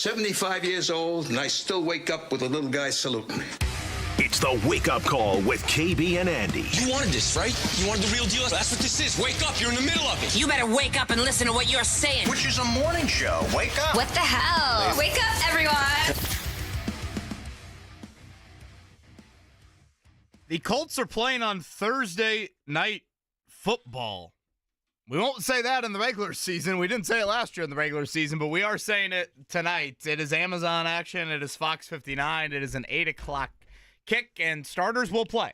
75 years old, and I still wake up with a little guy saluting me. It's the Wake Up Call with KB and Andy. You wanted this, right? You wanted the real deal? That's what this is. Wake up. You're in the middle of it. You better wake up and listen to what you're saying. Which is a morning show. Wake up. What the hell? Wake up, everyone. The Colts are playing on Thursday night football. We won't say that in the regular season. We didn't say it last year in the regular season, but we are saying it tonight. It is Amazon action. It is Fox 59. It is an 8 o'clock kick, and starters will play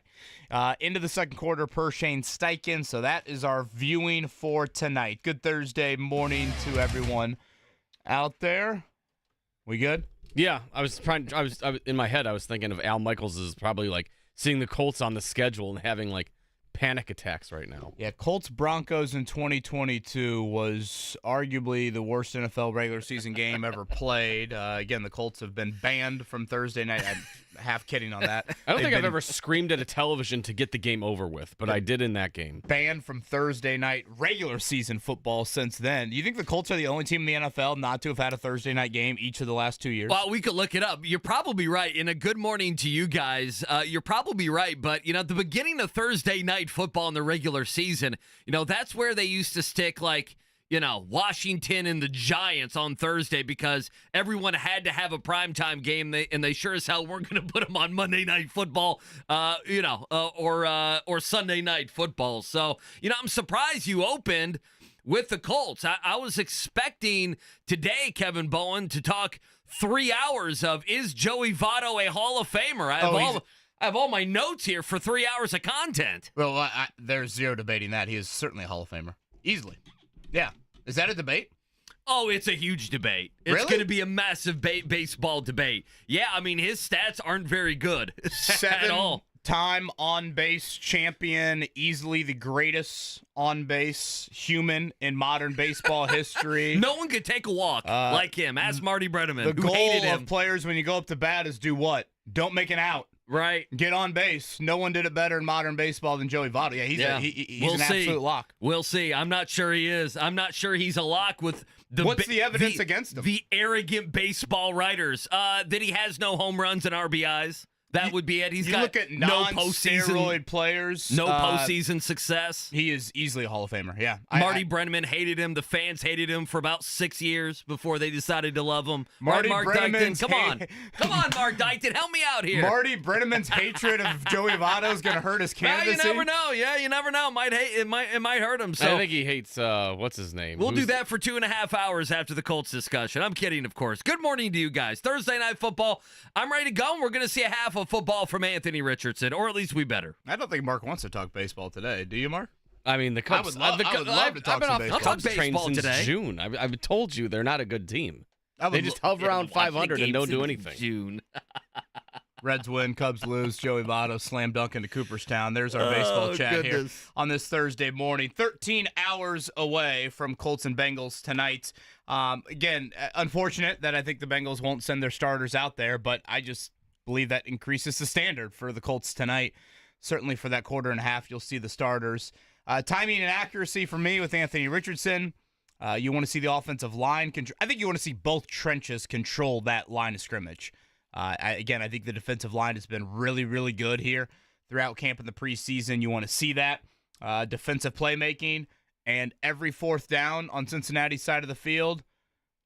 into the second quarter per Shane Steichen. So that is our viewing for tonight. Good Thursday morning to everyone out there. We good? Yeah, I was in my head, I was thinking of Al Michaels is probably like seeing the Colts on the schedule and having like panic attacks right now. Yeah, Colts-Broncos in 2022 was arguably the worst NFL regular season game ever played. Again, the Colts have been banned from Thursday night. I'm half kidding on that. I don't think I've ever screamed at a television to get the game over with, but I did in that game. Banned from Thursday night regular season football since then. Do you think the Colts are the only team in the NFL not to have had a Thursday night game each of the last 2 years? Well, we could look it up. You're probably right. And a good morning to you guys. You're probably right. But, at the beginning of Thursday night football in the regular season, that's where they used to stick like, Washington and the Giants on Thursday because everyone had to have a primetime game, and they sure as hell weren't going to put them on Monday Night Football, or Sunday Night Football. So, I'm surprised you opened with the Colts. I was expecting today, Kevin Bowen, to talk 3 hours of is Joey Votto a Hall of Famer? I have all my notes here for 3 hours of content. Well, there's zero debating that. He is certainly a Hall of Famer. Easily. Yeah. Is that a debate? Oh, it's a huge debate. It's Really? going to be a massive baseball debate. Yeah, I mean, his stats aren't very good at all. Seven-time on-base champion, easily the greatest on-base human in modern baseball history. No one could take a walk like him. Ask Marty Brenneman, The who hated goal him. of players when you go up to bat is do what? Don't make an out. Right. Get on base. No one did it better in modern baseball than Joey Votto. Yeah, he's an absolute lock. We'll see. I'm not sure he is. I'm not sure he's a lock with the What's the evidence against him? The arrogant baseball writers. That he has no home runs and RBIs. That would be it. He's got look at no non-steroid players. No postseason success. He is easily a Hall of Famer, yeah. Marty Brenneman hated him. The fans hated him for about 6 years before they decided to love him. Marty Mark Brenneman's Dykton, come on, Mark Dykton, help me out here. Marty Brenneman's hatred of Joey Votto is going to hurt his candidacy. You never know. Yeah, you never know. It might hurt him. So I think he hates, what's his name? We'll do that for 2.5 hours after the Colts discussion. I'm kidding, of course. Good morning to you guys. Thursday Night Football. I'm ready to go, and we're going to see a half of football from Anthony Richardson, or at least we better. I don't think Mark wants to talk baseball today. Do you, Mark? I mean, the Cubs. I would love to talk I've been some off baseball. the Cubs train Baseball since today. June. I've told you they're not a good team. They just hover around 500 and don't do anything. June. Reds win, Cubs lose, Joey Votto slam dunk into Cooperstown. There's our baseball chat here on this Thursday morning. 13 hours away from Colts and Bengals tonight. Again, unfortunate that I think the Bengals won't send their starters out there, but I just believe that increases the standard for the Colts tonight. Certainly for that quarter and a half, you'll see the starters. Timing and accuracy for me with Anthony Richardson. You want to see the offensive line control. I think you want to see both trenches control that line of scrimmage. I think the defensive line has been really, really good here throughout camp in the preseason. You want to see that. Defensive playmaking, and every fourth down on Cincinnati's side of the field,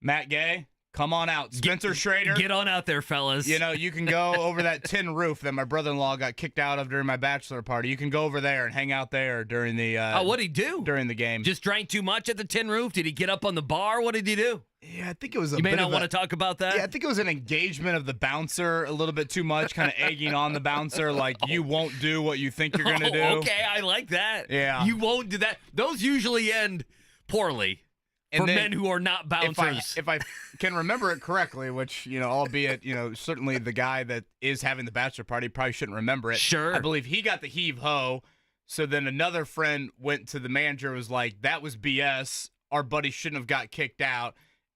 Matt Gay, come on out. Spencer Schrader. Get on out there, fellas. You can go over that tin roof that my brother-in-law got kicked out of during my bachelor party. You can go over there and hang out there during the what'd he do? During the game. Just drank too much at the tin roof? Did he get up on the bar? What did he do? Yeah, I think it was You may not want to talk about that? Yeah, I think it was an engagement of the bouncer a little bit too much, kind of egging on the bouncer, like you won't do what you think you're going to do. Okay, I like that. Yeah. You won't do that. Those usually end poorly. For men who are not bouncers. If I can remember it correctly, which, albeit, certainly the guy that is having the bachelor party probably shouldn't remember it. Sure. I believe he got the heave-ho, so then another friend went to the manager and was like, that was BS. Our buddy shouldn't have got kicked out.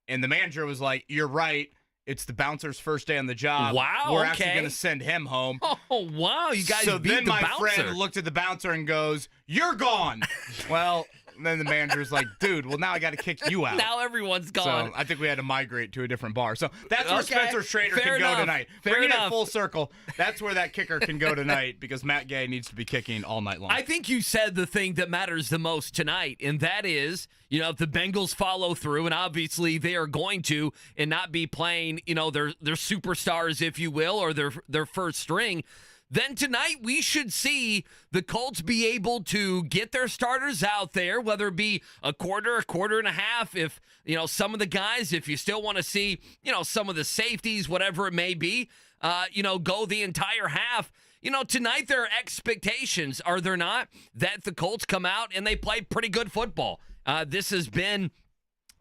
And the manager was like, you're right. It's the bouncer's first day on the job. Wow, We're actually going to send him home. Oh, wow. You guys so beat then the my bouncer. friend looked at the bouncer and goes, you're gone. Well, And then the manager's like, dude, well, now I got to kick you out. Now everyone's gone. So I think we had to migrate to a different bar. So that's where Okay. Spencer Schrader Fair can enough. go tonight. Fair Bringing enough. it full circle, that's where that kicker can go tonight because Matt Gay needs to be kicking all night long. I think you said the thing that matters the most tonight, and that is, if the Bengals follow through, and obviously they are going to, and not be playing, their superstars, if you will, or their first string, then tonight we should see the Colts be able to get their starters out there, whether it be a quarter and a half, if, some of the guys, if you still want to see, some of the safeties, whatever it may be, go the entire half. Tonight there are expectations, are there not, that the Colts come out and they play pretty good football. This has been,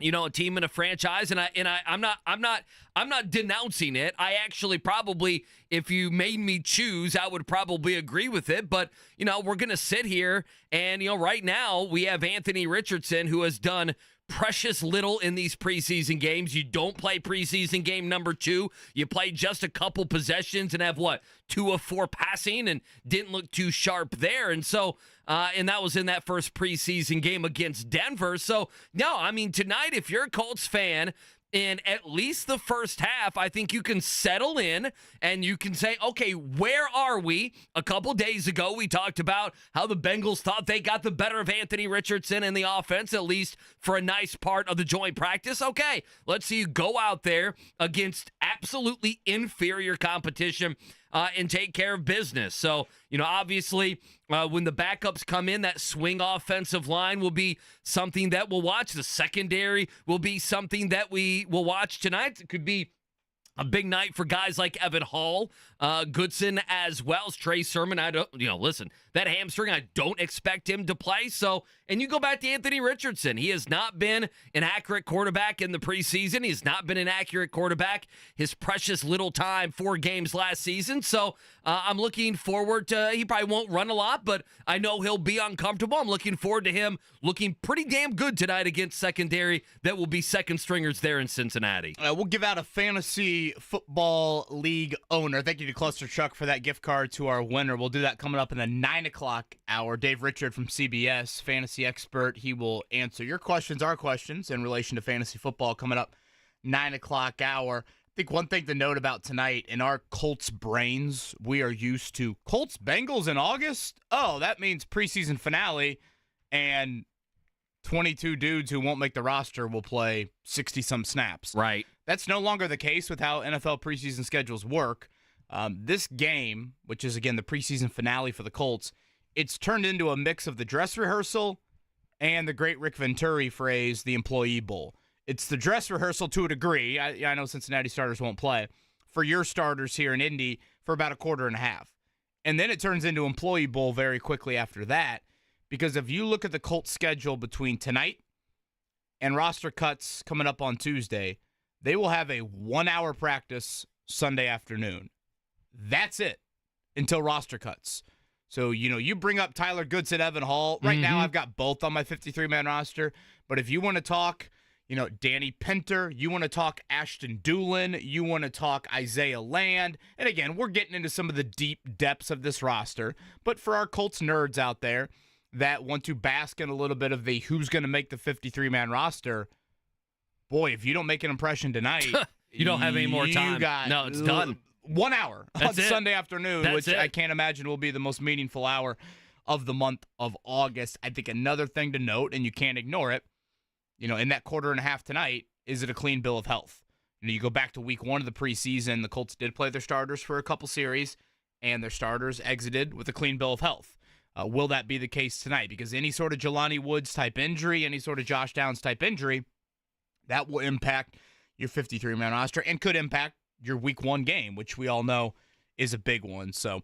a team and a franchise, and I'm not denouncing it. I actually probably, if you made me choose, I would probably agree with it. But we're gonna sit here, and right now we have Anthony Richardson, who has done precious little in these preseason games. You don't play preseason game number 2. You play just a couple possessions and have 2 of 4 passing and didn't look too sharp there. And so, and that was in that first preseason game against Denver. So, no, I mean, tonight, if you're a Colts fan, in at least the first half, I think you can settle in and you can say, okay, where are we? A couple days ago, we talked about how the Bengals thought they got the better of Anthony Richardson in the offense, at least for a nice part of the joint practice. Okay, let's see you go out there against absolutely inferior competition and take care of business. So, obviously, when the backups come in, that swing offensive line will be something that we'll watch. The secondary will be something that we will watch tonight. It could be a big night for guys like Evan Hall, Goodson as well as Trey Sermon. I don't, listen, that hamstring, I don't expect him to play. So, and you go back to Anthony Richardson. He has not been an accurate quarterback in the preseason. He's not been an accurate quarterback his precious little time, 4 games last season. So I'm looking forward to, he probably won't run a lot, but I know he'll be uncomfortable. I'm looking forward to him looking pretty damn good tonight against secondary that will be second stringers there in Cincinnati. We'll give out a fantasy football league owner. Thank you to Cluster Chuck for that gift card to our winner. We'll do that coming up in the 9 o'clock hour. Dave Richard from CBS, fantasy expert. He will answer your questions, our questions, in relation to fantasy football coming up 9 o'clock hour. I think one thing to note about tonight, in our Colts brains, we are used to Colts Bengals in August. Oh, that means preseason finale, and 22 dudes who won't make the roster will play 60-some snaps. Right. That's no longer the case with how NFL preseason schedules work. This game, which is, again, the preseason finale for the Colts, it's turned into a mix of the dress rehearsal and the great Rick Venturi phrase, the Employee Bowl. It's the dress rehearsal to a degree. I know Cincinnati starters won't play. For your starters here in Indy for about a quarter and a half. And then it turns into Employee Bowl very quickly after that. Because if you look at the Colts schedule between tonight and roster cuts coming up on Tuesday, they will have a 1-hour practice Sunday afternoon. That's it until roster cuts. So, you bring up Tyler Goodson, Evan Hall. Right now, I've got both on my 53-man roster. But if you want to talk, Danny Pinter, you want to talk Ashton Doolin, you want to talk Isaiah Land. And again, we're getting into some of the deep depths of this roster. But for our Colts nerds out there that want to bask in a little bit of the who's going to make the 53-man roster, boy, if you don't make an impression tonight, you don't have any more time. No, it's done. 1 hour on Sunday afternoon, which I can't imagine will be the most meaningful hour of the month of August. I think another thing to note, and you can't ignore it, in that quarter and a half tonight, is it a clean bill of health? You go back to week 1 of the preseason, the Colts did play their starters for a couple series, and their starters exited with a clean bill of health. Will that be the case tonight? Because any sort of Jelani Woods type injury, any sort of Josh Downs type injury, that will impact your 53-man roster and could impact your week 1 game, which we all know is a big one. So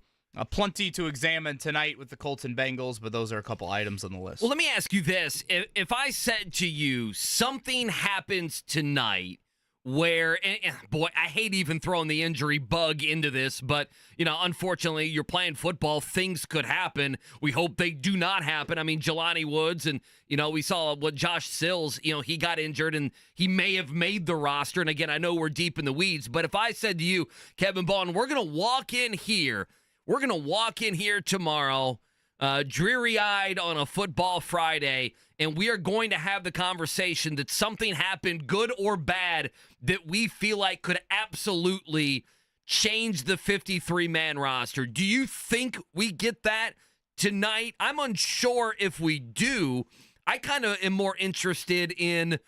plenty to examine tonight with the Colts and Bengals, but those are a couple items on the list. Well, let me ask you this. If I said to you, something happens tonight where, and boy, I hate even throwing the injury bug into this, but, unfortunately, you're playing football. Things could happen. We hope they do not happen. I mean, Jelani Woods and, we saw what Josh Sills, he got injured and he may have made the roster. And again, I know we're deep in the weeds, but if I said to you, Kevin Bond, we're going to walk in here tomorrow dreary-eyed on a football Friday, and we are going to have the conversation that something happened, good or bad, that we feel like could absolutely change the 53-man roster. Do you think we get that tonight? I'm unsure if we do. I kind of am more interested in,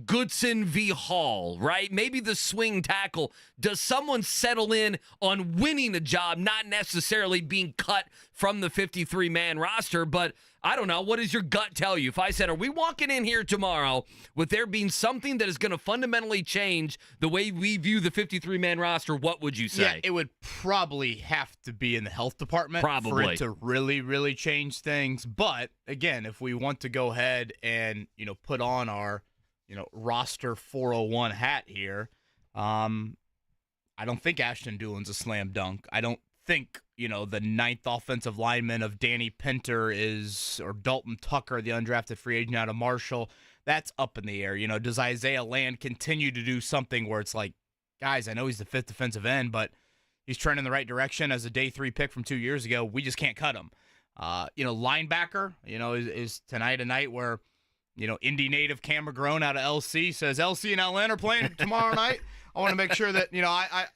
Goodson v. Hall, right? Maybe the swing tackle. Does someone settle in on winning a job, not necessarily being cut from the 53-man roster? But I don't know. What does your gut tell you? If I said, are we walking in here tomorrow with there being something that is going to fundamentally change the way we view the 53-man roster, what would you say? Yeah, it would probably have to be in the health department for it to really, really change things. But, again, if we want to go ahead and, put on our roster 401 hat here, I don't think Ashton Doolin's a slam dunk. I don't think, the ninth offensive lineman of Danny Pinter or Dalton Tucker, the undrafted free agent out of Marshall. That's up in the air. Does Isaiah Land continue to do something where it's like, guys, I know he's the fifth defensive end, but he's trending in the right direction as a day 3 pick from 2 years ago. We just can't cut him. Linebacker, is tonight a night where, Indy native Cam McGrone out of LC says LC and LN are playing tomorrow night. I want to make sure that,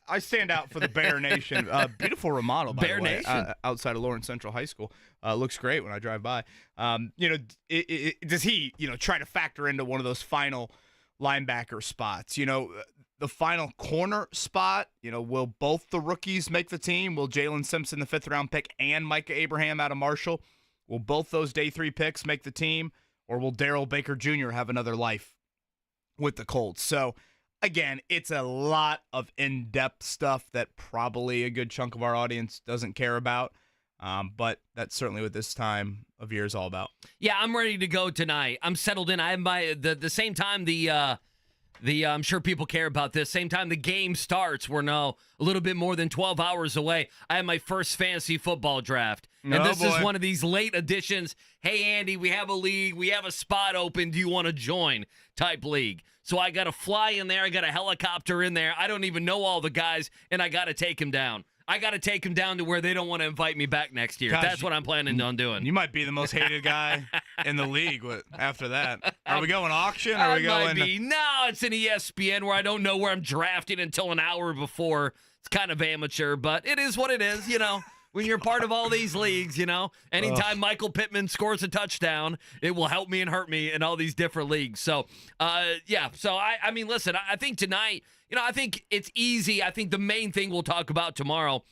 I stand out for the Bear Nation. Beautiful remodel, by the way, outside of Lawrence Central High School. Looks great when I drive by. Does he, try to factor into one of those final linebacker spots? The final corner spot, will both the rookies make the team? Will Jalen Simpson, the 5th-round pick, and Micah Abraham out of Marshall, will both those day 3 picks make the team? Or will Darrell Baker Jr. have another life with the Colts? So, again, it's a lot of in-depth stuff that probably a good chunk of our audience doesn't care about. But that's certainly what this time of year is all about. Yeah, I'm ready to go tonight. I'm settled in. I have the same time I'm sure people care about this. Same time the game starts, we're now a little bit more than 12 hours away. I have my first fantasy football draft. And this is one of these late editions. Hey, Andy, we have a league. We have a spot open. Do you want to join type league? So I got to fly in there. I got a helicopter in there. I don't even know all the guys, and I got to take him down. I got to take him down to where they don't want to invite me back next year. Gosh, that's what I'm planning on doing. You might be the most hated guy in the league after that. Are we going auction? Are we going? No, it's an ESPN where I don't know where I'm drafting until an hour before. It's kind of amateur, but it is what it is, When you're part of all these leagues, anytime Michael Pittman scores a touchdown, it will help me and hurt me in all these different leagues. So, So, I mean, listen, I think tonight, I think it's easy. I think the main thing we'll talk about tomorrow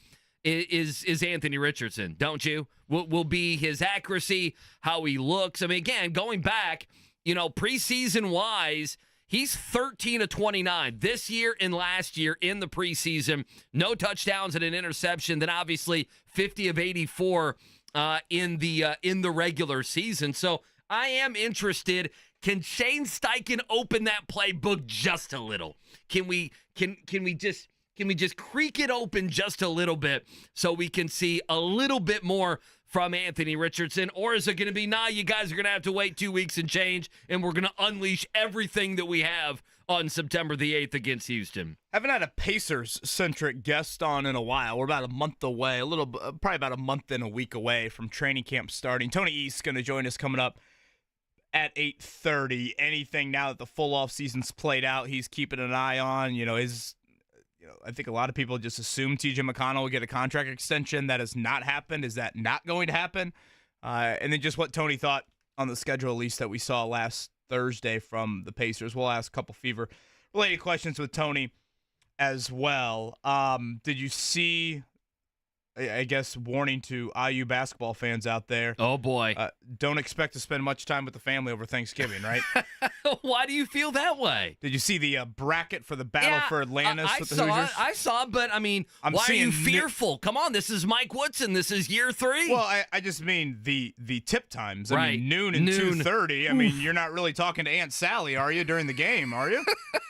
is Anthony Richardson, don't you? Will be his accuracy, how he looks. I mean, again, going back, preseason-wise, he's 13 of 29 this year and last year in the preseason. No touchdowns and an interception. Then obviously 50 of 84 in the regular season. So I am interested. Can Shane Steichen open that playbook just a little? Can we just creak it open just a little bit so we can see a little bit more from Anthony Richardson? Or is it going to be, you guys are going to have to wait 2 weeks and change, and we're going to unleash everything that we have on September the 8th against Houston? Haven't had a Pacers-centric guest on in a while. We're about a month away, probably about a month and a week away from training camp starting. Tony East's going to join us coming up at 8:30. Anything now that the full off season's played out, he's keeping an eye on. I think a lot of people just assume T.J. McConnell will get a contract extension. That has not happened. Is that not going to happen? And then just what Tony thought on the schedule, at least that we saw last Thursday from the Pacers. We'll ask a couple Fever-related questions with Tony as well. Did you see, I guess, warning to IU basketball fans out there? Oh, boy. Don't expect to spend much time with the family over Thanksgiving, right? Why do you feel that way? Did you see the bracket for the battle for Atlantis with the Hoosiers? I saw it, but, why are you fearful? Come on, this is Mike Woodson. This is year 3. Well, I just mean the tip times. Right. Noon and 2:30. You're not really talking to Aunt Sally, are you, during the game, are you?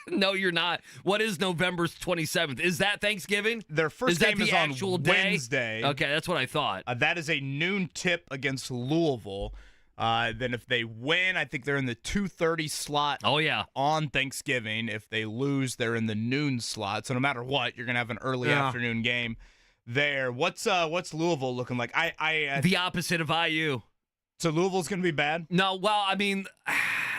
No, you're not. What is November 27th? Is that Thanksgiving? Their first game is on Wednesday. Okay, that's what I thought. That is a noon tip against Louisville. Then if they win, I think they're in the 2:30 slot. Oh, yeah. On Thanksgiving. If they lose, they're in the noon slot. So no matter what, you're going to have an early afternoon game there. What's Louisville looking like? The opposite of IU. So Louisville's going to be bad? No, well, I mean,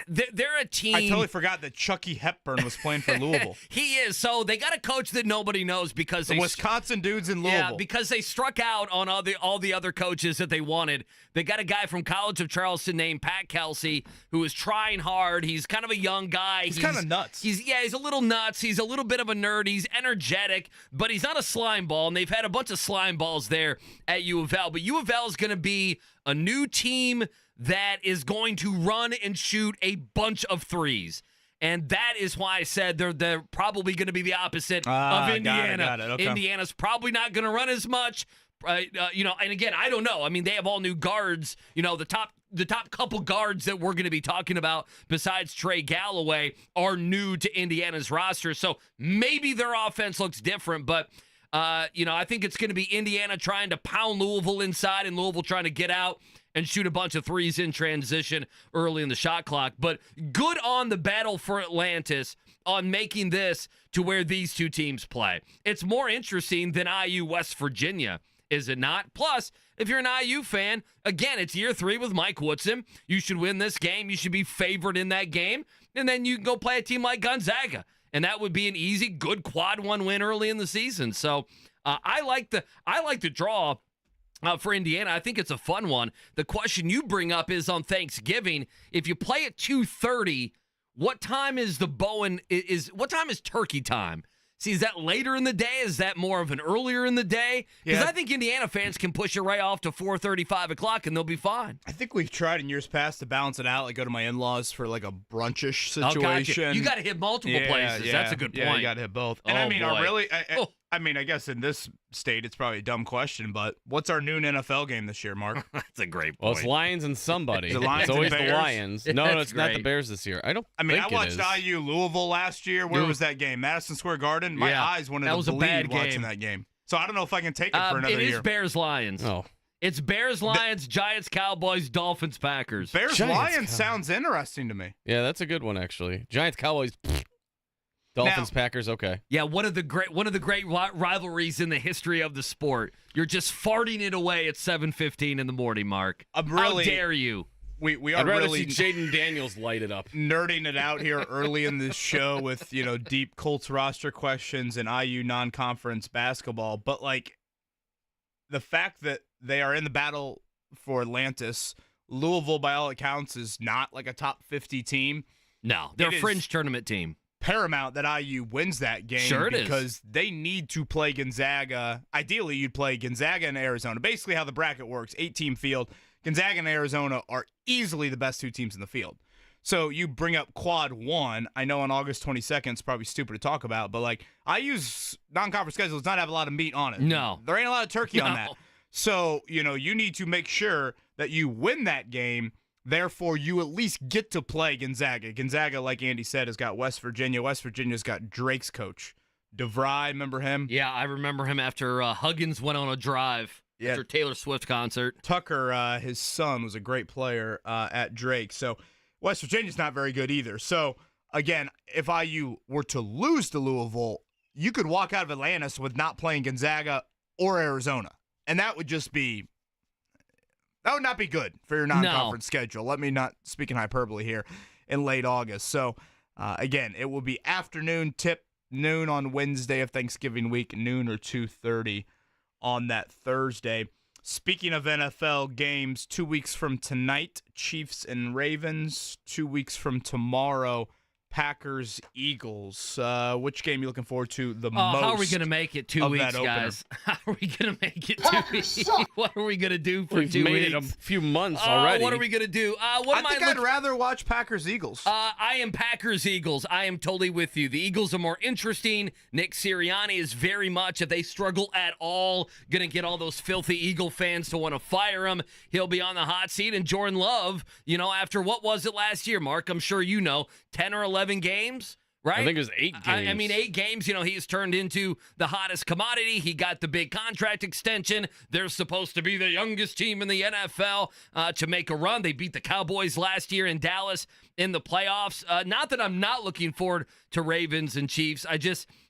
they're a team. I totally forgot that Chucky Hepburn was playing for Louisville. He is. So they got a coach that nobody knows because the Wisconsin dudes in Louisville. Yeah, because they struck out on all the other coaches that they wanted. They got a guy from College of Charleston named Pat Kelsey who is trying hard. He's kind of a young guy. He's kind of nuts. He's a little nuts. He's a little bit of a nerd. He's energetic, but he's not a slime ball, and they've had a bunch of slime balls there at U of L. But U of L is going to be a new team that is going to run and shoot a bunch of threes. And that is why I said they're probably going to be the opposite of Indiana. Got it. Okay. Indiana's probably not going to run as much. And again, I don't know. I mean, they have all new guards. The top couple guards that we're going to be talking about besides Trey Galloway are new to Indiana's roster. So maybe their offense looks different, but I think it's going to be Indiana trying to pound Louisville inside and Louisville trying to get out and shoot a bunch of threes in transition early in the shot clock. But good on the battle for Atlantis on making this to where these two teams play. It's more interesting than IU West Virginia, is it not? Plus, if you're an IU fan, again, it's year 3 with Mike Woodson. You should win this game. You should be favored in that game. And then you can go play a team like Gonzaga. And that would be an easy, good quad 1 win early in the season. So I like the draw for Indiana. I think it's a fun one. The question you bring up is on Thanksgiving. If you play at 2:30, what time is what time is turkey time? See, is that later in the day? Is that more of an earlier in the day? Because I think Indiana fans can push it right off to 4:30, 5 o'clock, and they'll be fine. I think we've tried in years past to balance it out, like go to my in-laws for like a brunchish situation. Gotcha. You got to hit multiple places. That's a good point. Yeah, you got to hit both. And boy. I guess in this state, it's probably a dumb question, but what's our noon NFL game this year, Mark? That's a great point. Well, it's Lions and somebody. Is it Lions it's always and Bears? the Lions. No, it's not the Bears this year. I watched IU Louisville last year. Where was that game? Madison Square Garden? My eyes wanted to bleed watching that game. So I don't know if I can take it for another year. It is Bears-Lions. Oh. It's Bears-Lions, Giants-Cowboys, Dolphins-Packers. Bears-Lions sounds interesting to me. Yeah, that's a good one, actually. Giants-Cowboys, Dolphins-Packers, okay. Yeah, one of the great rivalries in the history of the sport. You're just farting it away at 7:15 in the morning, Mark. How dare you? We are I'd rather really see Jaden Daniels light it up. Nerding it out here early in this show with, deep Colts roster questions and IU non-conference basketball. But, the fact that they are in the battle for Atlantis, Louisville, by all accounts, is not like a top 50 team. No, they're a fringe tournament team. Paramount that IU wins that game because they need to play Gonzaga. Ideally, you'd play Gonzaga and Arizona. Basically how the bracket works, 8-team field. Gonzaga and Arizona are easily the best 2 teams in the field. So you bring up quad 1. I know on August 22nd, it's probably stupid to talk about, but IU's non-conference schedule does not have a lot of meat on it. No. There ain't a lot of turkey on that. So, you need to make sure that you win that game. Therefore, you at least get to play Gonzaga. Gonzaga, like Andy said, has got West Virginia. West Virginia's got Drake's coach, DeVry. Remember him? Yeah, I remember him after Huggins went on a drive after Taylor Swift concert. Tucker, his son, was a great player at Drake. So West Virginia's not very good either. So, again, if IU were to lose to Louisville, you could walk out of Atlantis with not playing Gonzaga or Arizona. And that would just be... That would not be good for your non-conference schedule. Let me not speak in hyperbole here in late August. So, again, it will be afternoon tip, noon on Wednesday of Thanksgiving week, noon or 2:30 on that Thursday. Speaking of NFL games, 2 weeks from tonight, Chiefs and Ravens. 2 weeks from tomorrow, Packers, Eagles. Which game are you looking forward to the most? How are we going to make it 2 weeks, guys? How are we going to make it 2 weeks? What are we going to do for 2 weeks? We've made it a few months already. What are we going to do? I'd rather watch Packers, Eagles. I am Packers, Eagles. I am totally with you. The Eagles are more interesting. Nick Sirianni is very much, if they struggle at all, going to get all those filthy Eagle fans to want to fire him. He'll be on the hot seat. And Jordan Love, after what was it last year, Mark? I'm sure you know, 10 or 11 games, right? I think it was 8 games. I mean, 8 games. He's turned into the hottest commodity. He got the big contract extension. They're supposed to be the youngest team in the NFL to make a run. They beat the Cowboys last year in Dallas in the playoffs. Not that I'm not looking forward to Ravens and Chiefs.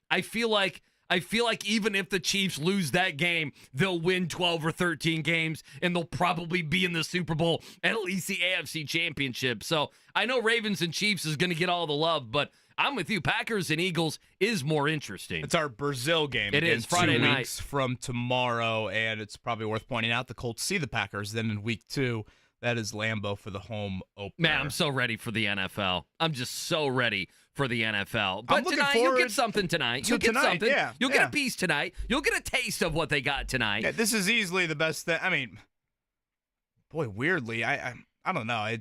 I feel like I feel like even if the Chiefs lose that game, they'll win 12 or 13 games, and they'll probably be in the Super Bowl, at least the AFC Championship. So I know Ravens and Chiefs is going to get all the love, but I'm with you. Packers and Eagles is more interesting. It's our Brazil game. It is Friday night. 2 weeks from tomorrow, and it's probably worth pointing out the Colts see the Packers. Then in week 2, that is Lambeau for the home opener. Man, I'm so ready for the NFL. I'm just so ready for the NFL. But looking tonight, you'll forward get something tonight. You'll to get tonight, something. yeah, You'll get yeah. a piece tonight. You'll get a taste of what they got tonight. Yeah, this is easily the best thing. I mean, boy, weirdly, I don't know.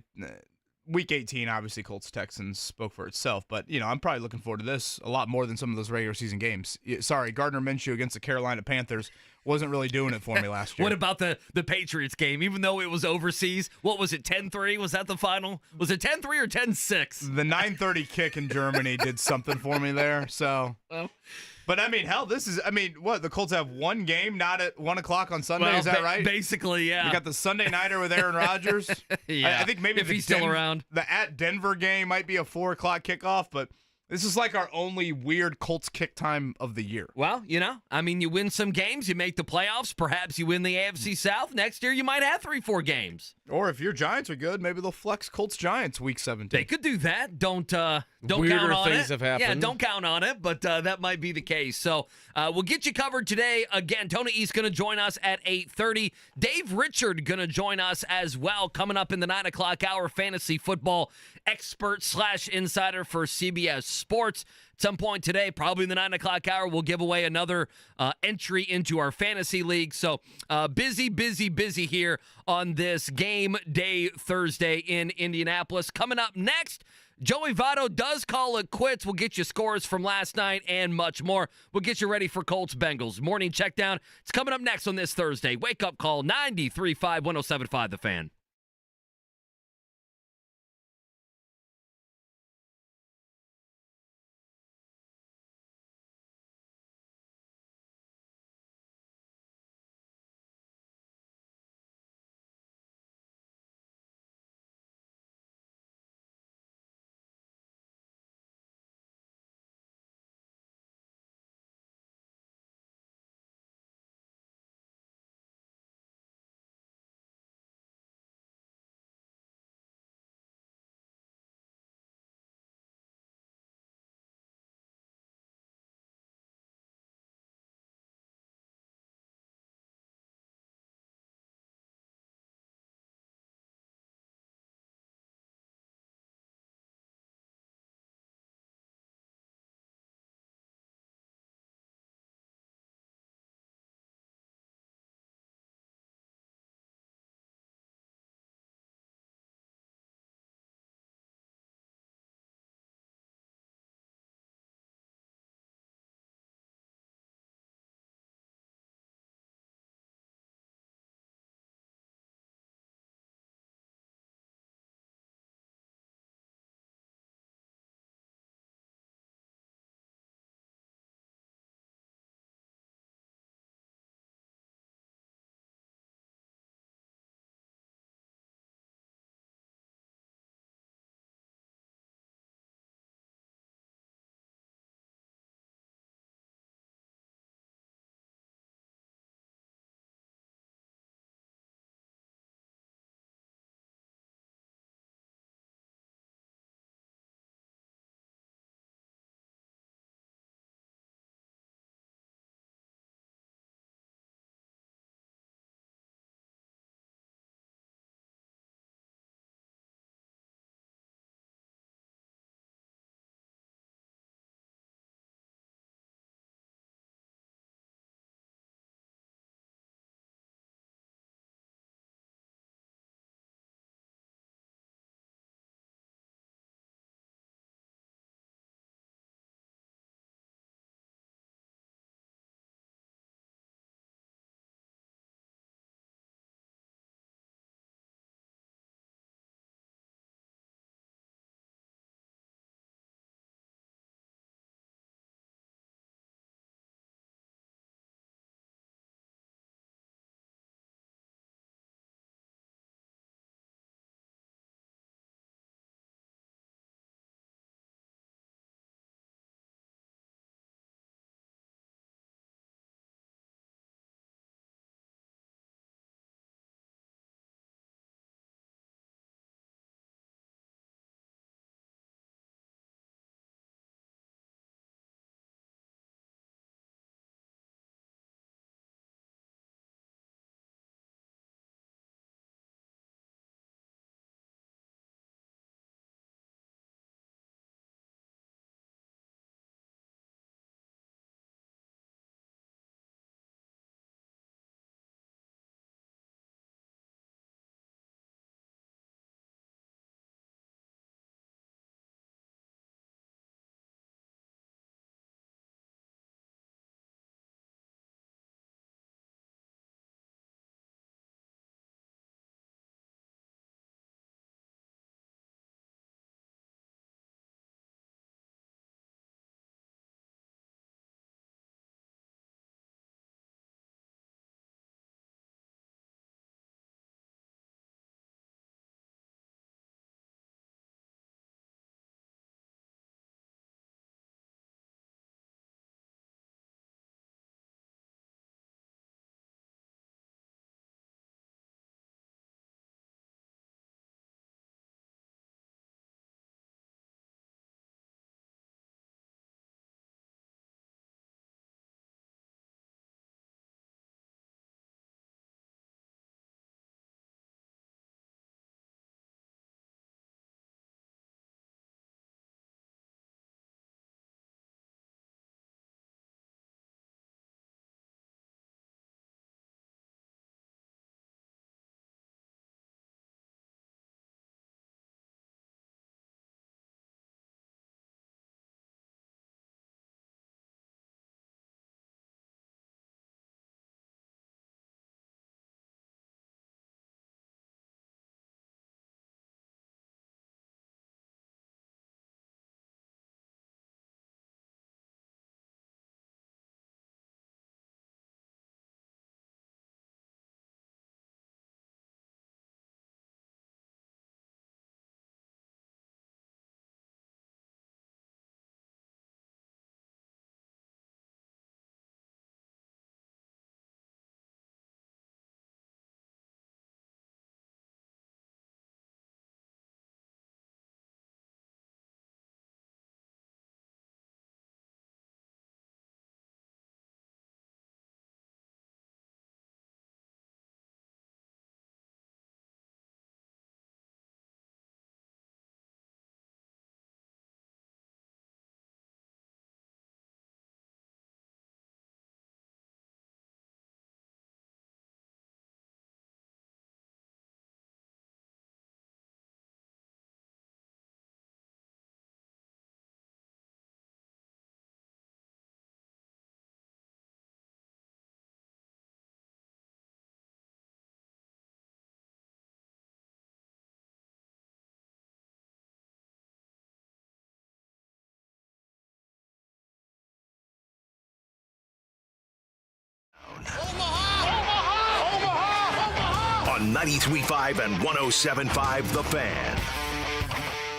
Week 18, obviously, Colts-Texans spoke for itself. But, I'm probably looking forward to this a lot more than some of those regular season games. Sorry, Gardner Minshew against the Carolina Panthers wasn't really doing it for me last year. What about the Patriots game? Even though it was overseas, what was it, 10-3? Was that the final? Was it 10-3 or 10-6? The 9:30 kick in Germany did something for me there. So, but hell, what? The Colts have one game, not at 1 o'clock on Sunday. Well, is that right? Basically, yeah. We got the Sunday nighter with Aaron Rodgers. Yeah. I think maybe if he's still around. The at Denver game might be a 4 o'clock kickoff, but this is like our only weird Colts kick time of the year. Well, you win some games, you make the playoffs. Perhaps you win the AFC South. Next year, you might have 3-4 games. Or if your Giants are good, maybe they'll flex Colts Giants week 17. They could do that. Don't count Weirder on things it. have happened. Yeah, don't count on it, but that might be the case. So we'll get you covered today. Again, Tony East going to join us at 8:30. Dave Richard going to join us as well, coming up in the 9 o'clock hour, fantasy football expert / insider for CBS Sports. At some point today, probably in the 9 o'clock hour, we'll give away another entry into our fantasy league. So busy here on this game day Thursday in Indianapolis. Coming up next, Joey Votto does call it quits. We'll get you scores from last night and much more. We'll get you ready for Colts Bengals. Morning checkdown. It's coming up next on this Thursday. Wake up call 93.5 107.5 The Fan. on 93.5 and 107.5 The Fan.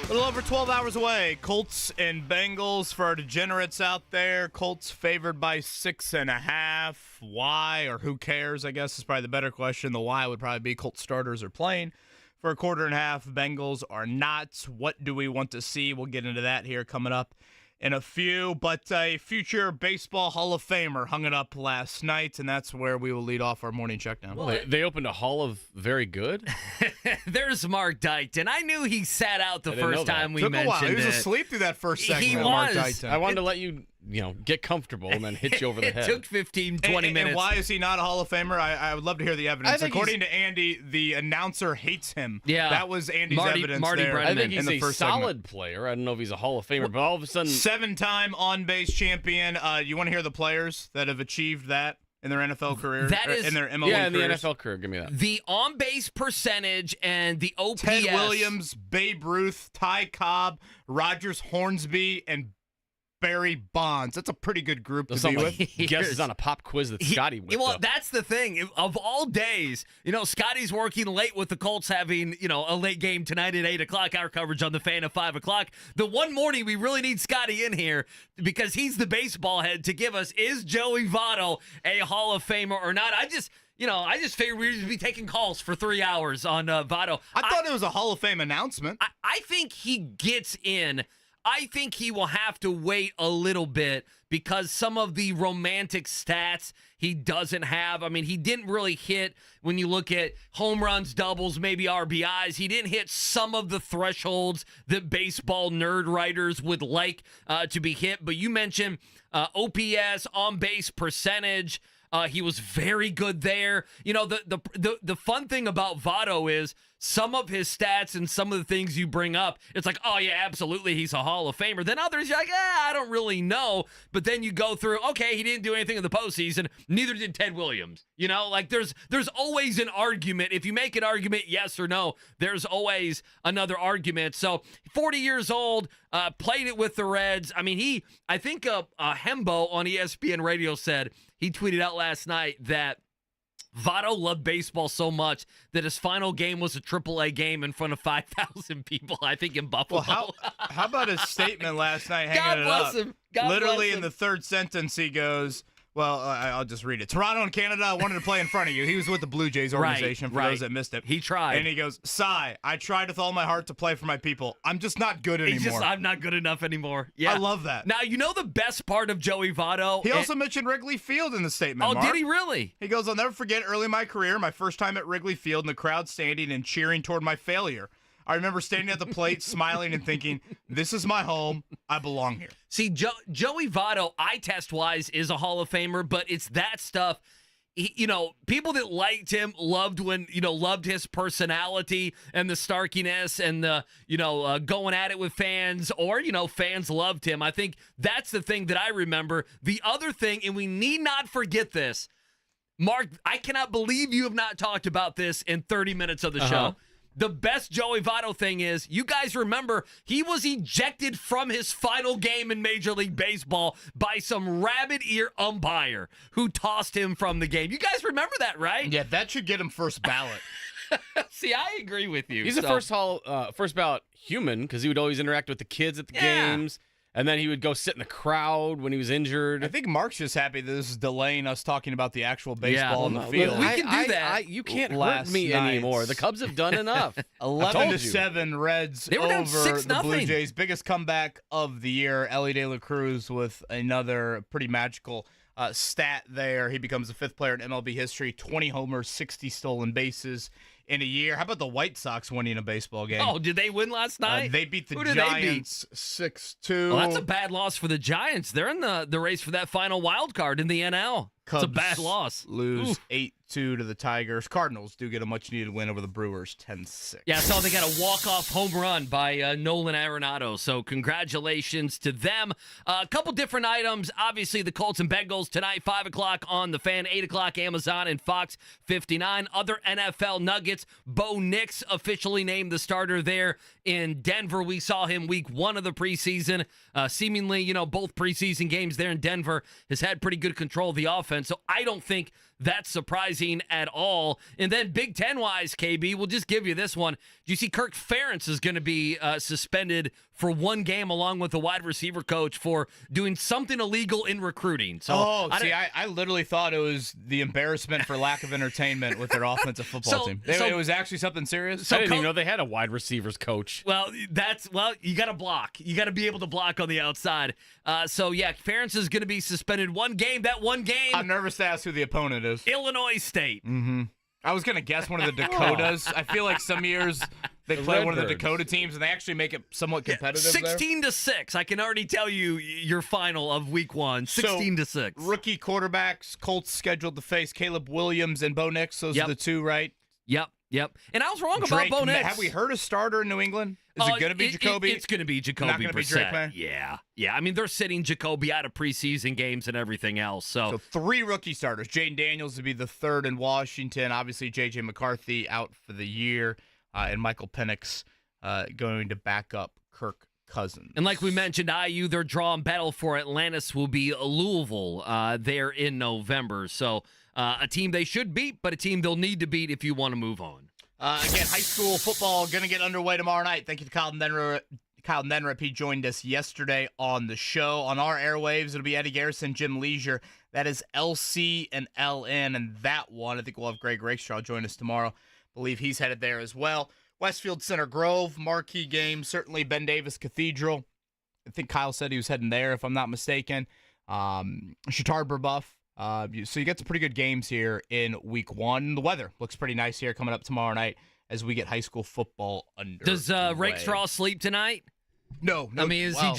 A little over 12 hours away. Colts and Bengals for our degenerates out there. Colts favored by 6.5. Why or who cares, I guess, is probably the better question. The why would probably be Colts starters are playing for a quarter and a half. Bengals are not. What do we want to see? We'll get into that here coming up in a few. But a future baseball Hall of Famer hung it up last night, and that's where we will lead off our morning check now. Well, they opened a Hall of Very Good. There's Mark Dykton. I knew he sat out the first time we Took mentioned a while. He was it. asleep through that first segment. He Mark was. Dykton. I wanted to let you get comfortable and then hit you over the It head. took 15, 20 minutes. And why is he not a Hall of Famer? I would love to hear the evidence. think According to Andy, the announcer hates him. Yeah. That was Andy's evidence Marty there. Brennan. I think in he's the a first solid segment. player. I don't know if he's a Hall of Famer, but all of a sudden, 7-time on-base champion. You want to hear the players that have achieved that in their NFL career? That is- in their MLB yeah, in the careers? NFL career, give me that. The on-base percentage and the OPS. Ted Williams, Babe Ruth, Ty Cobb, Rogers Hornsby, and Barry Bonds. That's a pretty good group to Those be sound with. like guesses on a pop quiz that Scotty whipped Well, up. that's the thing. Of all days, Scotty's working late with the Colts having, a late game tonight at 8 o'clock, our coverage on the Fan at 5 o'clock. The one morning we really need Scotty in here because he's the baseball head to give us, is Joey Votto a Hall of Famer or not? I just figured we'd just be taking calls for 3 hours on Votto. I thought it was a Hall of Fame announcement. I think he gets in. I think he will have to wait a little bit because some of the romantic stats he doesn't have. I mean, he didn't really hit, when you look at home runs, doubles, maybe RBIs, he didn't hit some of the thresholds that baseball nerd writers would like to be hit. But you mentioned OPS, on-base percentage. He was very good there. The fun thing about Votto is some of his stats and some of the things you bring up, it's like, oh, yeah, absolutely, he's a Hall of Famer. Then others, you're like, I don't really know. But then you go through, okay, he didn't do anything in the postseason. Neither did Ted Williams. There's always an argument. If you make an argument, yes or no, there's always another argument. So 40 years old, played it with the Reds. I mean, I think Hembo on ESPN Radio said, he tweeted out last night that Votto loved baseball so much that his final game was a AAA game in front of 5,000 people, I think, in Buffalo. Well, how about his statement last night hanging God it bless up? him. God Literally bless him. in the third sentence, he goes, well, I'll just read it. Toronto and Canada wanted to play in front of you. He was with the Blue Jays organization for those that missed it. He tried. And he goes, Cy, I tried with all my heart to play for my people. I'm just not good anymore. I'm not good enough anymore. Yeah. I love that. Now, the best part of Joey Votto? He also mentioned Wrigley Field in the statement, Oh, Mark. did he really? He goes, I'll never forget early in my career, my first time at Wrigley Field, and the crowd standing and cheering toward my failure. I remember standing at the plate, smiling and thinking, this is my home. I belong here. See, Joey Votto, eye test-wise, is a Hall of Famer, but it's that stuff. People that liked him loved his personality and the starkiness and the, going at it with fans, or, fans loved him. I think that's the thing that I remember. The other thing, and we need not forget this, Mark, I cannot believe you have not talked about this in 30 minutes of the show. The best Joey Votto thing is, you guys remember, he was ejected from his final game in Major League Baseball by some rabbit ear umpire who tossed him from the game. You guys remember that, right? Yeah, that should get him first ballot. See, I agree with you. He's a first ballot human because he would always interact with the kids at the games. And then he would go sit in the crowd when he was injured. I think Mark's just happy that this is delaying us talking about the actual baseball in the field. We can do that. You can't hurt Last me night. anymore. The Cubs have done enough. 11-7 Reds They were down over the 6-0. Blue Jays. Biggest comeback of the year. Ellie De La Cruz with another pretty magical stat there. He becomes the fifth player in MLB history. 20 homers, 60 stolen bases in a year. How about the White Sox winning a baseball game? Oh, did they win last night? They beat the Who did they beat? Giants 6-2. Well, that's a bad loss for the Giants. They're in the race for that final wild card in the NL. Cubs it's a bad loss. Lose 8-2 to the Tigers. Cardinals do get a much-needed win over the Brewers, 10-6. Yeah, so they got a walk-off home run by Nolan Arenado. So congratulations to them. A couple different items. Obviously, the Colts and Bengals tonight, 5 o'clock on the Fan, 8 o'clock Amazon and Fox 59. Other NFL nuggets. Bo Nix officially named the starter there in Denver. We saw him week 1 of the preseason. Seemingly, both preseason games there in Denver has had pretty good control of the offense. So I don't think that surprising at all. And then Big Ten-wise, KB, we'll just give you this one. Do you see Kirk Ferentz is going to be suspended for one game along with the wide receiver coach for doing something illegal in recruiting? So, I literally thought it was the embarrassment for lack of entertainment with their offensive football team. It was actually something serious? I didn't even know they had a wide receivers coach. Well, you got to block. You got to be able to block on the outside. Ferentz is going to be suspended one game. That one game. I'm nervous to ask who the opponent is. Illinois State. Mm-hmm. I was going to guess one of the Dakotas. I feel like some years they play one of the Dakota teams, and they actually make it somewhat competitive. 16-6. I can already tell you your final of Week 1. 16-6. Rookie quarterbacks. Colts scheduled to face Caleb Williams and Bo Nix. Those are the two, right? Yep. And I was wrong about Bo Nix. Have we heard a starter in New England? Is it going to be Jacoby? It's going to be Jacoby. Not going to be Drake May? Yeah. I mean, they're sitting Jacoby out of preseason games and everything else. So 3 rookie starters. Jaden Daniels to be the third in Washington. Obviously, J.J. McCarthy out for the year. And Michael Penix going to back up Kirk Cousins. And like we mentioned, IU, their draw and battle for Atlantis will be Louisville there in November. So a team they should beat, but a team they'll need to beat if you want to move on. Again, high school football going to get underway tomorrow night. Thank you to Kyle Nenrep. He joined us yesterday on the show. On our airwaves, it'll be Eddie Garrison, Jim Leisure. That is LC and LN. And that one, I think we'll have Greg Rakestraw join us tomorrow. I believe he's headed there as well. Westfield Center Grove, marquee game. Certainly Ben Davis Cathedral. I think Kyle said he was heading there, if I'm not mistaken. Chittard Burbuff. So you get some pretty good games here in Week 1. The weather looks pretty nice here coming up tomorrow night as we get high school football under. Does Rakestraw sleep tonight? No. I mean, is he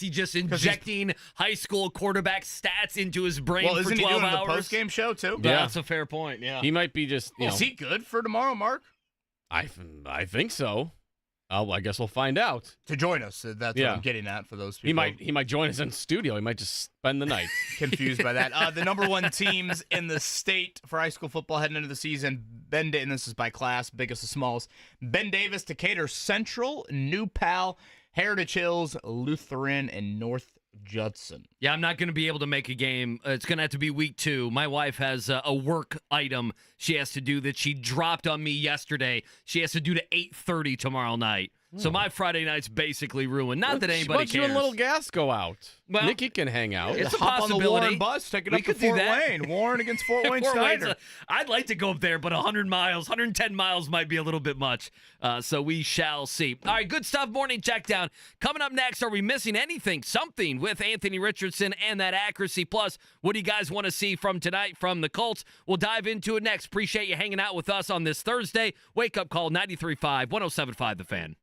just injecting high school quarterback stats into his brain for 12 hours? Isn't he doing the post-game show too? Yeah, that's a fair point. Yeah, he might be just. Is he good for tomorrow, Mark? I think so. I guess we'll find out. To join us, that's what I'm getting at for those people. He might join us in studio. He might just spend the night. Confused by that. The number 1 teams in the state for high school football heading into the season. And this is by class, biggest to smallest. Ben Davis, Decatur Central, New Pal, Heritage Hills, Lutheran, and North Judson. Yeah, I'm not going to be able to make a game. It's going to have to be Week 2. My wife has a work item she has to do that she dropped on me yesterday. She has to do to 8:30 tomorrow night. So my Friday night's basically ruined. Not that anybody cares. You and Little Gas go out. Well, Nikki can hang out. It's a hop possibility. On the Warren bus, take it up to Fort Wayne. Warren against Fort Wayne Snyder. I'd like to go up there, but 100 miles, 110 miles might be a little bit much. So we shall see. All right, good stuff. Morning check down. Coming up next, are we missing anything? Something with Anthony Richardson and that accuracy. Plus, what do you guys want to see from tonight from the Colts? We'll dive into it next. Appreciate you hanging out with us on this Thursday. Wake up call 93.5, 107.5 The Fan.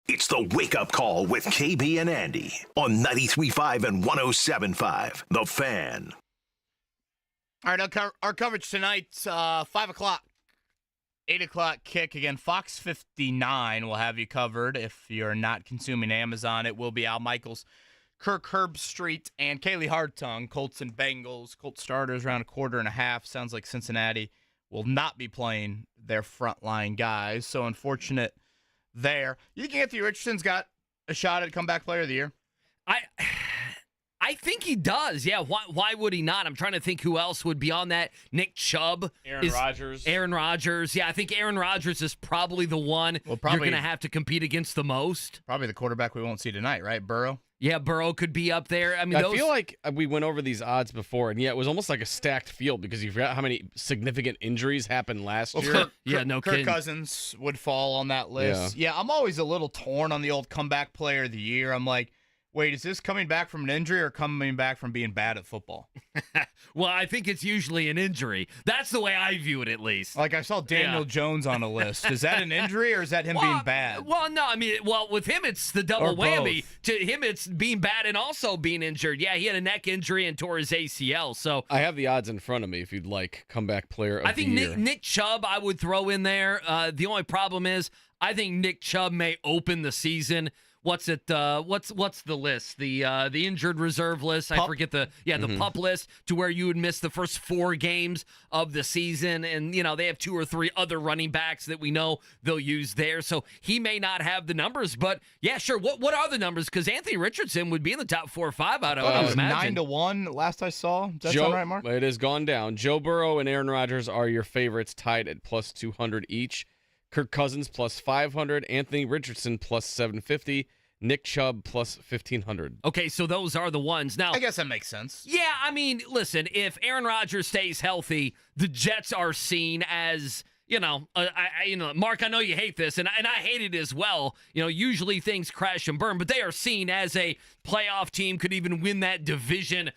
It's the Wake Up Call with KB and Andy on 93.5 and 107.5. The Fan. All right, our coverage tonight, 5 o'clock, 8 o'clock kick. Again, Fox 59 will have you covered. If you're not consuming Amazon, it will be Al Michaels, Kirk Herbstreit, and Kaylee Hartung, Colts and Bengals. Colts starters around 1.25. Sounds like Cincinnati will not be playing their frontline guys. So unfortunate there. You think Anthony Richardson's got a shot at comeback player of the year? I think he does. Yeah, why would he not? I'm trying to think who else would be on that. Nick Chubb. Aaron Rodgers. Aaron Rodgers. Yeah, I think Aaron Rodgers is probably the one you're going to have to compete against the most. Probably the quarterback we won't see tonight, right? Burrow? Yeah, Burrow could be up there. I mean, I feel like we went over these odds before, and it was almost like a stacked field because you forgot how many significant injuries happened last year. Kirk Cousins would fall on that list. Yeah, I'm always a little torn on the old comeback player of the year. I'm like, wait, is this coming back from an injury or coming back from being bad at football? Well, I think it's usually an injury. That's the way I view it, at least. Like I saw Daniel Jones on a list. Is that an injury or is that him being bad? Well, no. I mean, with him, it's the double whammy. To him, it's being bad and also being injured. Yeah, he had a neck injury and tore his ACL. So I have the odds in front of me if you'd like comeback player of the year. I think Nick Chubb I would throw in there. The only problem is I think Nick Chubb may open the season. What's it? What's the list? The injured reserve list. I forget the PUP list, to where you would miss the first 4 games of the season, and they have 2 or 3 other running backs that we know they'll use there. So he may not have the numbers, but yeah, sure. What are the numbers? Because Anthony Richardson would be in the top 4 or 5 out of it was 9-1 last I saw. Does that sound right, Mark? It has gone down. Joe Burrow and Aaron Rodgers are your favorites, tied at plus 200 each. Kirk Cousins plus 500, Anthony Richardson plus 750, Nick Chubb plus 1,500. Okay, so those are the ones. Now, I guess that makes sense. Yeah, I mean, listen, if Aaron Rodgers stays healthy, the Jets are seen as, Mark, I know you hate this, and I hate it as well. Usually things crash and burn, but they are seen as a playoff team, could even win that division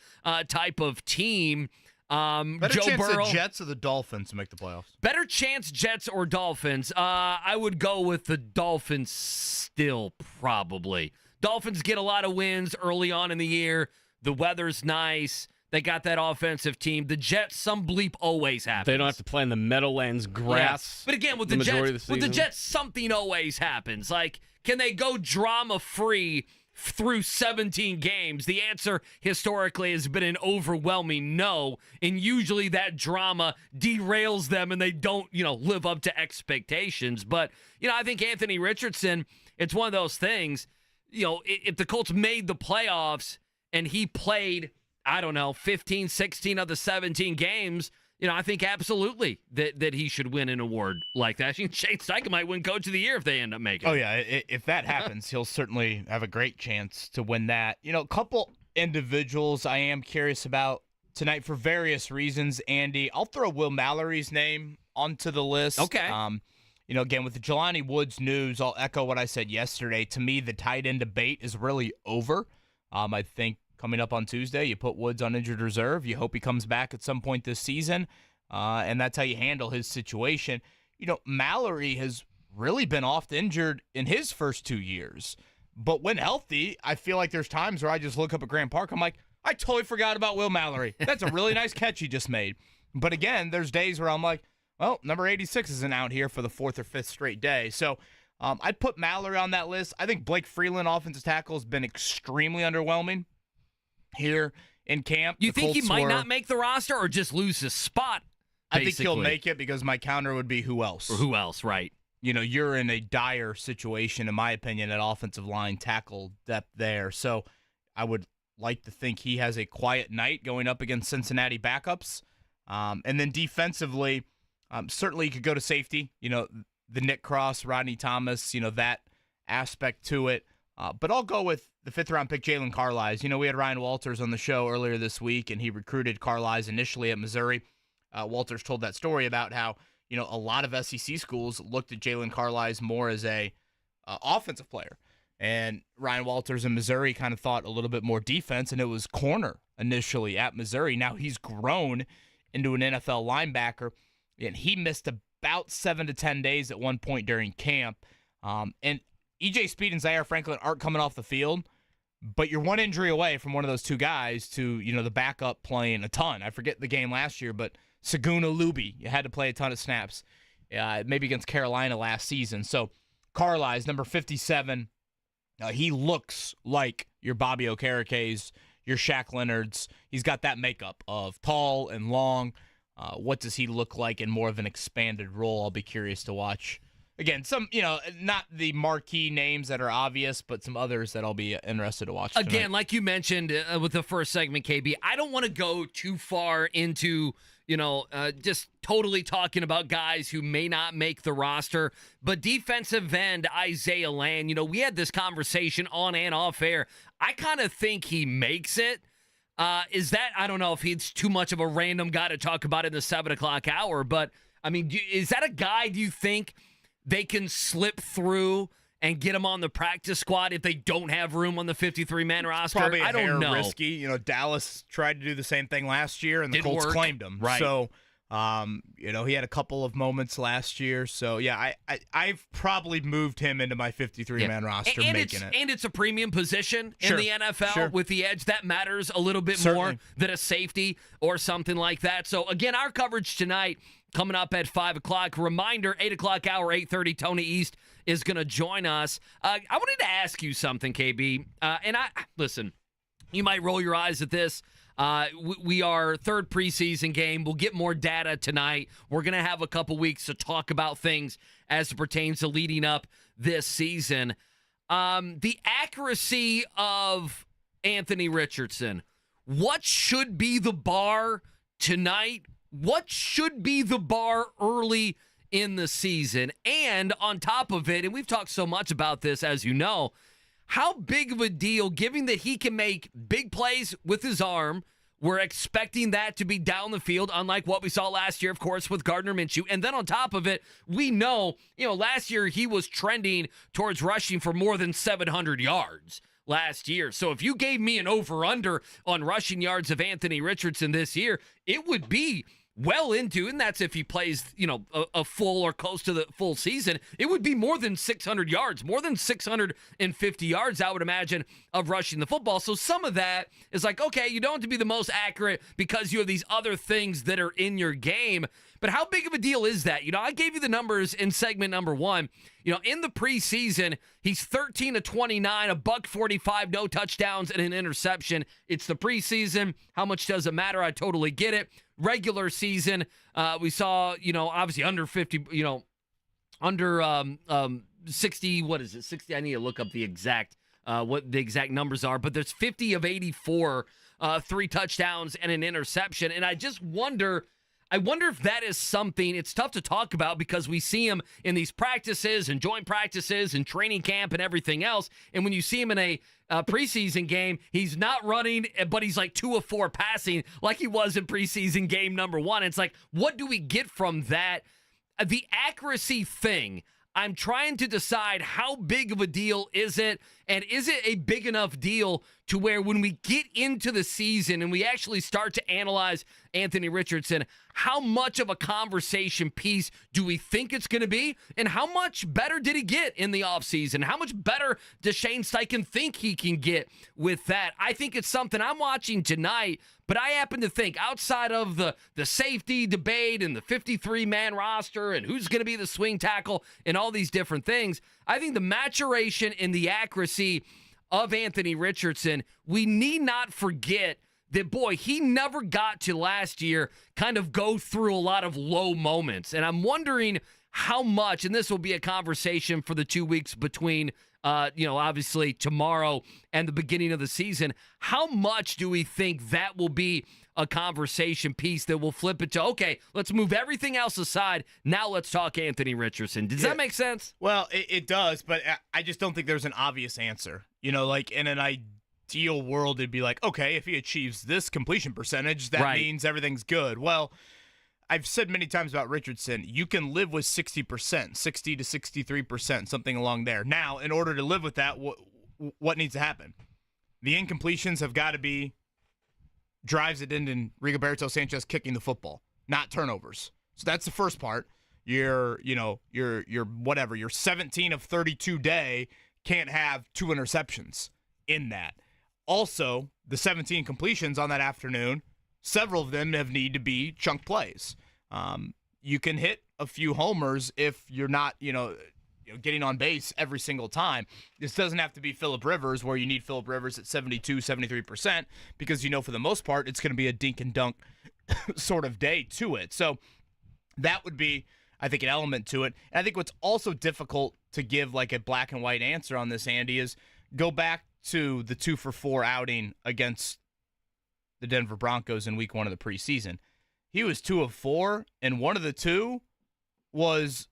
type of team. Better Joe chance Burrow, the Jets or the Dolphins to make the playoffs? Better chance Jets or Dolphins. I would go with the Dolphins still, probably. Dolphins get a lot of wins early on in the year. The weather's nice. They got that offensive team. The Jets, some bleep always happens. They don't have to play in the Meadowlands grass. Yeah. But again, with the Jets, something always happens. Like, can they go drama-free through 17 games? The answer historically has been an overwhelming no, and usually that drama derails them and they don't, live up to expectations. But, I think Anthony Richardson, it's one of those things, if the Colts made the playoffs and he played, 15, 16 of the 17 games, I think absolutely that he should win an award like that. I think Shane Steichen might win Coach of the Year if they end up making it. Oh, yeah. If that happens, he'll certainly have a great chance to win that. A couple individuals I am curious about tonight for various reasons, Andy. I'll throw Will Mallory's name onto the list. Okay. Again, with the Jelani Woods news, I'll echo what I said yesterday. To me, the tight end debate is really over. I think coming up on Tuesday, you put Woods on injured reserve. You hope he comes back at some point this season, and that's how you handle his situation. Mallory has really been oft injured in his first 2 years. But when healthy, I feel like there's times where I just look up at Grant Park. I'm like, I totally forgot about Will Mallory. That's a really nice catch he just made. But again, there's days where I'm like, well, number 86 isn't out here for the 4th or 5th straight day. So I'd put Mallory on that list. I think Blake Freeland, offensive tackle, has been extremely underwhelming here in camp. You think he might not make the roster or just lose his spot? I think he'll make it, because my counter would be who else? Or who else, right? You're in a dire situation, in my opinion, at offensive line tackle depth there. So I would like to think he has a quiet night going up against Cincinnati backups. And then defensively, certainly you could go to safety. The Nick Cross, Rodney Thomas, that aspect to it. But I'll go with the 5th-round pick, Jalen Carlies. We had Ryan Walters on the show earlier this week, and he recruited Carlies initially at Missouri. Walters told that story about how, a lot of SEC schools looked at Jalen Carlies more as a offensive player. And Ryan Walters in Missouri kind of thought a little bit more defense, and it was corner initially at Missouri. Now he's grown into an NFL linebacker, and he missed about 7 to 10 days at one point during camp. And EJ Speed and Zaire Franklin aren't coming off the field, but you're one injury away from one of those two guys to, the backup playing a ton. I forget the game last year, but Saguna Luby, you had to play a ton of snaps, maybe against Carolina last season. So Carlisle's number 57. He looks like your Bobby Okerekes, your Shaq Leonards. He's got that makeup of tall and long. What does he look like in more of an expanded role? I'll be curious to watch. Again, some, not the marquee names that are obvious, but some others that I'll be interested to watch tonight. Again, like you mentioned with the first segment, KB, I don't want to go too far into, just totally talking about guys who may not make the roster. But defensive end Isaiah Land, we had this conversation on and off air. I kind of think he makes it. Is that, I don't know if he's too much of a random guy to talk about in the 7 o'clock hour, but, is that a guy, do you think, they can slip through and get him on the practice squad if they don't have room on the 53-man roster? Probably I don't know. Risky. Dallas tried to do the same thing last year, and the Colts claimed him. Right. So, he had a couple of moments last year. So, yeah, I've probably moved him into my 53-man roster, making it. And it's a premium position in the NFL with the edge. That matters a little bit more than a safety or something like that. So, again, our coverage tonight coming up at 5 o'clock. Reminder, 8 o'clock hour, 8:30, Tony East is going to join us. I wanted to ask you something, KB. Listen, you might roll your eyes at this. We are third preseason game. We'll get more data tonight. We're going to have a couple weeks to talk about things as it pertains to leading up this season. The accuracy of Anthony Richardson. What should be the bar tonight? What should be the bar early in the season? And on top of it, and we've talked so much about this, as you know, how big of a deal, given that he can make big plays with his arm, we're expecting that to be down the field, unlike what we saw last year, of course, with Gardner Minshew. And then on top of it, we know, last year he was trending towards rushing for more than 700 yards last year. So if you gave me an over-under on rushing yards of Anthony Richardson this year, it would be well into, and that's if he plays, a full or close to the full season, it would be more than 600 yards, more than 650 yards, I would imagine, of rushing the football. So some of that is like, okay, you don't have to be the most accurate because you have these other things that are in your game. But how big of a deal is that? I gave you the numbers in segment number 1. In the preseason, he's 13 to 29, $145, no touchdowns, and an interception. It's the preseason. How much does it matter? I totally get it. Regular season, we saw, obviously under 50, under 60, what is it? 60, I need to look up the exact, what the exact numbers are, but there's 50 of 84, 3 touchdowns and an interception. And I just wonder if that is something, it's tough to talk about because we see him in these practices and joint practices and training camp and everything else. And when you see him in a preseason game, he's not running, but he's like 2 of 4 passing like he was in preseason game number 1. It's like, what do we get from that? The accuracy thing, I'm trying to decide how big of a deal is it, and is it a big enough deal to where when we get into the season and we actually start to analyze Anthony Richardson, how much of a conversation piece do we think it's going to be? And how much better did he get in the offseason? How much better does Shane Steichen think he can get with that? I think it's something I'm watching tonight, but I happen to think outside of the safety debate and the 53-man roster and who's going to be the swing tackle and all these different things, I think the maturation and the accuracy of Anthony Richardson, we need not forget that, boy, he never got to last year kind of go through a lot of low moments. And I'm wondering how much, and this will be a conversation for the 2 weeks between, obviously tomorrow and the beginning of the season, how much do we think that will be a conversation piece that will flip it to, okay, let's move everything else aside. Now let's talk Anthony Richardson. Does that make sense? Well, it does, but I just don't think there's an obvious answer. Like in an ideal world, it'd be like, okay, if he achieves this completion percentage, that means everything's good. Well, I've said many times about Richardson, you can live with 60%, 60 to 63%, something along there. Now, in order to live with that, what needs to happen? The incompletions have got to be drives it in and Rigoberto Sanchez kicking the football, not turnovers. So that's the first part. You're 17 of 32 day can't have 2 interceptions in that. Also, the 17 completions on that afternoon, several of them have need to be chunk plays. You can hit a few homers if you're not, getting on base every single time. This doesn't have to be Phillip Rivers, where you need Phillip Rivers at 72, 73%, because for the most part, it's going to be a dink and dunk sort of day to it. So that would be, I think, an element to it. And I think what's also difficult to give like a black and white answer on this, Andy, is go back to the 2-for-4 outing against the Denver Broncos in week 1 of the preseason. He was 2 of 4, and one of the 2 was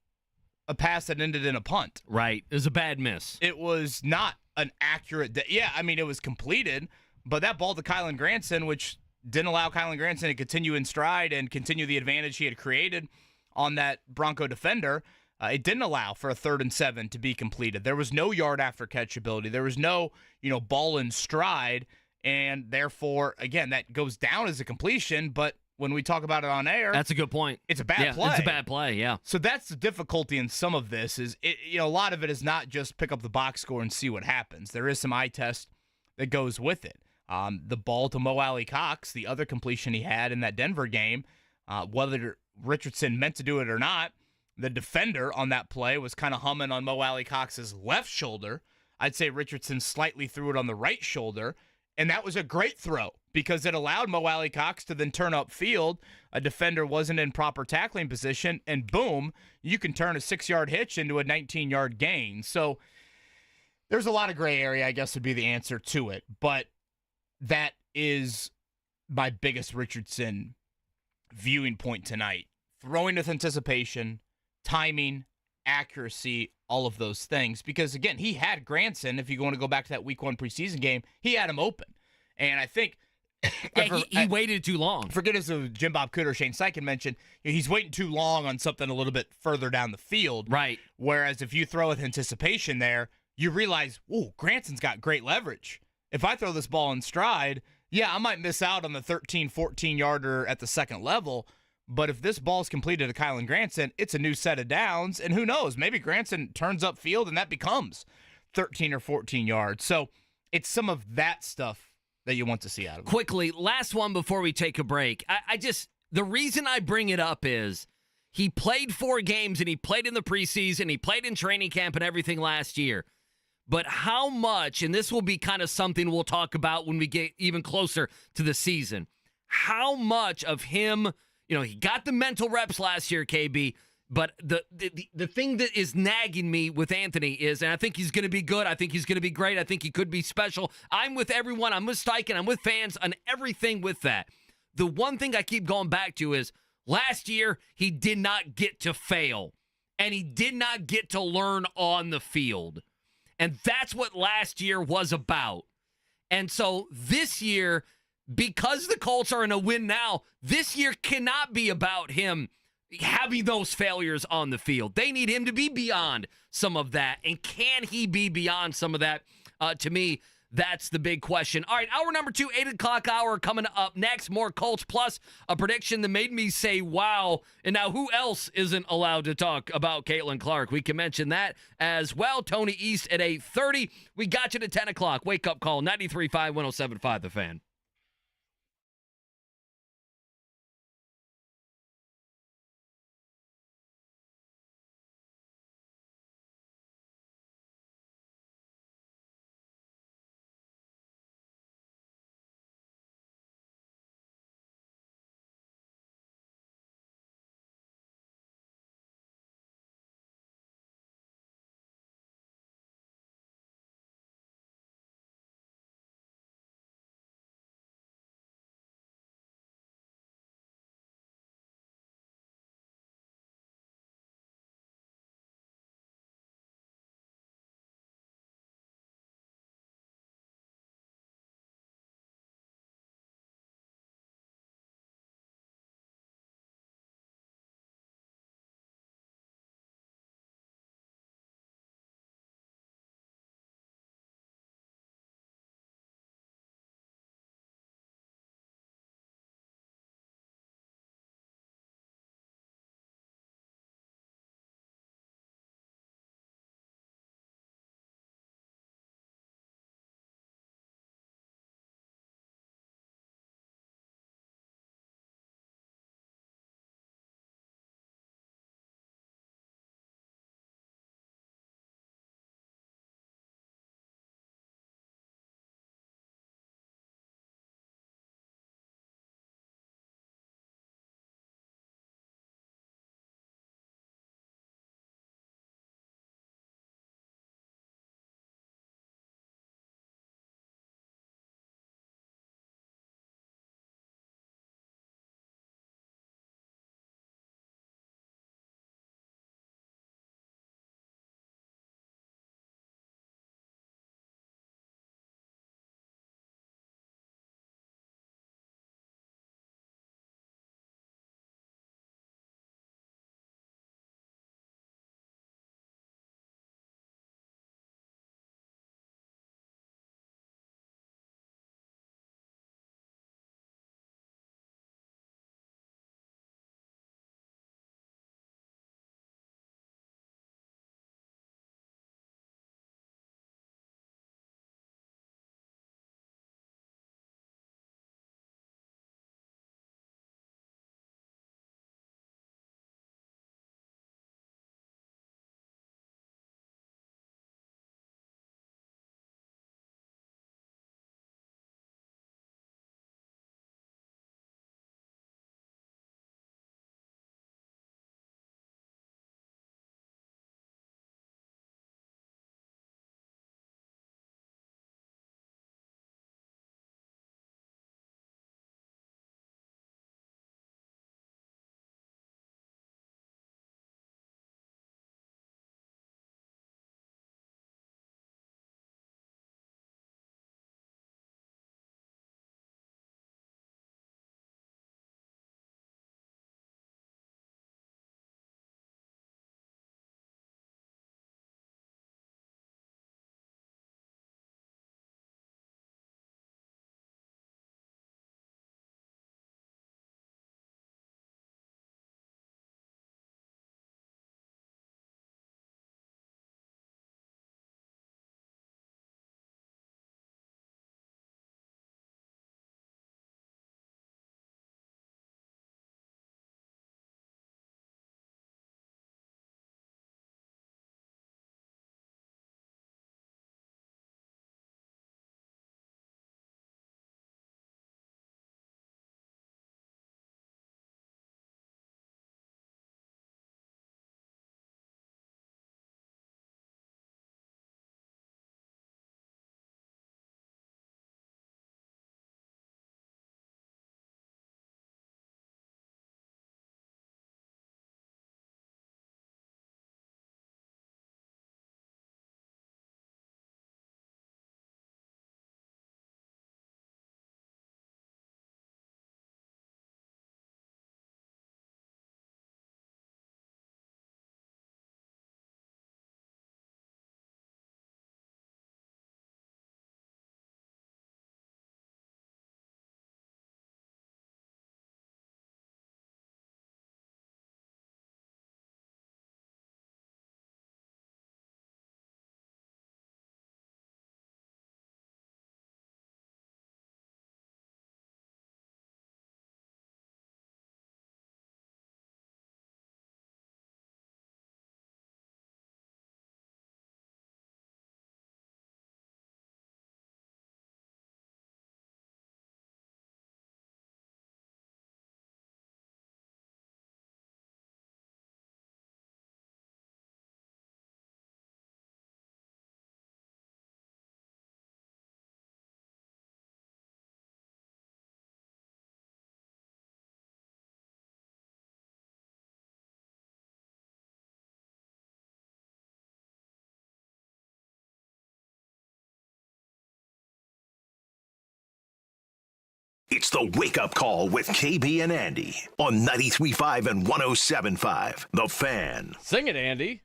a pass that ended in a punt. Right. It was a bad miss. It was not an accurate it was completed, but that ball to Kylan Granson, which didn't allow Kylan Granson to continue in stride and continue the advantage he had created on that Bronco defender, it didn't allow for a 3rd and 7 to be completed. There was no yard after catch ability. There was no, ball in stride, and therefore, again, that goes down as a completion, but when we talk about it on air, that's a good point. It's a bad play. It's a bad play, yeah. So that's the difficulty in some of this is, a lot of it is not just pick up the box score and see what happens. There is some eye test that goes with it. The ball to Mo Alley Cox, the other completion he had in that Denver game, whether Richardson meant to do it or not, the defender on that play was kind of humming on Mo Alley Cox's left shoulder. I'd say Richardson slightly threw it on the right shoulder, and that was a great throw because it allowed Mo Alley Cox to then turn upfield. A defender wasn't in proper tackling position, and boom, you can turn a 6-yard hitch into a 19-yard gain. So there's a lot of gray area, I guess, would be the answer to it. But that is my biggest Richardson viewing point tonight. Throwing with anticipation, timing, accuracy, all of those things. Because, again, he had Granson, if you want to go back to that week 1 preseason game, he had him open. And I think he waited too long. Forget as Jim Bob Cooter, Shane Steichen mentioned, he's waiting too long on something a little bit further down the field. Right. Whereas if you throw with anticipation there, you realize, Granson's got great leverage. If I throw this ball in stride, I might miss out on the 13, 14-yarder at the second level. But if this ball's completed to Kylan Granson, it's a new set of downs. And who knows, maybe Granson turns upfield and that becomes 13 or 14 yards. So it's some of that stuff that you want to see out of him. Quickly, last one before we take a break. The reason I bring it up is he played 4 games and he played in the preseason, he played in training camp and everything last year. But how much, and this will be kind of something we'll talk about when we get even closer to the season, how much of him, he got the mental reps last year, KB, but the thing that is nagging me with Anthony is, and I think he's going to be good, I think he's going to be great, I think he could be special. I'm with everyone, I'm with Steichen, I'm with fans, on everything with that. The one thing I keep going back to is, last year, he did not get to fail, and he did not get to learn on the field. And that's what last year was about. And so this year, because the Colts are in a win now, this year cannot be about him having those failures on the field. They need him to be beyond some of that. And can he be beyond some of that? To me, that's the big question. All right, hour number 2, 8 o'clock hour coming up next. More Colts plus a prediction that made me say, wow. And now who else isn't allowed to talk about Caitlin Clark? We can mention that as well. Tony East at 8:30. We got you to 10 o'clock. Wake up call, 93.5, 107.5 The Fan. It's the Wake Up Call with KB and Andy on 93.5 and 107.5. The Fan. Sing it, Andy.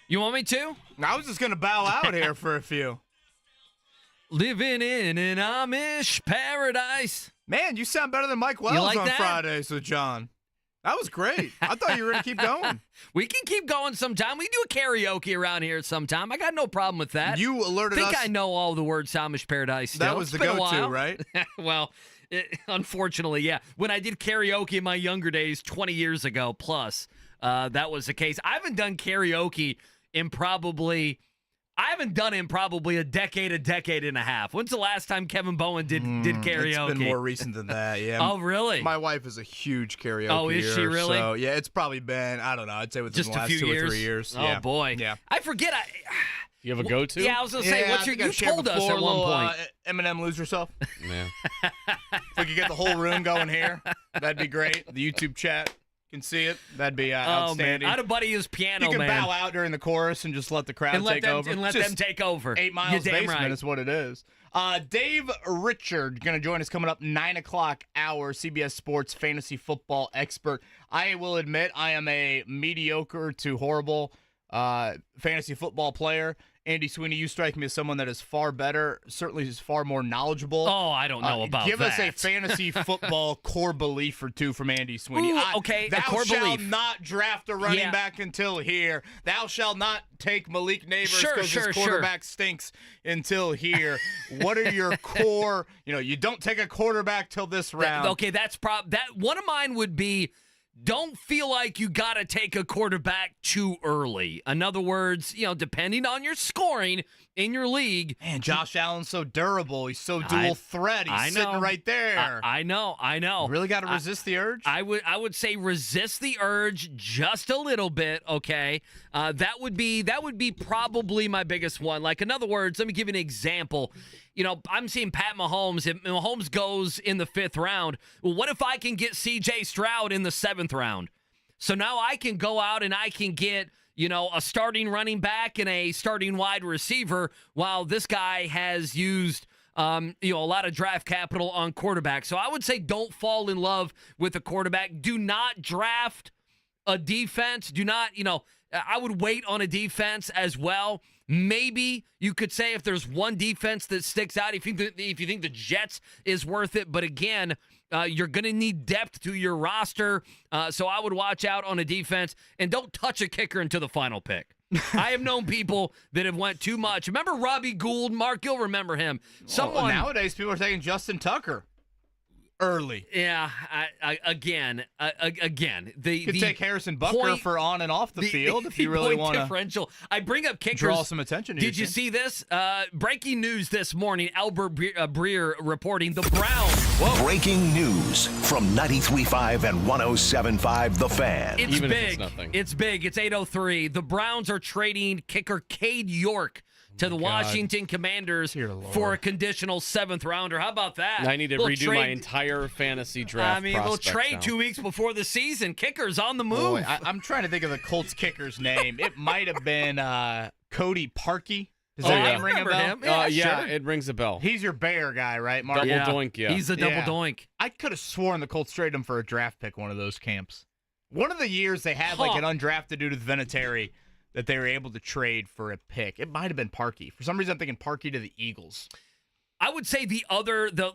You want me to? I was just going to bow out here for a few. Living in an Amish paradise. Man, you sound better than Mike Wells like on that? Fridays with John. That was great. I thought you were going to keep going. We can keep going sometime. We do a karaoke around here sometime. I got no problem with that. You alerted I think us. I know all the words Amish paradise still. That was the It's been a go-to, while. right? Well, unfortunately, yeah. When I did karaoke in my younger days, 20 years ago plus, that was the case. I haven't done karaoke in probably a decade and a half. When's the last time Kevin Bowen did karaoke? It's been more recent than that, yeah. Oh, really? My wife is a huge karaoke. Oh, is she really? So, yeah, it's probably been, I don't know, I'd say within Just the a last few 2 years? or 3 years. Oh, yeah. boy. Yeah. I forget. You have a go-to? Yeah, I was going to say, Yeah, what's I your? think I You shared told us before, at one little, point. Eminem, Lose Yourself. Yeah. If we could get the whole room going here, that'd be great. The YouTube chat can see it. That'd be outstanding. Man. I had a buddy who's piano You can man. bow out during the chorus and just let the crowd and let take them, over. And let Just them take over. 8 miles You're damn basement right. is what it is. Dave Richard going to join us coming up 9 o'clock hour, CBS Sports fantasy football expert. I will admit I am a mediocre to horrible fantasy football player. Andy Sweeney, you strike me as someone that is far better, certainly is far more knowledgeable. Oh, I don't know about give that. us a fantasy football core belief or two from Andy Sweeney. Ooh, okay, a Thou core shalt belief. not draft a running Yeah. back until here. Thou shalt not take Malik Neighbors Sure, because his quarterback stinks until here. What are your core? You don't take a quarterback till this round. Okay, that one of mine would be, don't feel like you got to take a quarterback too early. In other words, depending on your scoring in your league. Man, Josh Allen's so durable. He's so dual threat. He's sitting right there. I know. Really got to resist the urge? I would say resist the urge just a little bit, okay? That would be probably my biggest one. Like, in other words, let me give you an example. I'm seeing Pat Mahomes. If Mahomes goes in the 5th round, well, what if I can get C.J. Stroud in the 7th round? So now I can go out and I can get, a starting running back and a starting wide receiver while this guy has used, a lot of draft capital on quarterback. So I would say don't fall in love with a quarterback. Do not draft a defense. Do not, I would wait on a defense as well. Maybe you could say if there's one defense that sticks out, if you think the Jets is worth it. But again, you're going to need depth to your roster. So I would watch out on a defense and don't touch a kicker until the final pick. I have known people that have went too much. Remember Robbie Gould? Mark, you'll remember him. Nowadays, people are taking Justin Tucker early. Yeah, again, You could take Harrison Butker for on and off the field if you really want to differential. I bring up kickers. draw some attention to Did you see this? Breaking news this morning. Albert Breer reporting the Browns. Breaking news from 93.5 and 107.5 The Fan. It's Even if big. it's nothing. It's big. It's 8:03. The Browns are trading kicker Cade York to the Washington Commanders for a conditional 7th rounder. How about that? I need to Little redo my entire fantasy draft. a little trade now. 2 weeks before the season. Kickers on the move. Boy, I'm trying to think of the Colts kicker's name. It might have been Cody Parkey. Does that name ring a remember bell? him. Yeah, Yeah, sure. it rings a bell. He's your Bear guy, right, Mark? Double doink, yeah. He's a double Yeah. doink. I could have sworn the Colts traded him for a draft pick one of those camps. One of the years they had like an undrafted dude with Vinatieri that they were able to trade for a pick. It might have been Parkey. For some reason, I'm thinking Parkey to the Eagles. I would say the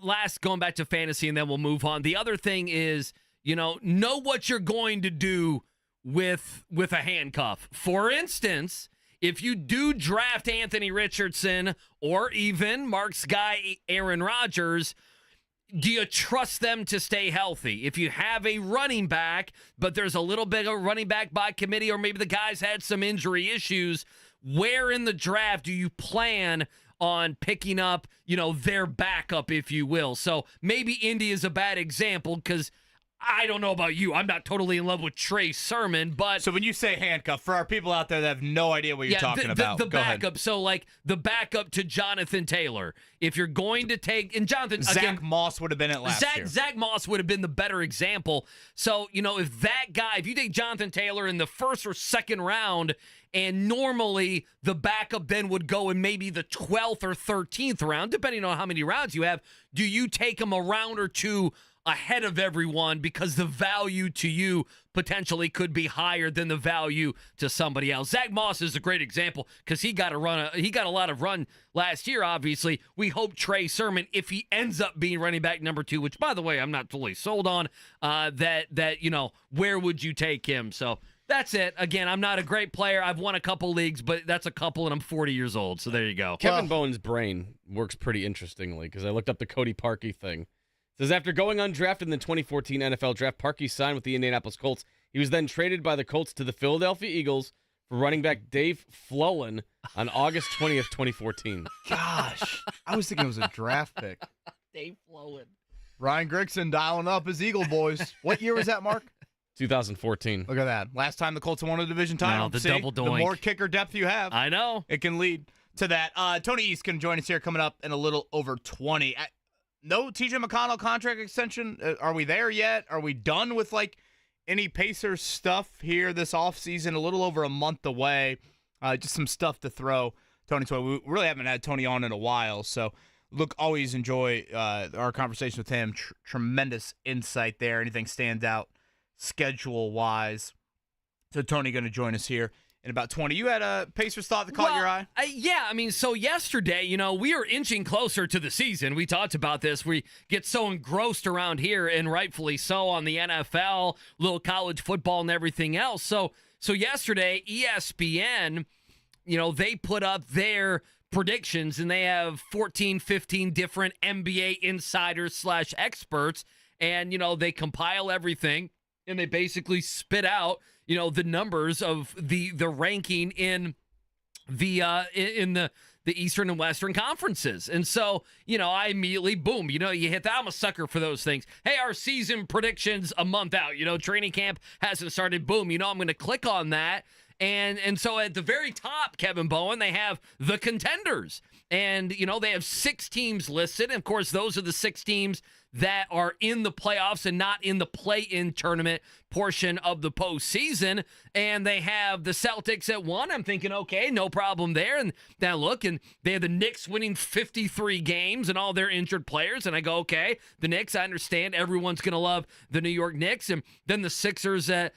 last, going back to fantasy, and then we'll move on. The other thing is, know what you're going to do with a handcuff. For instance, if you do draft Anthony Richardson or even Mark's guy Aaron Rodgers, do you trust them to stay healthy? If you have a running back, but there's a little bit of running back by committee, or maybe the guy's had some injury issues, where in the draft do you plan on picking up, their backup, if you will? So maybe Indy is a bad example because I don't know about you. I'm not totally in love with Trey Sermon, but So when you say handcuff, for our people out there that have no idea what you're talking about, the go ahead. backup. So like the backup to Jonathan Taylor. If you're going to take and Jonathan Zach again, Moss would have been it last year. Zach Moss would have been the better example. So, if that guy, if you take Jonathan Taylor in the first or second round, and normally the backup then would go in maybe the 12th or 13th round, depending on how many rounds you have, do you take him a round or two ahead of everyone because the value to you potentially could be higher than the value to somebody else? Zach Moss is a great example because he got a lot of run last year. Obviously, we hope Trey Sermon, if he ends up being running back number 2, which by the way I'm not totally sold on, where would you take him? So that's it. Again, I'm not a great player. I've won a couple leagues, but that's a couple, and I'm 40 years old. So there you go. Kevin Bowen's brain works pretty interestingly because I looked up the Cody Parkey thing. It says after going undrafted in the 2014 NFL Draft, Parkey signed with the Indianapolis Colts. He was then traded by the Colts to the Philadelphia Eagles for running back Dave Flowen on August 20th, 2014. Gosh, I was thinking it was a draft pick. Dave Flowen. Ryan Grigson dialing up his Eagle boys. What year was that, Mark? 2014. Look at that. Last time the Colts won a division title. Wow, the See, double the doink. more kicker depth you have, I know. it can lead to that. Tony East can join us here coming up in a little over 20. No TJ McConnell contract extension. Are we there yet? Are we done with any Pacers stuff here this offseason? A little over a month away. Just some stuff to throw Tony's way. We really haven't had Tony on in a while, so look, always enjoy our conversation with him. Tremendous insight there. Anything stands out schedule-wise. So Tony going to join us here in about 20. You had a Pacers thought that caught your eye? So yesterday, we are inching closer to the season. We talked about this. We get so engrossed around here, and rightfully so, on the NFL, little college football, and everything else. So yesterday, ESPN, they put up their predictions, and they have 14, 15 different NBA insiders / experts, and, they compile everything, and they basically spit out the numbers of the ranking in the Eastern and Western conferences. And so, I immediately, boom, you hit that. I'm a sucker for those things. Hey, our season predictions a month out, training camp hasn't started. Boom, I'm going to click on that. And so at the very top, Kevin Bowen, they have the contenders. And, they have 6 teams listed. And of course, those are the 6 teams that are in the playoffs and not in the play-in tournament portion of the postseason. And they have the Celtics at 1. I'm thinking, okay, no problem there. And now look, and they have the Knicks winning 53 games and all their injured players. And I go, okay, the Knicks, I understand everyone's going to love the New York Knicks. And then the Sixers at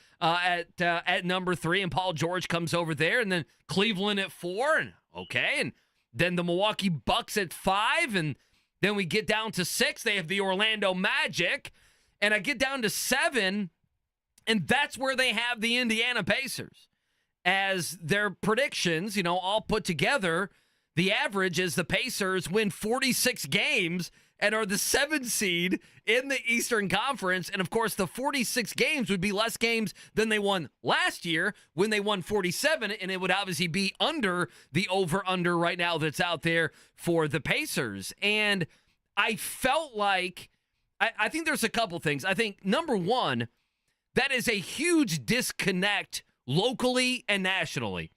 number 3, and Paul George comes over there. And then Cleveland at 4, and okay. And then the Milwaukee Bucks at 5, and then we get down to 6. They have the Orlando Magic. And I get down to 7, and that's where they have the Indiana Pacers. As their predictions, all put together, the average is the Pacers win 46 games and are the 7th seed in the Eastern Conference. And, of course, the 46 games would be less games than they won last year when they won 47, and it would obviously be under the over-under right now that's out there for the Pacers. And I felt like I think there's a couple things. I think, number one, that is a huge disconnect locally and nationally.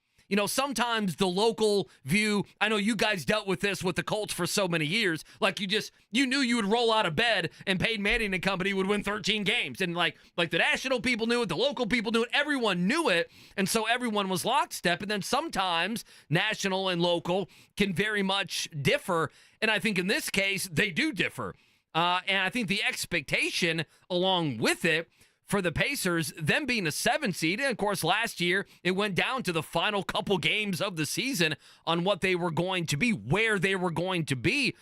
Sometimes the local view, I know you guys dealt with this with the Colts for so many years. Like you knew you would roll out of bed and Peyton Manning and company would win 13 games. And like the national people knew it, the local people knew it, everyone knew it. And so everyone was lockstep. And then sometimes national and local can very much differ. And I think in this case, they do differ. And I think the expectation along with it for the Pacers, them being a 7 seed, and of course last year it went down to the final couple games of the season on what they were going to be, where they were going to be.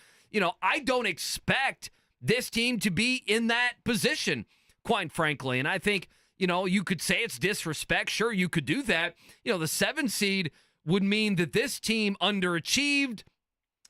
I don't expect this team to be in that position, quite frankly. And I think, you could say it's disrespect. Sure, you could do that. The 7 seed would mean that this team underachieved,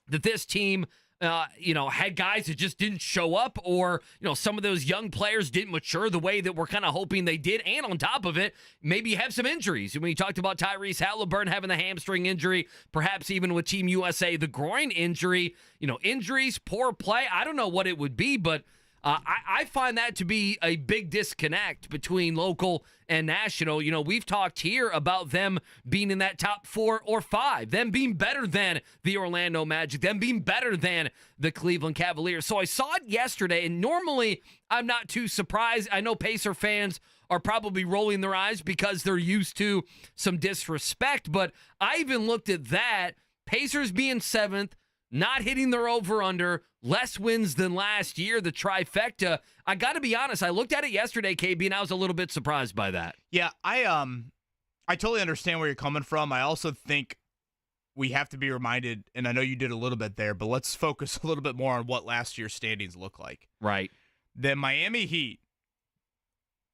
that this team had guys that just didn't show up, or, some of those young players didn't mature the way that we're kind of hoping they did. And on top of it, maybe you have some injuries. When you talked about Tyrese Halliburton having the hamstring injury, perhaps even with Team USA, the groin injury, injuries, poor play. I don't know what it would be, but I find that to be a big disconnect between local and national. You know, we've talked here about them being in that top 4 or 5, them being better than the Orlando Magic, them being better than the Cleveland Cavaliers. So I saw it yesterday, and normally I'm not too surprised. I know Pacer fans are probably rolling their eyes because they're used to some disrespect, but I even looked at that. Pacers being 7th, not hitting their over-under, less wins than last year, the trifecta. I got to be honest, I looked at it yesterday, KB, and I was a little bit surprised by that. Yeah, I totally understand where you're coming from. I also think we have to be reminded, and I know you did a little bit there, but let's focus a little bit more on what last year's standings look like. Right. The Miami Heat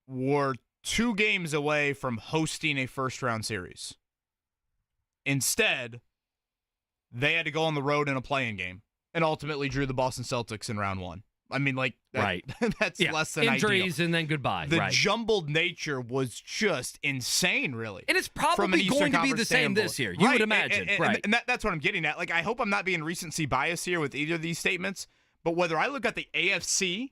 were 2 games away from hosting a first-round series. Instead, they had to go on the road in a play-in game and ultimately drew the Boston Celtics in round 1. I mean, like, right. That's less than injuries ideal. And then goodbye. The jumbled nature was just insane, really. And it's probably going to be the same this year, you would imagine. And that's what I'm getting at. Like, I hope I'm not being recency bias here with either of these statements, but whether I look at the AFC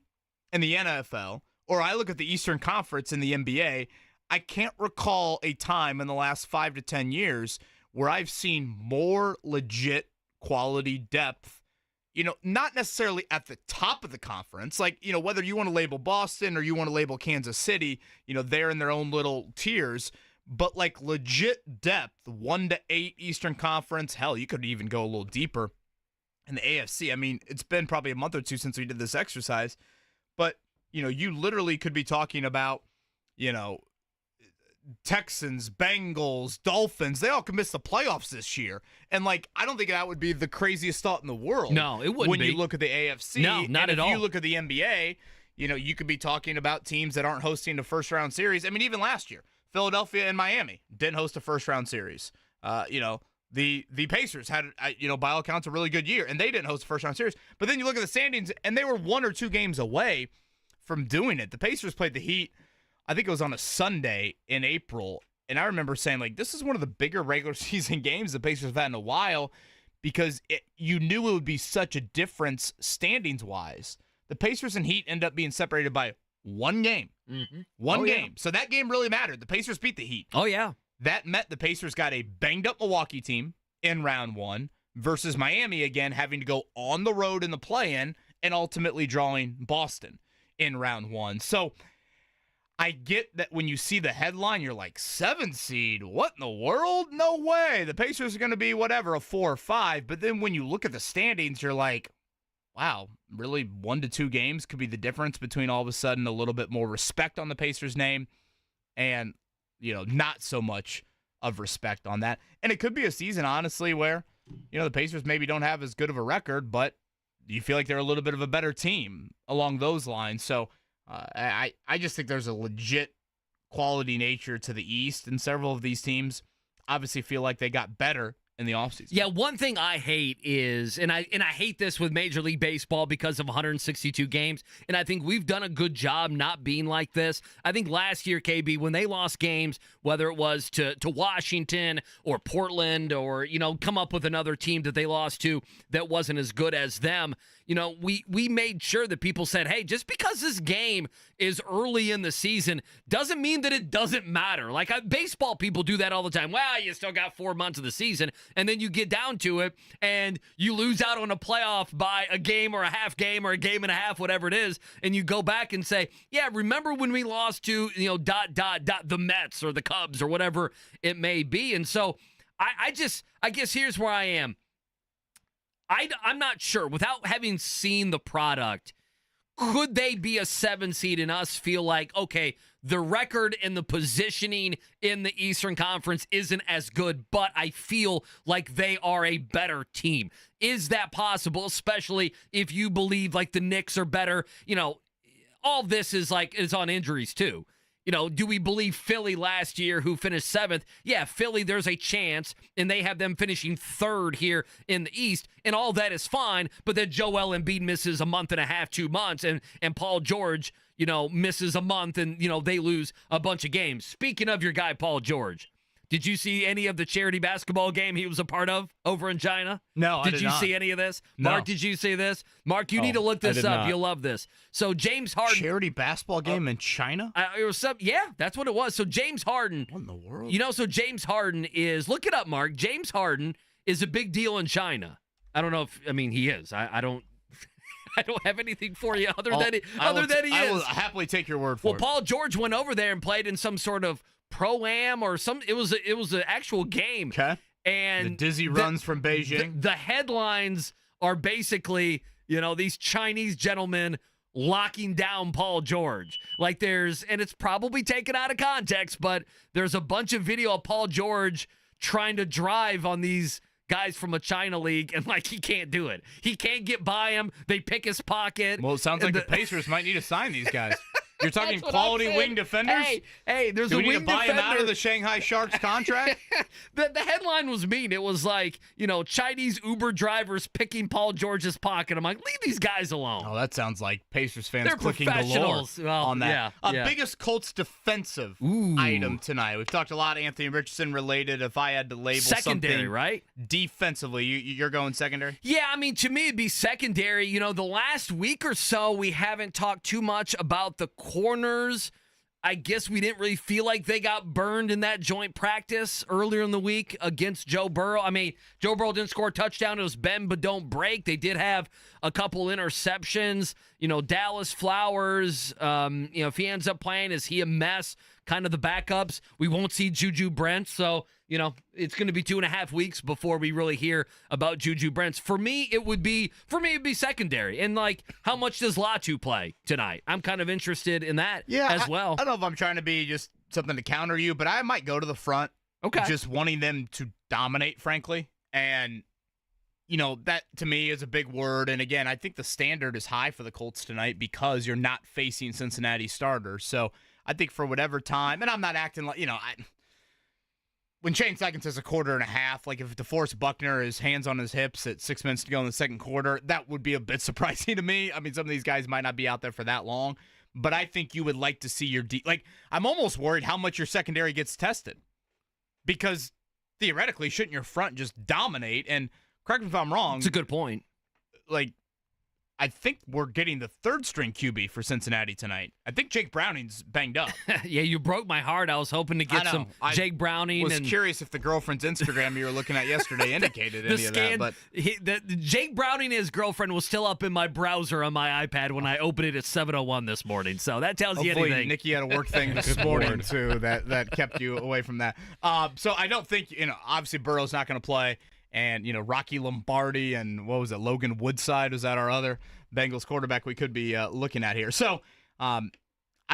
and the NFL or I look at the Eastern Conference and the NBA, I can't recall a time in the last 5 to 10 years where I've seen more legit quality depth, you know, not necessarily at the top of the conference, like, you know, whether you want to label Boston or you want to label Kansas City, you know, they're in their own little tiers, but like legit depth, 1 to 8 Eastern Conference, hell, you could even go a little deeper in the AFC. I mean, it's been probably a month or two since we did this exercise, but, you know, you literally could be talking about, you know, Texans, Bengals, Dolphins, they all could miss the playoffs this year. And, like, I don't think that would be the craziest thought in the world. No, it wouldn't when be. you look at the AFC. No, not at all. If you look at the NBA, you know, you could be talking about teams that aren't hosting a first-round series. I mean, even last year, Philadelphia and Miami didn't host a first-round series. You know, the Pacers had, you know, by all accounts, a really good year, and they didn't host a first-round series. But then you look at the standings, and they were 1 or 2 games away from doing it. The Pacers played the Heat, I think it was on a Sunday in April, and I remember saying, like, this is one of the bigger regular season games the Pacers have had in a while because you knew it would be such a difference standings-wise. The Pacers and Heat end up being separated by 1 game. Mm-hmm. One game. So that game really mattered. The Pacers beat the Heat. Oh, yeah. That meant the Pacers got a banged-up Milwaukee team in round 1 versus Miami, again, having to go on the road in the play-in and ultimately drawing Boston in round 1. So I get that when you see the headline, you're like, 7 seed? What in the world? No way. The Pacers are going to be whatever, a 4 or 5. But then when you look at the standings, you're like, wow, really 1 to 2 games could be the difference between all of a sudden a little bit more respect on the Pacers' name and, you know, not so much of respect on that. And it could be a season, honestly, where, you know, the Pacers maybe don't have as good of a record, but you feel like they're a little bit of a better team along those lines. So, I just think there's a legit quality nature to the East, and several of these teams obviously feel like they got better in the offseason. Yeah, one thing I hate is, and I hate this with Major League Baseball because of 162 games, and I think we've done a good job not being like this. I think last year, KB, when they lost games, whether it was to Washington or Portland or, you know, come up with another team that they lost to that wasn't as good as them, you know, we made sure that people said, hey, just because this game is early in the season doesn't mean that it doesn't matter. Like, baseball people do that all the time. Well, you still got 4 months of the season, and then you get down to it, and you lose out on a playoff by a game or a half game or a game and a half, whatever it is, and you go back and say, yeah, remember when we lost to, you know, the Mets or the Cubs or whatever it may be. And so I guess here's where I am. I'm not sure. Without having seen the product, could they be a 7 seed and us feel like, okay, the record and the positioning in the Eastern Conference isn't as good, but I feel like they are a better team? Is that possible, especially if you believe like the Knicks are better? You know, all this is on injuries too. You know, do we believe Philly last year, who finished 7th? Yeah, Philly, there's a chance, and they have them finishing 3rd here in the East, and all that is fine, but then Joel Embiid misses a month and a half, 2 months, and Paul George, you know, misses a month, and, you know, they lose a bunch of games. Speaking of your guy, Paul George, Did you see any of the charity basketball game he was a part of over in China? No, I did you not. see any of this? No. Mark, did you see this? Mark, you need to look this did up. not. You'll love this. So James Harden. Charity basketball game in China? It was yeah, that's what it was. So James Harden. What in the world? So James Harden is, look it up, Mark. James Harden is a big deal in China. I don't know if, he is. I don't I don't have anything for you other than he is. I will happily take your word for it. Well, Paul George went over there and played in some sort of pro-am or some. It was an actual game. Okay. And the dizzy runs from Beijing. The headlines are basically, these Chinese gentlemen locking down Paul George. Like and it's probably taken out of context, but there's a bunch of video of Paul George trying to drive on these guys from a China league, and he can't do it. He can't get by them. They pick his pocket. Well, it sounds like the Pacers might need to sign these guys. You're talking quality wing defenders? Hey, there's Do a we wing need to buy defender. him out of the Shanghai Sharks contract? The headline was mean. It was like, Chinese Uber drivers picking Paul George's pocket. I'm like, leave these guys alone. Oh, that sounds like Pacers fans They're clicking galore professionals. Well, on that. yeah. Biggest Colts defensive item tonight. We've talked a lot Anthony Richardson related. If I had to label Secondary, something right? defensively, you're going secondary? Yeah, to me it'd be secondary. The last week or so we haven't talked too much about the corners. I guess we didn't really feel like they got burned in that joint practice earlier in the week against Joe Burrow. Joe Burrow didn't score a touchdown. It was bend but don't break. They did have a couple interceptions. Dallas Flowers, if he ends up playing, is he a mess? Kind of the backups. We won't see Juju Brents, so it's going to be 2.5 weeks before we really hear about Juju Brents. For me, it would be secondary. And how much does Latu play tonight? I'm kind of interested in that as well. I don't know if I'm trying to be just something to counter you, but I might go to the front. Okay. Just wanting them to dominate, frankly. And that to me is a big word. And again, I think the standard is high for the Colts tonight because you're not facing Cincinnati starters. So I think for whatever time, and I'm not acting like, when Shane Steichen says a quarter and a half, like if DeForest Buckner is hands on his hips at 6 minutes to go in the second quarter, that would be a bit surprising to me. Some of these guys might not be out there for that long, but I think you would like to see your I'm almost worried how much your secondary gets tested because theoretically, shouldn't your front just dominate? And correct me if I'm wrong. It's a good point. I think we're getting the third string QB for Cincinnati tonight. I think Jake Browning's banged up. Yeah, you broke my heart. I was hoping to get some Jake Browning. I was curious if the girlfriend's Instagram you were looking at yesterday indicated any of that. But the Jake Browning and his girlfriend was still up in my browser on my iPad when I opened it at 7:01 this morning. So that tells you anything. Nikki had a work thing this morning too that kept you away from that. So I don't think obviously Burrow's not going to play. And, Rocky Lombardi and what was it, Logan Woodside, was that our other Bengals quarterback we could be looking at here. So I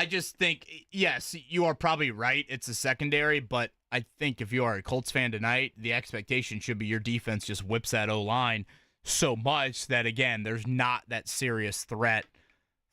just think, yes, you are probably right. It's a secondary, but I think if you are a Colts fan tonight, the expectation should be your defense just whips that O-line so much that, again, there's not that serious threat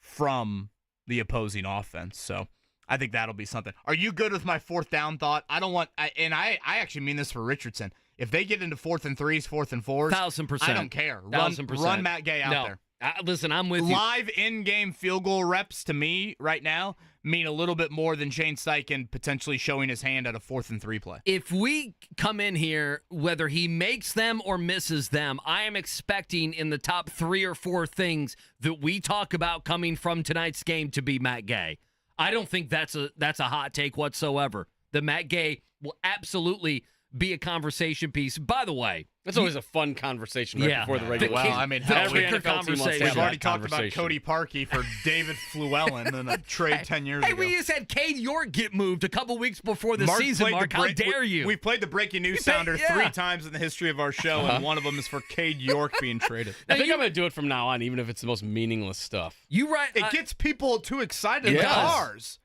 from the opposing offense. So I think that'll be something. Are you good with my fourth down thought? I actually mean this for Richardson. If they get into 4th and 3s, 4th and 4s, 1,000%. I don't care. 1,000%. Run Matt Gay out there. Listen, I'm with you. Live in-game field goal reps to me right now mean a little bit more than Shane Steichen potentially showing his hand at a 4th and 3 play. If we come in here, whether he makes them or misses them, I am expecting in the top 3 or 4 things that we talk about coming from tonight's game to be Matt Gay. I don't think that's a hot take whatsoever. The Matt Gay will absolutely be a conversation piece. By the way, that's always a fun conversation right before the regular season. every NFL team wants to have We've already that talked about conversation. Cody Parkey for David Fluellen in a trade 10 years ago. Hey, we just had Cade York get moved a couple weeks before the season, Mark. How dare you? We played the breaking news sounder 3 times in the history of our show, and one of them is for Cade York being traded. I think I'm going to do it from now on, even if it's the most meaningless stuff. You right? It gets people too excited in cars.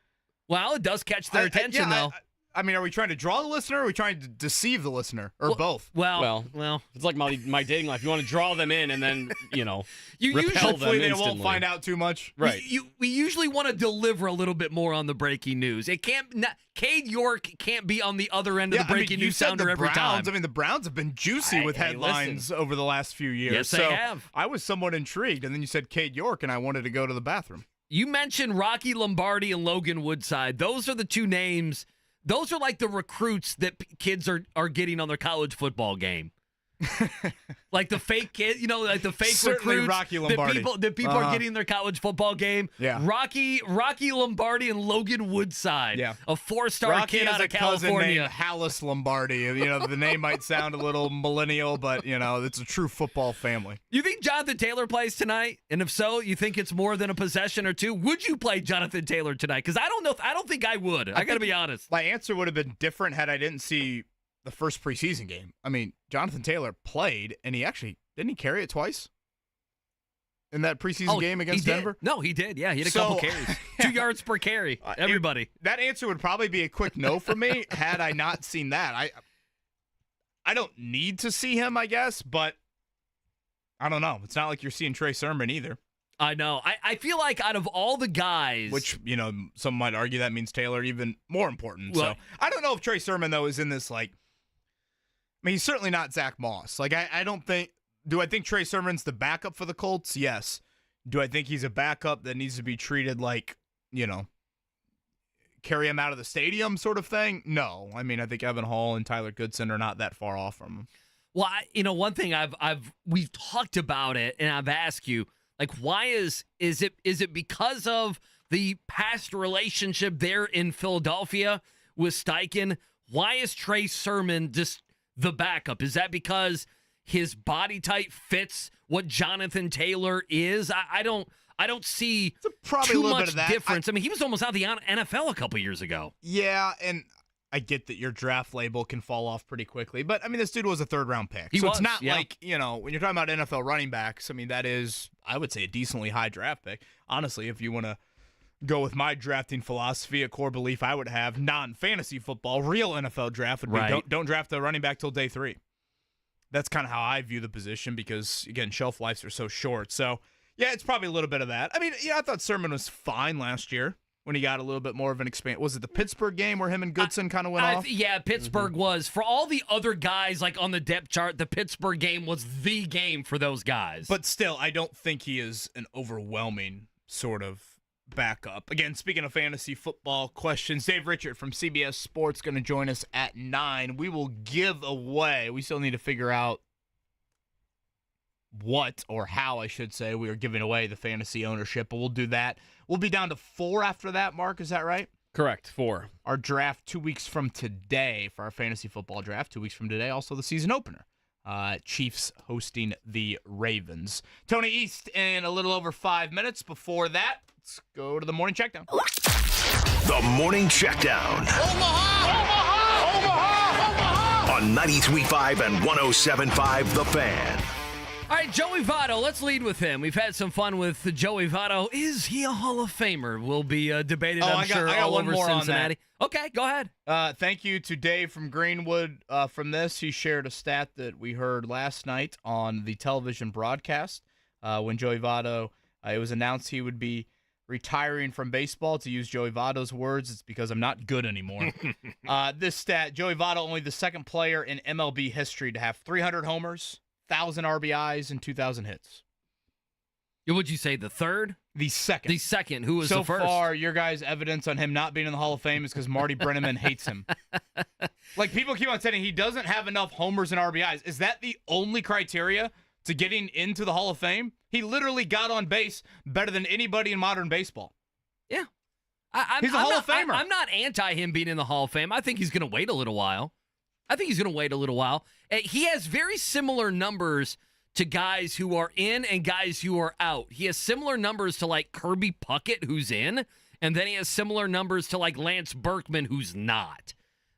Well, it does catch their attention, though. Are we trying to draw the listener, or are we trying to deceive the listener, or both? Well, it's like my dating life. You want to draw them in, and then you repel hopefully them they won't find out too much. Right. We usually want to deliver a little bit more on the breaking news. It can't. Cade York can't be on the other end of the breaking news sounder every time. The Browns have been juicy with headlines over the last few years. Yes, they have. I was somewhat intrigued, and then you said Cade York, and I wanted to go to the bathroom. You mentioned Rocky Lombardi and Logan Woodside. Those are the 2 names those are like the recruits that kids are getting on their college football game. Like the fake kid, like the fake Certainly recruits Rocky Lombardi. that people are getting in their college football game. Yeah. Rocky Lombardi and Logan Woodside. Yeah. A 4-star kid out of California. Hallis Lombardi. The name might sound a little millennial, but it's a true football family. You think Jonathan Taylor plays tonight? And if so, you think it's more than a possession or two? Would you play Jonathan Taylor tonight? Because I don't think I would. I got to be honest. My answer would have been different had I didn't see the first preseason game. I mean, Jonathan Taylor played, and didn't he carry it twice in that preseason game against Denver? No, he did. Yeah, he had a couple carries. 2 yards per carry. Everybody. That answer would probably be a quick no for me had I not seen that. I don't need to see him, I guess, but I don't know. It's not like you're seeing Trey Sermon either. I know. I feel like out of all the guys, which, some might argue that means Taylor even more important. Well, so I don't know if Trey Sermon, though, is in this, he's certainly not Zach Moss. I don't think – do I think Trey Sermon's the backup for the Colts? Yes. Do I think he's a backup that needs to be treated like, carry him out of the stadium sort of thing? No. I mean, I think Evan Hall and Tyler Goodson are not that far off from him. Well, one thing we've talked about it, and I've asked you, why is it because of the past relationship there in Philadelphia with Steichen? Why is Trey Sermon just the backup? Is that because his body type fits what Jonathan Taylor is? I don't see probably too a little much bit of that. difference. I mean, he was almost out of the NFL a couple years ago. Yeah, and I get that your draft label can fall off pretty quickly, but I mean, this dude was a third-round pick. It's not like, when you're talking about NFL running backs, I mean, that is, I would say, a decently high draft pick. Honestly, if you want to go with my drafting philosophy, a core belief I would have, non-fantasy football, real NFL draft would be don't draft a running back till day 3. That's kind of how I view the position because, again, shelf lives are so short. So, yeah, it's probably a little bit of that. I mean, I thought Sermon was fine last year when he got a little bit more of an expand. Was it the Pittsburgh game where him and Goodson kind of went off? Yeah, Pittsburgh was. For all the other guys on the depth chart, the Pittsburgh game was the game for those guys. But still, I don't think he is an overwhelming sort of backup. Again, speaking of fantasy football questions, Dave Richard from CBS Sports going to join us at 9. We will give away, we still need to figure out what or how, I should say, we are giving away the fantasy ownership, but we'll do that. We'll be down to 4 after that, Mark. Is that right? Correct, 4. Our draft 2 weeks from today for our fantasy football draft. 2 weeks from today, also the season opener. Chiefs hosting the Ravens. Tony East in a little over 5 minutes. Before that, let's go to the morning checkdown. The morning checkdown. Omaha! Omaha! Omaha! On 93.5 and 107.5 The Fan. All right, Joey Votto, let's lead with him. We've had some fun with Joey Votto. Is he a Hall of Famer? Will be debated, I'm sure, I got all one over more Cincinnati. On Okay, go ahead. Thank you to Dave from Greenwood from this. He shared a stat that we heard last night on the television broadcast when Joey Votto, it was announced he would be retiring from baseball. To use Joey Votto's words, it's because I'm not good anymore. This stat, Joey Votto, only the second player in MLB history to have 300 homers, 1,000 RBIs, and 2,000 hits. Would you say the third? The second. The second. Who was so the first? So far, your guys' evidence on him not being in the Hall of Fame is because Marty Brennaman hates him. People keep on saying he doesn't have enough homers and RBIs. Is that the only criteria to getting into the Hall of Fame? He literally got on base better than anybody in modern baseball. Yeah. He's a Hall of Famer. I'm not anti him being in the Hall of Fame. I think he's going to wait a little while. He has very similar numbers to guys who are in and guys who are out. He has similar numbers to Kirby Puckett, who's in, and then he has similar numbers to Lance Berkman, who's not.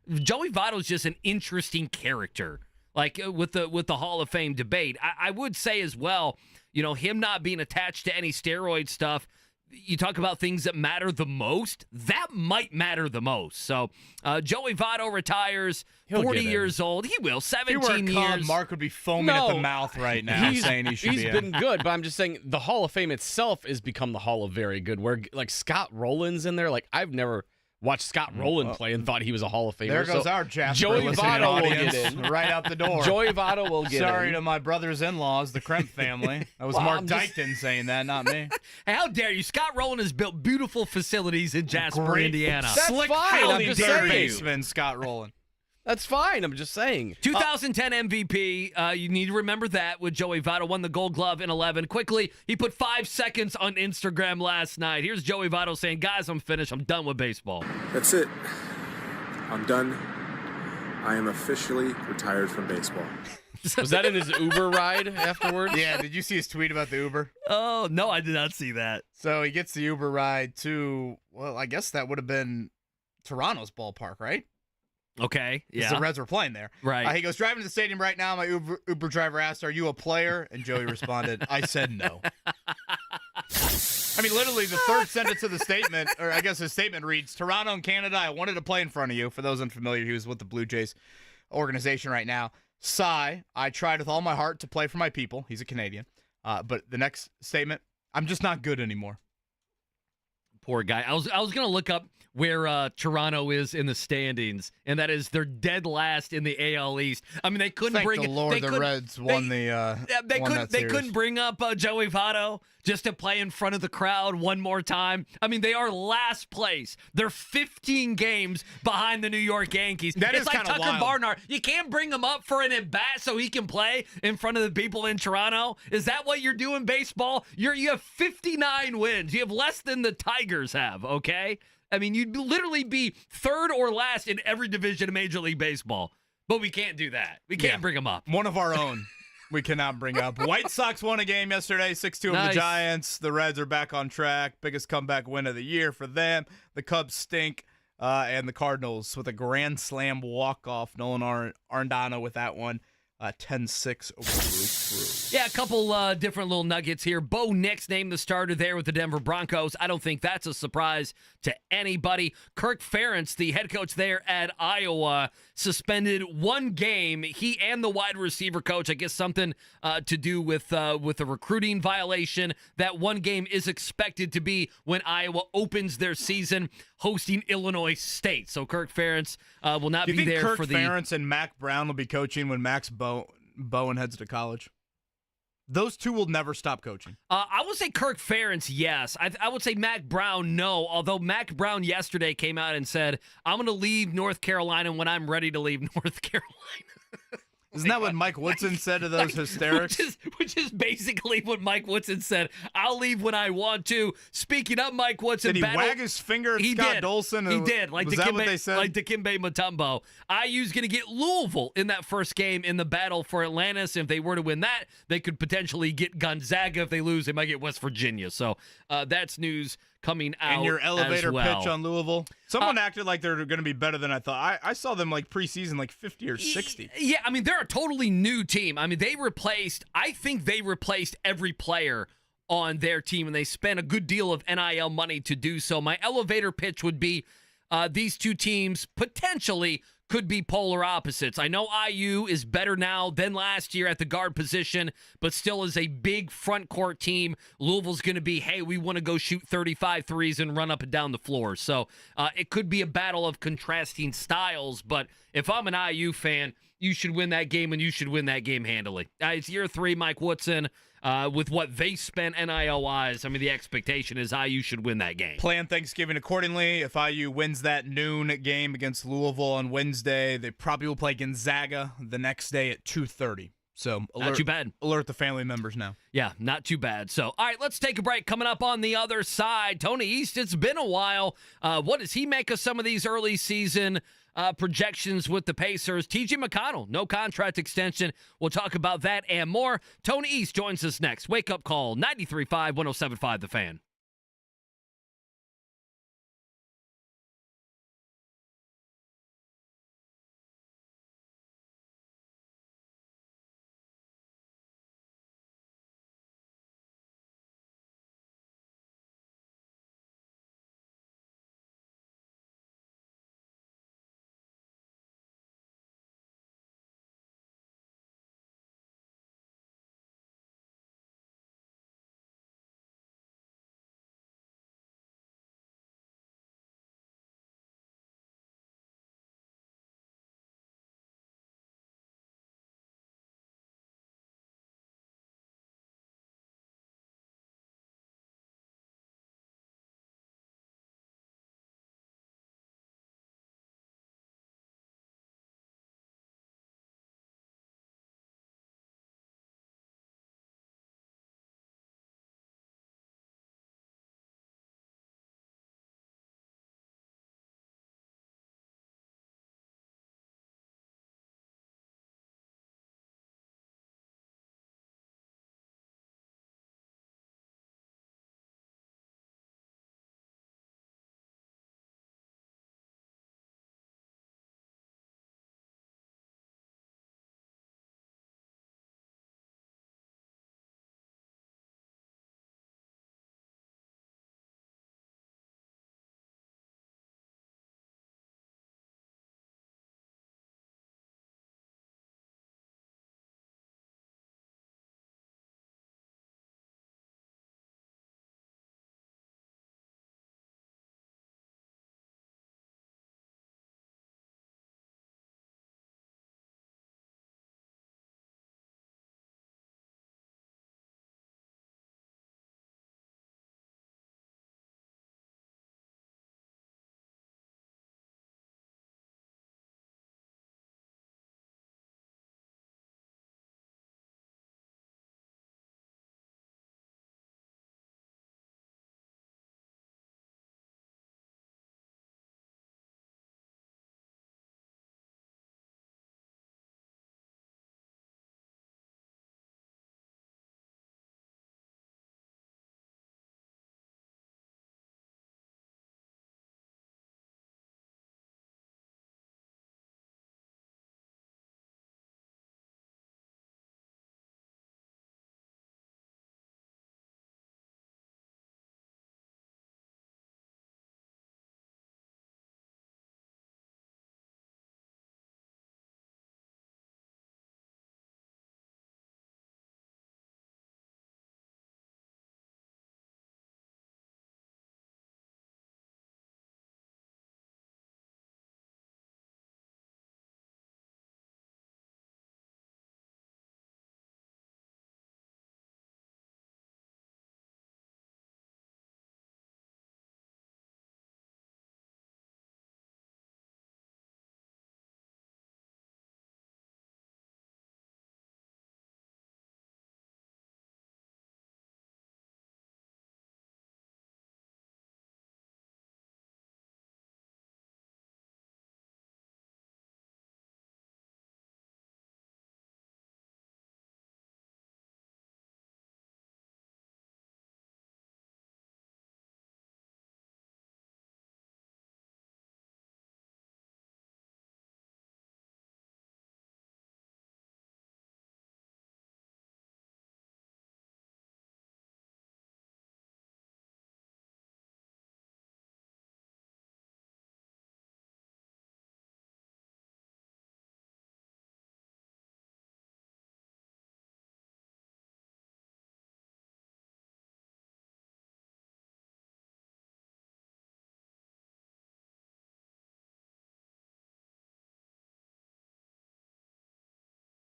Joey Votto's just an interesting character, with the Hall of Fame debate. I would say as well, him not being attached to any steroid stuff. You talk about things that matter the most. That might matter the most. So, Joey Votto retires, 40 years old. He will, 17 years. Mark would be foaming at the mouth right now saying he should be in. He's been good, but I'm just saying the Hall of Fame itself has become the Hall of Very Good, where Scott Rowland's in there. I've never watched Scott Rowland play and thought he was a Hall of Famer. There goes So our Jasper Joey listening Votto will audience get in. right out the door. Joey Votto will get Sorry in. to my brothers-in-laws, the Kremp family. That was Mark Dykton saying that, not me. Hey, how dare you? Scott Rowland has built beautiful facilities in Jasper, Great. Indiana. That's Slick fine. I'm County just third saying. baseman Scott Rowland. That's fine. I'm just saying. 2010 MVP. You need to remember that with Joey Votto. Won the Gold Glove in 11. Quickly, he put 5 seconds on Instagram last night. Here's Joey Votto saying, guys, I'm finished. I'm done with baseball. That's it. I'm done. I am officially retired from baseball. Was that in his Uber ride afterwards? Yeah, did you see his tweet about the Uber? Oh, no, I did not see that. So he gets the Uber ride to, well, I guess that would have been Toronto's ballpark, right? Okay, Because the Reds were playing there. Right. He goes, driving to the stadium right now. My Uber driver asked, are you a player? And Joey responded, I said no. I mean, literally, the third sentence of the statement, or I guess his statement reads, Toronto and Canada, I wanted to play in front of you. For those unfamiliar, he was with the Blue Jays organization right now. Sigh, I tried with all my heart to play for my people. He's a Canadian. But the next statement, I'm just not good anymore. Poor guy. I was going to look up where Toronto is in the standings, and that is they're dead last in the AL East. I mean, they couldn't Thank bring the Lord the Reds won the they won that series. couldn't bring up Joey Votto just to play in front of the crowd one more time. I mean, they are last place. They're 15 games behind the New York Yankees. That it's is like kinda Tucker wild. Barnhart. You can't bring him up for an at-bat so he can play in front of the people in Toronto. Is that what you're doing, baseball? You have 59 wins. You have less than the Tigers have, okay? I mean, you'd literally be third or last in every division of Major League Baseball. But we can't do that. We can't bring him up. One of our own we cannot bring up. White Sox won a game yesterday, 6-2 over the Giants. The Reds are back on track. Biggest comeback win of the year for them. The Cubs stink. And the Cardinals with a grand slam walk-off. Nolan Arenado with that one. 10-6 over the Crew. Yeah, a couple different little nuggets here. Bo Nix named the starter there with the Denver Broncos. I don't think that's a surprise to anybody. Kirk Ferentz, the head coach there at Iowa, suspended one game. He and the wide receiver coach, I guess something to do with a recruiting violation. That one game is expected to be when Iowa opens their season hosting Illinois State. So Kirk Ferentz will not be there Kirk for the... Ferentz and Mac Brown will be coaching when Max Bowen heads to college? Those two will never stop coaching. I would say Kirk Ferentz, yes. I would say Mac Brown, no. Although Mac Brown yesterday came out and said, I'm going to leave North Carolina when I'm ready to leave North Carolina. Isn't that what Mike Woodson said to those hysterics? Which is basically what Mike Woodson said. I'll leave when I want to. Speaking of Mike Woodson, did he wag his finger at Scott Dolson? He did. Like was that what they said? Like Dikembe Mutombo. IU's going to get Louisville in that first game in the battle for Atlantis. If they were to win that, they could potentially get Gonzaga. If they lose, they might get West Virginia. So that's news coming out. And your elevator as well. pitch on Louisville. Someone acted like they're going to be better than I thought. I saw them like preseason like 50 or 60. Yeah, I mean, they're a totally new team. I mean, I think they replaced every player on their team, and they spent a good deal of NIL money to do so. My elevator pitch would be these two teams potentially could be polar opposites. I know IU is better now than last year at the guard position, but still is a big front court team. Louisville's going to be, hey, we want to go shoot 35 threes and run up and down the floor. So it could be a battle of contrasting styles, but if I'm an IU fan, you should win that game, and you should win that game handily. It's year 3, Mike Woodson. With what they spent NIL-wise, I mean, the expectation is IU should win that game. Plan Thanksgiving accordingly. If IU wins that noon game against Louisville on Wednesday, they probably will play Gonzaga the next day at 2:30. So not too bad. Alert the family members now. Yeah, not too bad. So, all right, let's take a break. Coming up on the other side, Tony East, it's been a while. What does he make of some of these early season projections with the Pacers? TJ McConnell, no contract extension. We'll talk about that and more. Tony East joins us next. Wake Up Call, 93.5, 107.5 The Fan.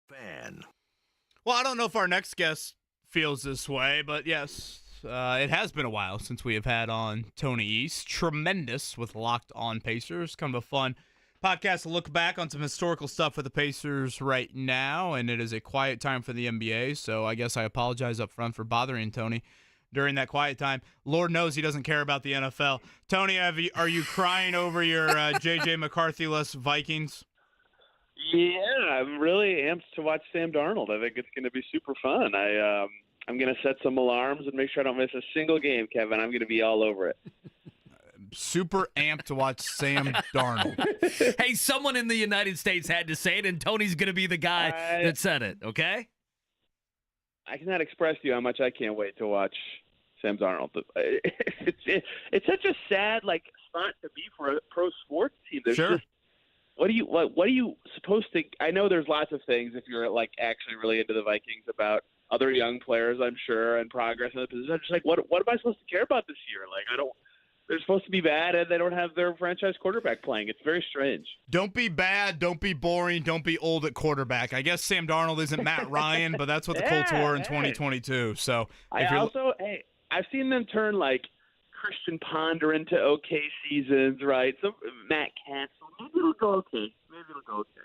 Fan. Well, I don't know if our next guest feels this way, but yes, it has been a while since we have had on Tony East. Tremendous with Locked On Pacers. Kind of a fun podcast to look back on some historical stuff for the Pacers right now, and it is a quiet time for the NBA, so I guess I apologize up front for bothering Tony during that quiet time. Lord knows he doesn't care about the NFL. Tony, are you crying over your J.J. McCarthy-less Vikings? Yeah, I'm really amped to watch Sam Darnold. I think it's going to be super fun. I'm going to set some alarms and make sure I don't miss a single game, Kevin. I'm going to be all over it. Super amped to watch Sam Darnold. Hey, someone in the United States had to say it, and Tony's going to be the guy that said it, okay? I cannot express to you how much I can't wait to watch Sam Darnold. It's such a sad spot to be for a pro sports team. There's sure. What are you supposed to? I know there's lots of things if you're actually really into the Vikings about other young players, I'm sure, and progress in the position. I'm just what am I supposed to care about this year? I don't. They're supposed to be bad, and they don't have their franchise quarterback playing. It's very strange. Don't be bad. Don't be boring. Don't be old at quarterback. I guess Sam Darnold isn't Matt Ryan, but that's what the Colts were in 2022. So I've seen them turn Christian Ponder into okay seasons, right? So Matt Cancel, maybe it'll go okay.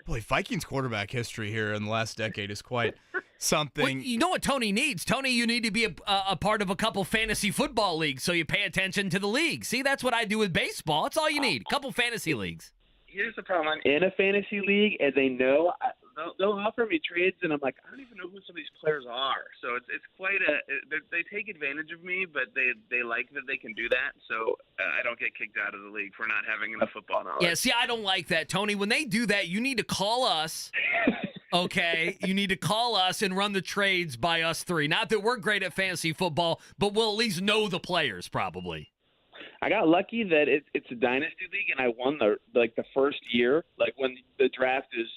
Boy, Vikings quarterback history here in the last decade is quite something. Well, you know what Tony needs? Tony, you need to be a part of a couple fantasy football leagues so you pay attention to the league. See, that's what I do with baseball. That's all you need, a couple fantasy leagues. Here's the problem. I'm in a fantasy league, and they know they'll offer me trades, and I'm like, I don't even know who some of these players are. So it's quite they take advantage of me, but they like that they can do that. So I don't get kicked out of the league for not having enough football knowledge. Yeah, see, I don't like that, Tony. When they do that, you need to call us. Okay, you need to call us and run the trades by us three. Not that we're great at fantasy football, but we'll at least know the players probably. I got lucky that it's a dynasty league, and I won the first year, when the draft is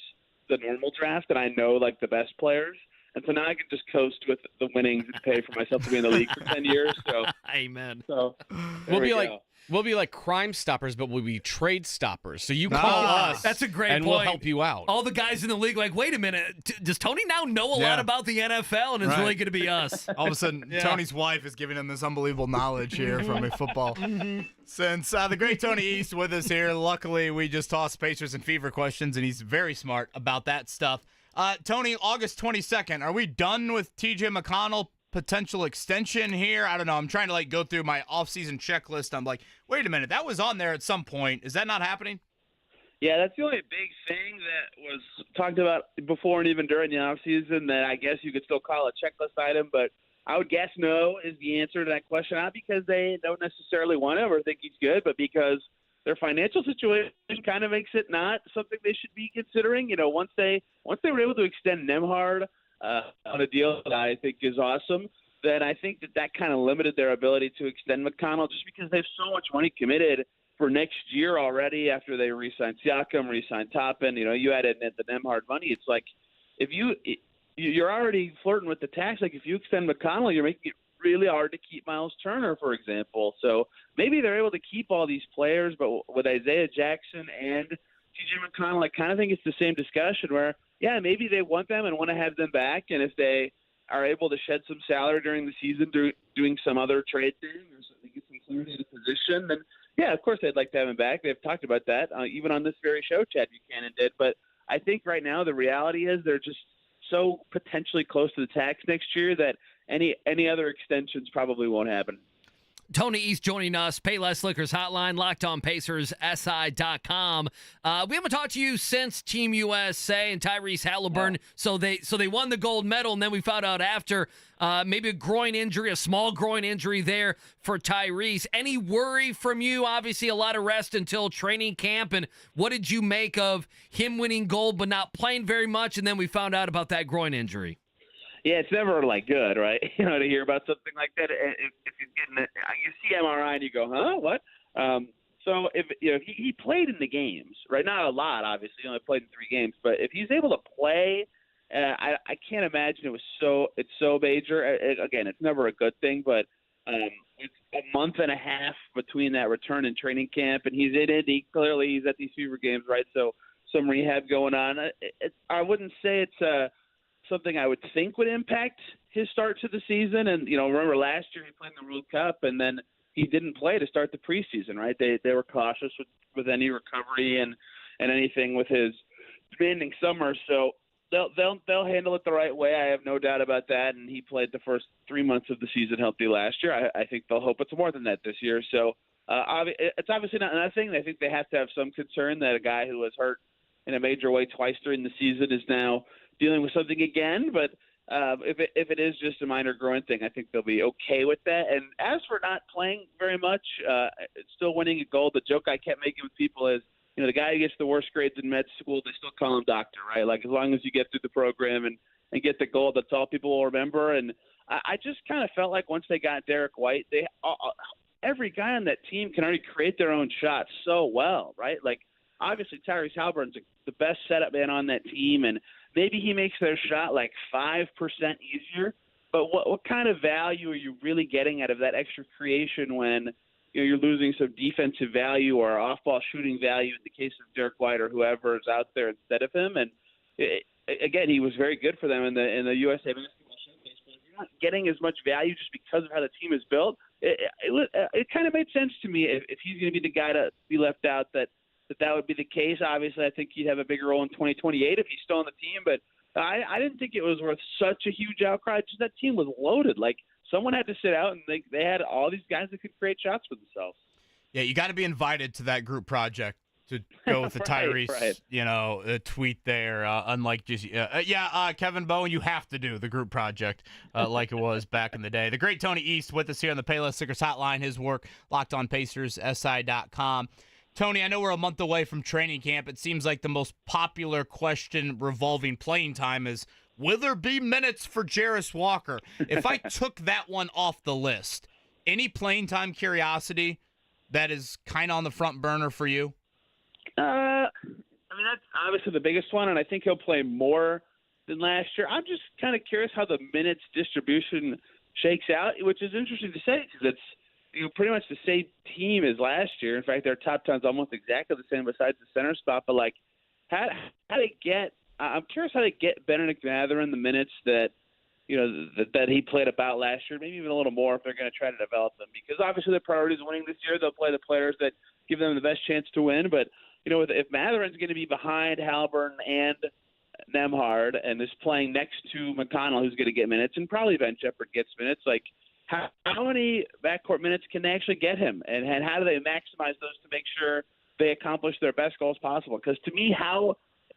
the normal draft, and I know the best players, and so now I can just coast with the winnings and pay for myself to be in the league for 10 years. So, amen. So we'll be like Crime Stoppers, but we'll be Trade Stoppers. So you call us. That's a great and point. we'll help you out. All the guys in the league wait a minute. Does Tony now know a lot about the NFL, and it's really going to be us? All of a sudden, Tony's wife is giving him this unbelievable knowledge here from a football. Since the great Tony East with us here, luckily we just tossed Pacers and Fever questions, and he's very smart about that stuff. Tony, August 22nd, are we done with T.J. McConnell potential extension here? I don't know. I'm trying to go through my offseason checklist. I'm like, wait a minute, that was on there at some point. Is that not happening? Yeah, that's the only big thing that was talked about before and even during the offseason that I guess you could still call a checklist item, but I would guess no is the answer to that question, not because they don't necessarily want him or think he's good, but because their financial situation kind of makes it not something they should be considering. Once they were able to extend Nembhard on a deal that I think is awesome, then I think that kind of limited their ability to extend McConnell just because they have so much money committed for next year already after they re-signed Siakam, re-signed Toppin. You added the Nembhard money. It's like if you're already flirting with the tax. If you extend McConnell, you're making it really hard to keep Miles Turner, for example. So maybe they're able to keep all these players, but with Isaiah Jackson and T.J. McConnell, I kind of think it's the same discussion where, yeah, maybe they want them and want to have them back, and if they are able to shed some salary during the season doing some other trade thing or something, get some clarity to the position, then, yeah, of course they'd like to have him back. They've talked about that, even on this very show, Chad Buchanan did. But I think right now the reality is they're just so potentially close to the tax next year that any other extensions probably won't happen. Tony East joining us, Payless Liquors Hotline, LockedOnPacersSI.com. We haven't talked to you since Team USA and Tyrese Halliburton. Yeah. So they won the gold medal, and then we found out after maybe a groin injury, a small groin injury there for Tyrese. Any worry from you? Obviously, a lot of rest until training camp. And what did you make of him winning gold but not playing very much? And then we found out about that groin injury. Yeah, it's never good, right? To hear about something like that. If you're getting it, you see MRI and you go, huh, what? So if he played in the games, right? Not a lot, obviously. He only played in 3 games, but if he's able to play, I can't imagine it's so major. Again, it's never a good thing, but it's a month and a half between that return and training camp, and he's in it. He's at these Fever games, right? So some rehab going on. I wouldn't say it's something I would think would impact his start to the season. And, remember last year he played in the World Cup and then he didn't play to start the preseason, right? They were cautious with any recovery and anything with his demanding summer. So they'll handle it the right way. I have no doubt about that. And he played the first 3 months of the season healthy last year. I think they'll hope it's more than that this year. So it's obviously not nothing. I think they have to have some concern that a guy who was hurt in a major way twice during the season is now dealing with something again. But if it is just a minor growing thing, I think they'll be okay with that. And as for not playing very much, still winning a gold, the joke I kept making with people is, the guy who gets the worst grades in med school, they still call him doctor, right? Like, as long as you get through the program and get the gold, that's all people will remember. And I just kind of felt like once they got Derek White, every guy on that team can already create their own shots so well, right? Like, obviously Tyrese Halliburton's the best setup man on that team, and maybe he makes their shot like 5% easier. But what kind of value are you really getting out of that extra creation when you're losing some defensive value or off-ball shooting value in the case of Derek White or whoever is out there instead of him? And again, he was very good for them in the USA basketball showcase. But if you're not getting as much value just because of how the team is built, it kind of made sense to me if he's going to be the guy to be left out that would be the case. Obviously, I think he'd have a bigger role in 2028 if he's still on the team. But I didn't think it was worth such a huge outcry. Just that team was loaded. Like, someone had to sit out, and they had all these guys that could create shots for themselves. Yeah, you got to be invited to that group project to go with the Tyrese, tweet there. Unlike just, Kevin Bowen, you have to do the group project like it was back in the day. The great Tony East with us here on the Payless Liquors Hotline. His work, LockedOnPacersSI.com. Tony, I know we're a month away from training camp. It seems like the most popular question revolving playing time is, will there be minutes for Jarris Walker? If I took that one off the list, any playing time curiosity that is kind of on the front burner for you? That's obviously the biggest one, and I think he'll play more than last year. I'm just kind of curious how the minutes distribution shakes out, which is interesting to say because it's pretty much the same team as last year. In fact, their top 10's almost exactly the same besides the center spot. But, like, how they get – I'm curious how they get Benedict Mathurin the minutes that that he played about last year, maybe even a little more if they're going to try to develop them. Because obviously their priority is winning this year. They'll play the players that give them the best chance to win. But, if Mathurin's going to be behind Halliburton and Nembhard and is playing next to McConnell, who's going to get minutes, and probably Ben Shepherd gets minutes, like, how many backcourt minutes can they actually get him? And how do they maximize those to make sure they accomplish their best goals possible? Because to me,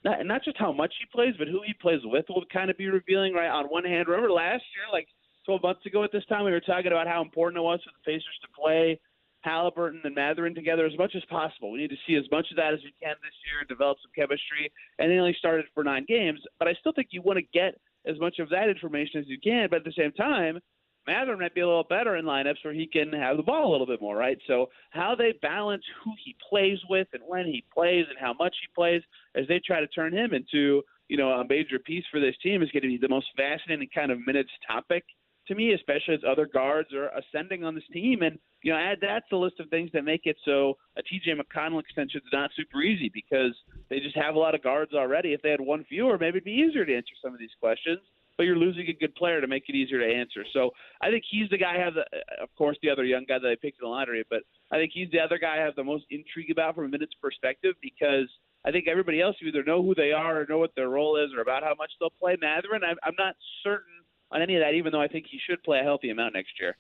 not just how much he plays, but who he plays with will kind of be revealing, right? On one hand, remember last year, like 12 months ago at this time, we were talking about how important it was for the Pacers to play Halliburton and Mathurin together as much as possible. We need to see as much of that as we can this year, develop some chemistry, and they only started for 9 games. But I still think you want to get as much of that information as you can, but at the same time, Mathurin might be a little better in lineups where he can have the ball a little bit more, right? So how they balance who he plays with and when he plays and how much he plays as they try to turn him into, a major piece for this team is going to be the most fascinating kind of minutes topic to me, especially as other guards are ascending on this team. And, add that to the list of things that make it so a TJ McConnell extension is not super easy because they just have a lot of guards already. If they had one fewer, maybe it'd be easier to answer some of these questions. But you're losing a good player to make it easier to answer. So I think he's the guy I have, of course, the other young guy that I picked in the lottery, but I think he's the other guy I have the most intrigue about from a minutes perspective because I think everybody else, you either know who they are or know what their role is or about how much they'll play. Mathurin, I'm not certain on any of that, even though I think he should play a healthy amount next year.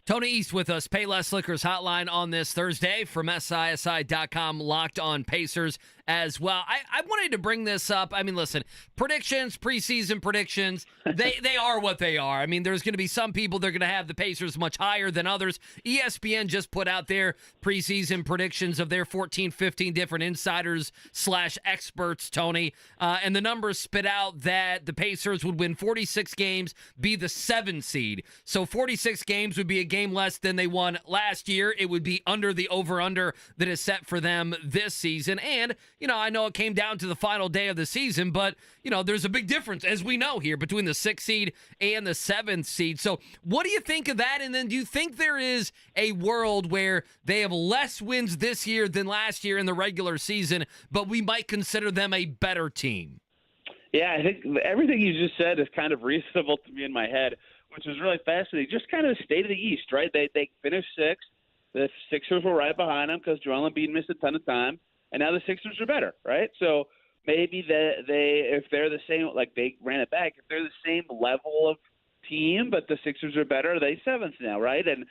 Tony East with us, Payless Liquors Hotline on this Thursday from SISI.com, Locked On Pacers as well. I wanted to bring this up. I mean, listen, predictions, preseason predictions, they are what they are. I mean, there's going to be some people that are going to have the Pacers much higher than others. ESPN just put out their preseason predictions of their 14, 15 different insiders / experts, Tony, and the numbers spit out that the Pacers would win 46 games, be the 7 seed. So 46 games would be a game less than they won last year. It would be under the over-under that is set for them this season. And, I know it came down to the final day of the season, but, there's a big difference, as we know here, between the 6th seed and the 7th seed. So what do you think of that? And then do you think there is a world where they have less wins this year than last year in the regular season, but we might consider them a better team? Yeah, I think everything you just said is kind of reasonable to me in my head, which is really fascinating. Just kind of the state of the East, right? They finished sixth. The Sixers were right behind them because Joel Embiid missed a ton of time, and now the Sixers are better, right? So maybe if they're the same, like they ran it back, if they're the same level of team, but the Sixers are better, they seventh now, right? And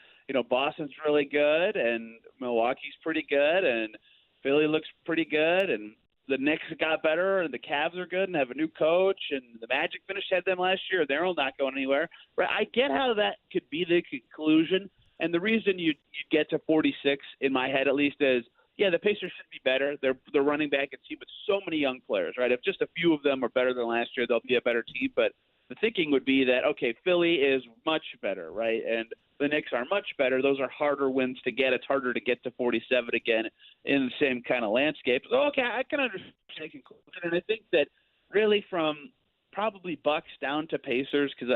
Boston's really good, and Milwaukee's pretty good, and Philly looks pretty good, and the Knicks got better, and the Cavs are good and have a new coach, and the Magic had them last year. They're all not going anywhere. Right? I get how that could be the conclusion, and the reason you get to 46 in my head at least is, yeah, the Pacers should be better. They're running back and team with so many young players, right? If just a few of them are better than last year, they'll be a better team. But the thinking would be that, okay, Philly is much better, right? And the Knicks are much better. Those are harder wins to get. It's harder to get to 47 again in the same kind of landscape. So, okay, I can understand the conclusion. And I think that really from probably Bucks down to Pacers, because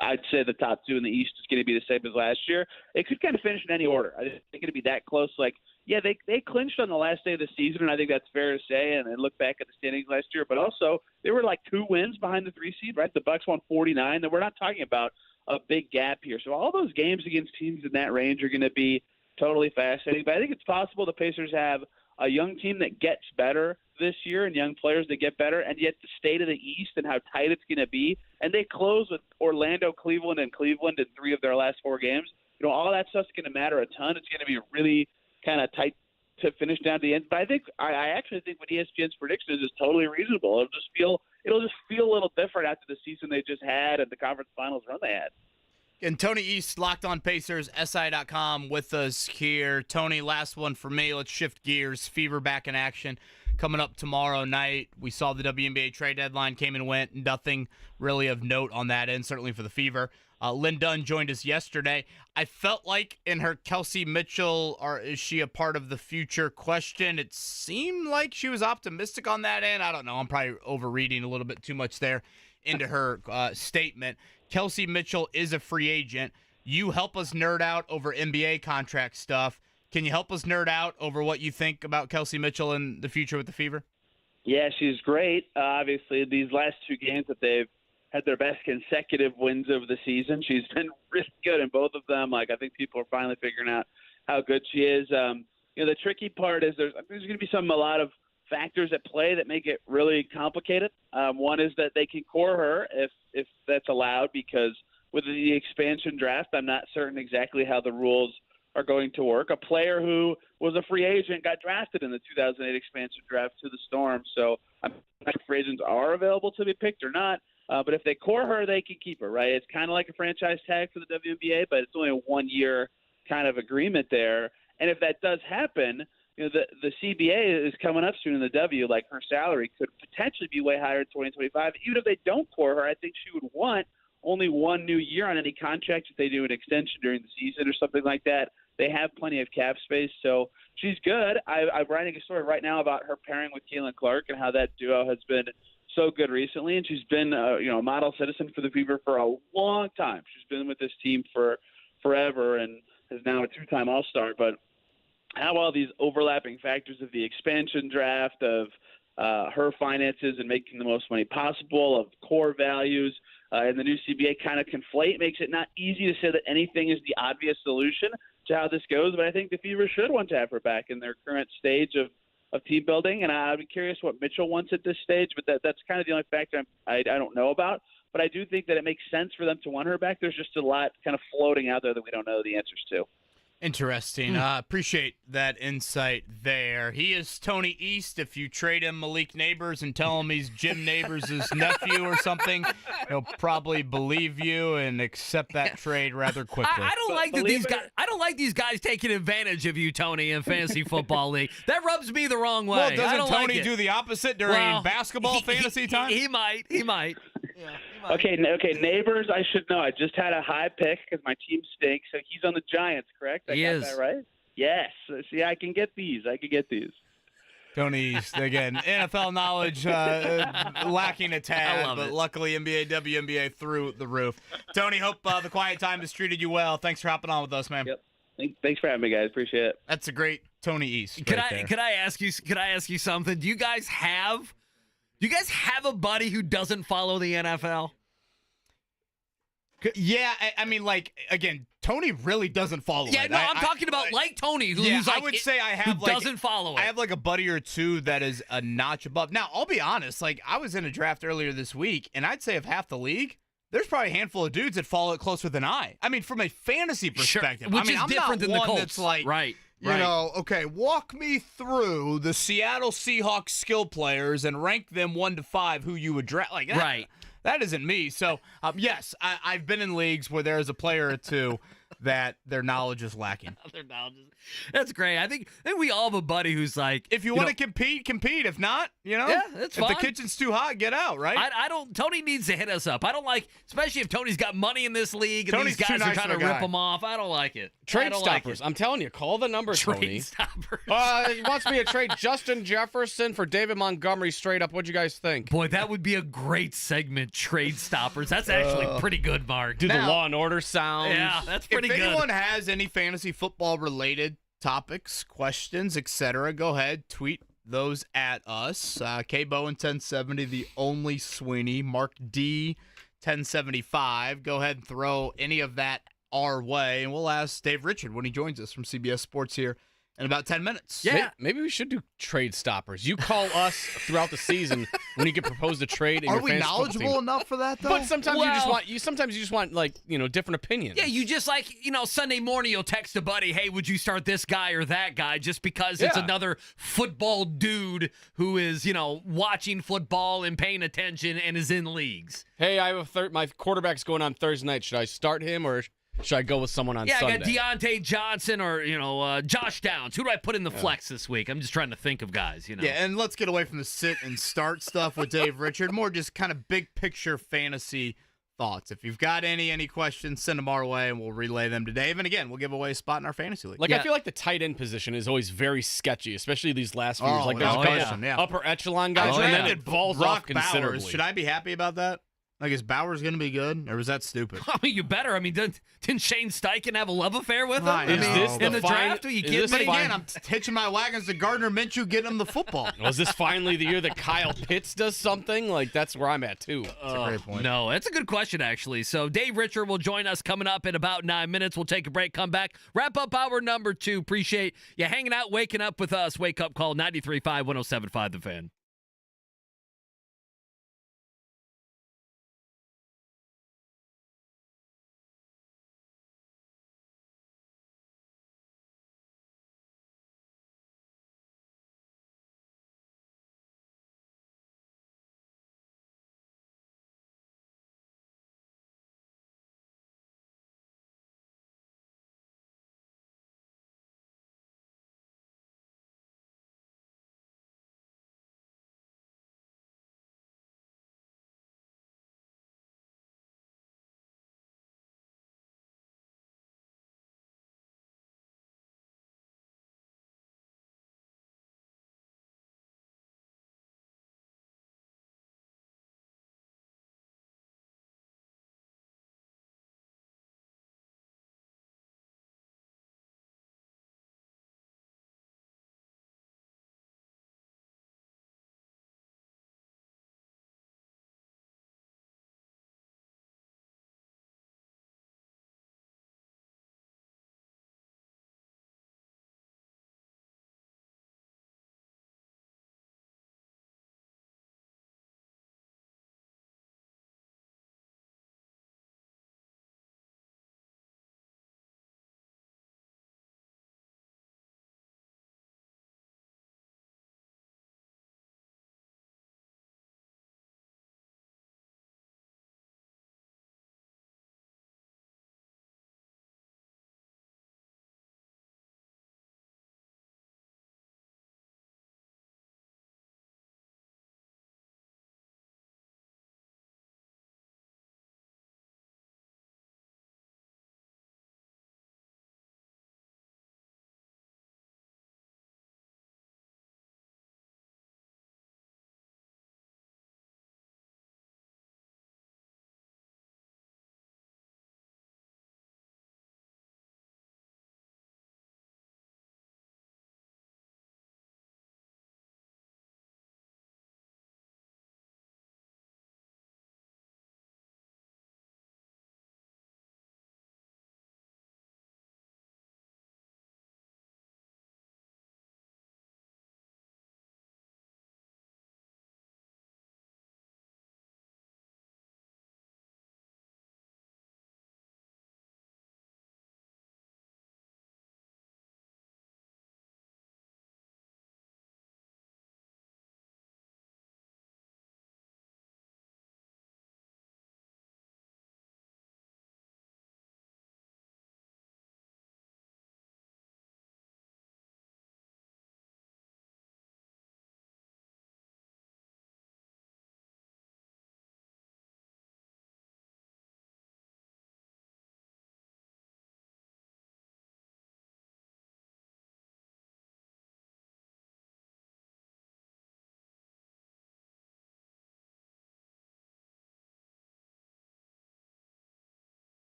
I'd say the top two in the East is going to be the same as last year. It could kind of finish in any order. I think it's going to be that close. Like, yeah, they clinched on the last day of the season, and I think that's fair to say. And look back at the standings last year, but also they were like 2 wins behind the 3 seed, right? The Bucks won 49. And we're not talking about a big gap here. So all those games against teams in that range are going to be totally fascinating. But I think it's possible the Pacers have a young team that gets better this year and young players that get better, and yet the state of the East and how tight it's going to be. And they close with Orlando, Cleveland, and Cleveland in 3 of their last 4 games. All that stuff's going to matter a ton. It's going to be really kind of tight to finish down to the end. But I actually think what ESPN's prediction is totally reasonable. It'll just feel a little different after the season they just had and the conference finals run they had. And Tony East, Locked On Pacers, SI.com with us here. Tony, last one for me. Let's shift gears. Fever back in action coming up tomorrow night. We saw the WNBA trade deadline came and went. Nothing really of note on that end, certainly for the Fever. Lynn Dunn joined us yesterday. I felt like in her Kelsey Mitchell, is she a part of the future question? It seemed like she was optimistic on that end. I don't know. I'm probably overreading a little bit too much there into her statement. Kelsey Mitchell is a free agent. You help us nerd out over NBA contract stuff. Can you help us nerd out over what you think about Kelsey Mitchell and the future with the Fever? Yeah, she's great. Obviously, these last 2 games that they've had their best consecutive wins of the season. She's been really good in both of them. Like, I think people are finally figuring out how good she is. The tricky part is there's going to be a lot of factors at play that make it really complicated. One is that they can core her if that's allowed, because with the expansion draft, I'm not certain exactly how the rules are going to work. A player who was a free agent got drafted in the 2008 expansion draft to the Storm, so I'm not sure if free agents are available to be picked or not. But if they core her, they can keep her, right? It's kind of like a franchise tag for the WNBA, but it's only a 1-year kind of agreement there. And if that does happen, the CBA is coming up soon in the W. Like, her salary could potentially be way higher in 2025. Even if they don't core her, I think she would want only 1 new year on any contract if they do an extension during the season or something like that. They have plenty of cap space, so she's good. I'm writing a story right now about her pairing with Caitlin Clark and how that duo has been so good recently, and she's been a model citizen for the Fever for a long time. She's been with this team for forever and is now a 2-time All-Star. But how all these overlapping factors of the expansion draft, of her finances and making the most money possible, of core values, and the new CBA kind of conflate makes it not easy to say that anything is the obvious solution to how this goes. But I think the Fever should want to have her back in their current stage of team building, and I'd be curious what Mitchell wants at this stage, but that's kind of the only factor I don't know about. But I do think that it makes sense for them to want her back. There's just a lot kind of floating out there that we don't know the answers to. Interesting. Appreciate that insight there. He is Tony East. If you trade him Malik Neighbors and tell him he's Jim Neighbors' nephew or something, he'll probably believe you and accept that trade rather quickly. I don't like that these guys. I don't like these guys taking advantage of you, Tony, in fantasy football league. That rubs me the wrong way. Well, doesn't Tony like do the opposite during basketball fantasy time? He might. Yeah, he might. Okay, Neighbors, I should know. I just had a high pick because my team stinks. So he's on the Giants, correct? He is. That right? Yes. See, I can get these. Tony East, again, NFL knowledge lacking a tad, but luckily NBA, WNBA through the roof. Tony, hope the quiet time has treated you well. Thanks for hopping on with us, man. Yep. Thanks for having me, guys. Appreciate it. That's a great Tony East. Could I ask you something? Do you guys have Do you guys have a buddy who doesn't follow the NFL? Yeah, I mean, like, again, Tony really doesn't follow it. Yeah, no, I'm talking about like Tony, who's like, I would say I have who like, doesn't follow it. I have like a buddy or two that is a notch above. Now, I'll be honest, like, I was in a draft earlier this week, and I'd say of half the league, there's probably a handful of dudes that follow it closer than I. I mean, from a fantasy perspective. Which I mean, is I'm different not than the one Colts. that's like, right. You know, okay, walk me through the Seattle Seahawks skill players and rank them 1 to 5 who you would draft. Like that, Right. That isn't me. So, yes, I've been in leagues where there's a player or two that their knowledge is lacking. That's great. I think we all have a buddy who's like, if you want to compete, compete. If not, yeah, that's fine. If the kitchen's too hot, get out, right? I don't. Tony needs to hit us up. I don't like, especially if Tony's got money in this league and Tony's these guys too are nice trying of to a rip guy. him off. I don't like it. Trade stoppers. I'm telling you, call the number, Tony. Trade stoppers. He wants me to trade Justin Jefferson for David Montgomery straight up. What'd you guys think? Boy, that would be a great segment, trade stoppers. That's actually pretty good, Mark. Do the Law and Order sounds. Yeah, that's pretty good. If anyone has any fantasy football related topics, questions, etc., go ahead, tweet those at us. K-Bowen 1070, the only Sweeney, Mark D 1075. Go ahead and throw any of that our way, and we'll ask Dave Richard when he joins us from CBS Sports here in about 10 minutes. Yeah, maybe we should do trade stoppers. You call us throughout the season when you get proposed a trade. In Are your we fantasy football knowledgeable team. enough for that, though? But sometimes you just want like, different opinions. Yeah, you just like, Sunday morning you'll text a buddy, hey, would you start this guy or that guy just because it's another football dude who is, watching football and paying attention and is in leagues. Hey, I have my quarterback's going on Thursday night. Should I start him or should I go with someone on Sunday? I got Deontay Johnson or, Josh Downs. Who do I put in the flex this week? I'm just trying to think of guys, Yeah, and let's get away from the sit and start stuff with Dave Richard. More just kind of big picture fantasy thoughts. If you've got any questions, send them our way, and we'll relay them to Dave. And again, we'll give away a spot in our fantasy league. I feel like the tight end position is always very sketchy, especially these last few years. Like there's upper echelon guys, and then it falls off considerably. Should I be happy about that? Like, is Bowers going to be good, or was that stupid? I mean, you better. I mean, didn't Shane Steichen have a love affair with him? Is this in the draft? Are you kidding me? But again, I'm hitching my wagons to Gardner Minshew, getting him the football. Was this finally the year that Kyle Pitts does something? Like, that's where I'm at, too. That's a great point. No, that's a good question, actually. So Dave Richard will join us coming up in about 9 minutes. We'll take a break, come back, wrap up hour number 2. Appreciate you hanging out, waking up with us. Wake Up Call, 93.5, 107.5 The Fan.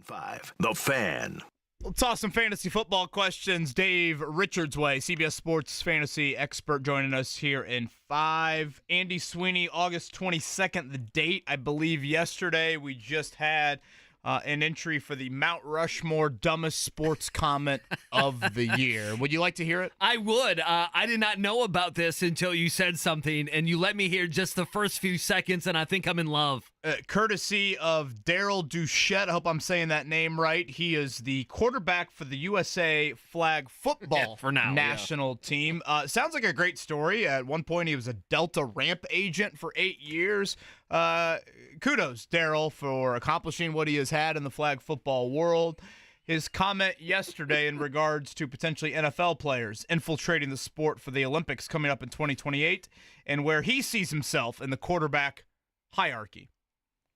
107.5. The Fan. We'll toss some fantasy football questions Dave Richards' way, CBS Sports fantasy expert, joining us here in 5. Andy Sweeney, August 22nd, the date. I believe yesterday we just had an entry for the Mount Rushmore dumbest sports comment of the year. Would you like to hear it? I would. I did not know about this until you said something, and you let me hear just the first few seconds, and I think I'm in love. Courtesy of Daryl Duchette. I hope I'm saying that name right. He is the quarterback for the USA flag football for now, national team. Sounds like a great story. At one point, he was a Delta ramp agent for 8 years. Kudos, Daryl, for accomplishing what he has had in the flag football world. His comment yesterday in regards to potentially NFL players infiltrating the sport for the Olympics coming up in 2028 and where he sees himself in the quarterback hierarchy.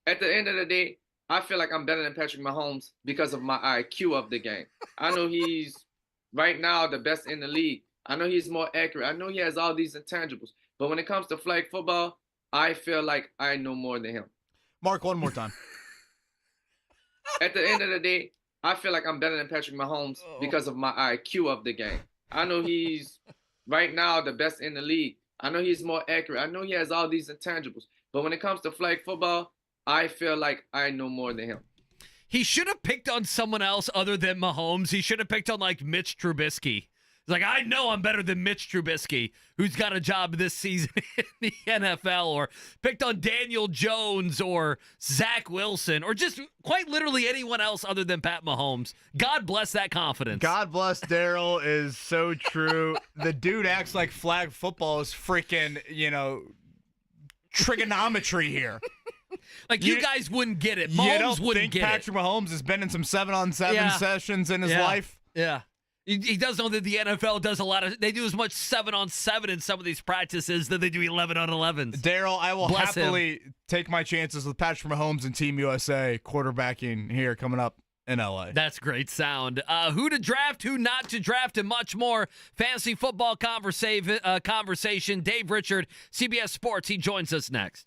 At the end of the day, I feel like I'm better than Patrick Mahomes because of my IQ of the game. I know he's right now the best in the league. I know he's more accurate. I know he has all these intangibles. But when it comes to flag football, I feel like I know more than him. Mark, one more time. At the end of the day, I feel like I'm better than Patrick Mahomes because of my IQ of the game. I know he's right now the best in the league. I know he's more accurate. I know he has all these intangibles. But when it comes to flag football, I feel like I know more than him. He should have picked on someone else other than Mahomes. He should have picked on, like, Mitch Trubisky. He's like, I know I'm better than Mitch Trubisky, who's got a job this season in the NFL, or picked on Daniel Jones or Zach Wilson, or just quite literally anyone else other than Pat Mahomes. God bless that confidence. God bless Daryl is so true. The dude acts like flag football is freaking, trigonometry here. Like, you guys wouldn't get it. Mahomes you don't wouldn't think get Patrick Mahomes has been in some 7-on-7 sessions in his life? Yeah. He does know that the NFL does they do as much 7-on-7 in some of these practices than they do 11-on-11s. Daryl, I will happily take my chances with Patrick Mahomes and Team USA quarterbacking here coming up in LA. That's great sound. Who to draft, who not to draft, and much more. Fantasy football conversation. Dave Richard, CBS Sports. He joins us next.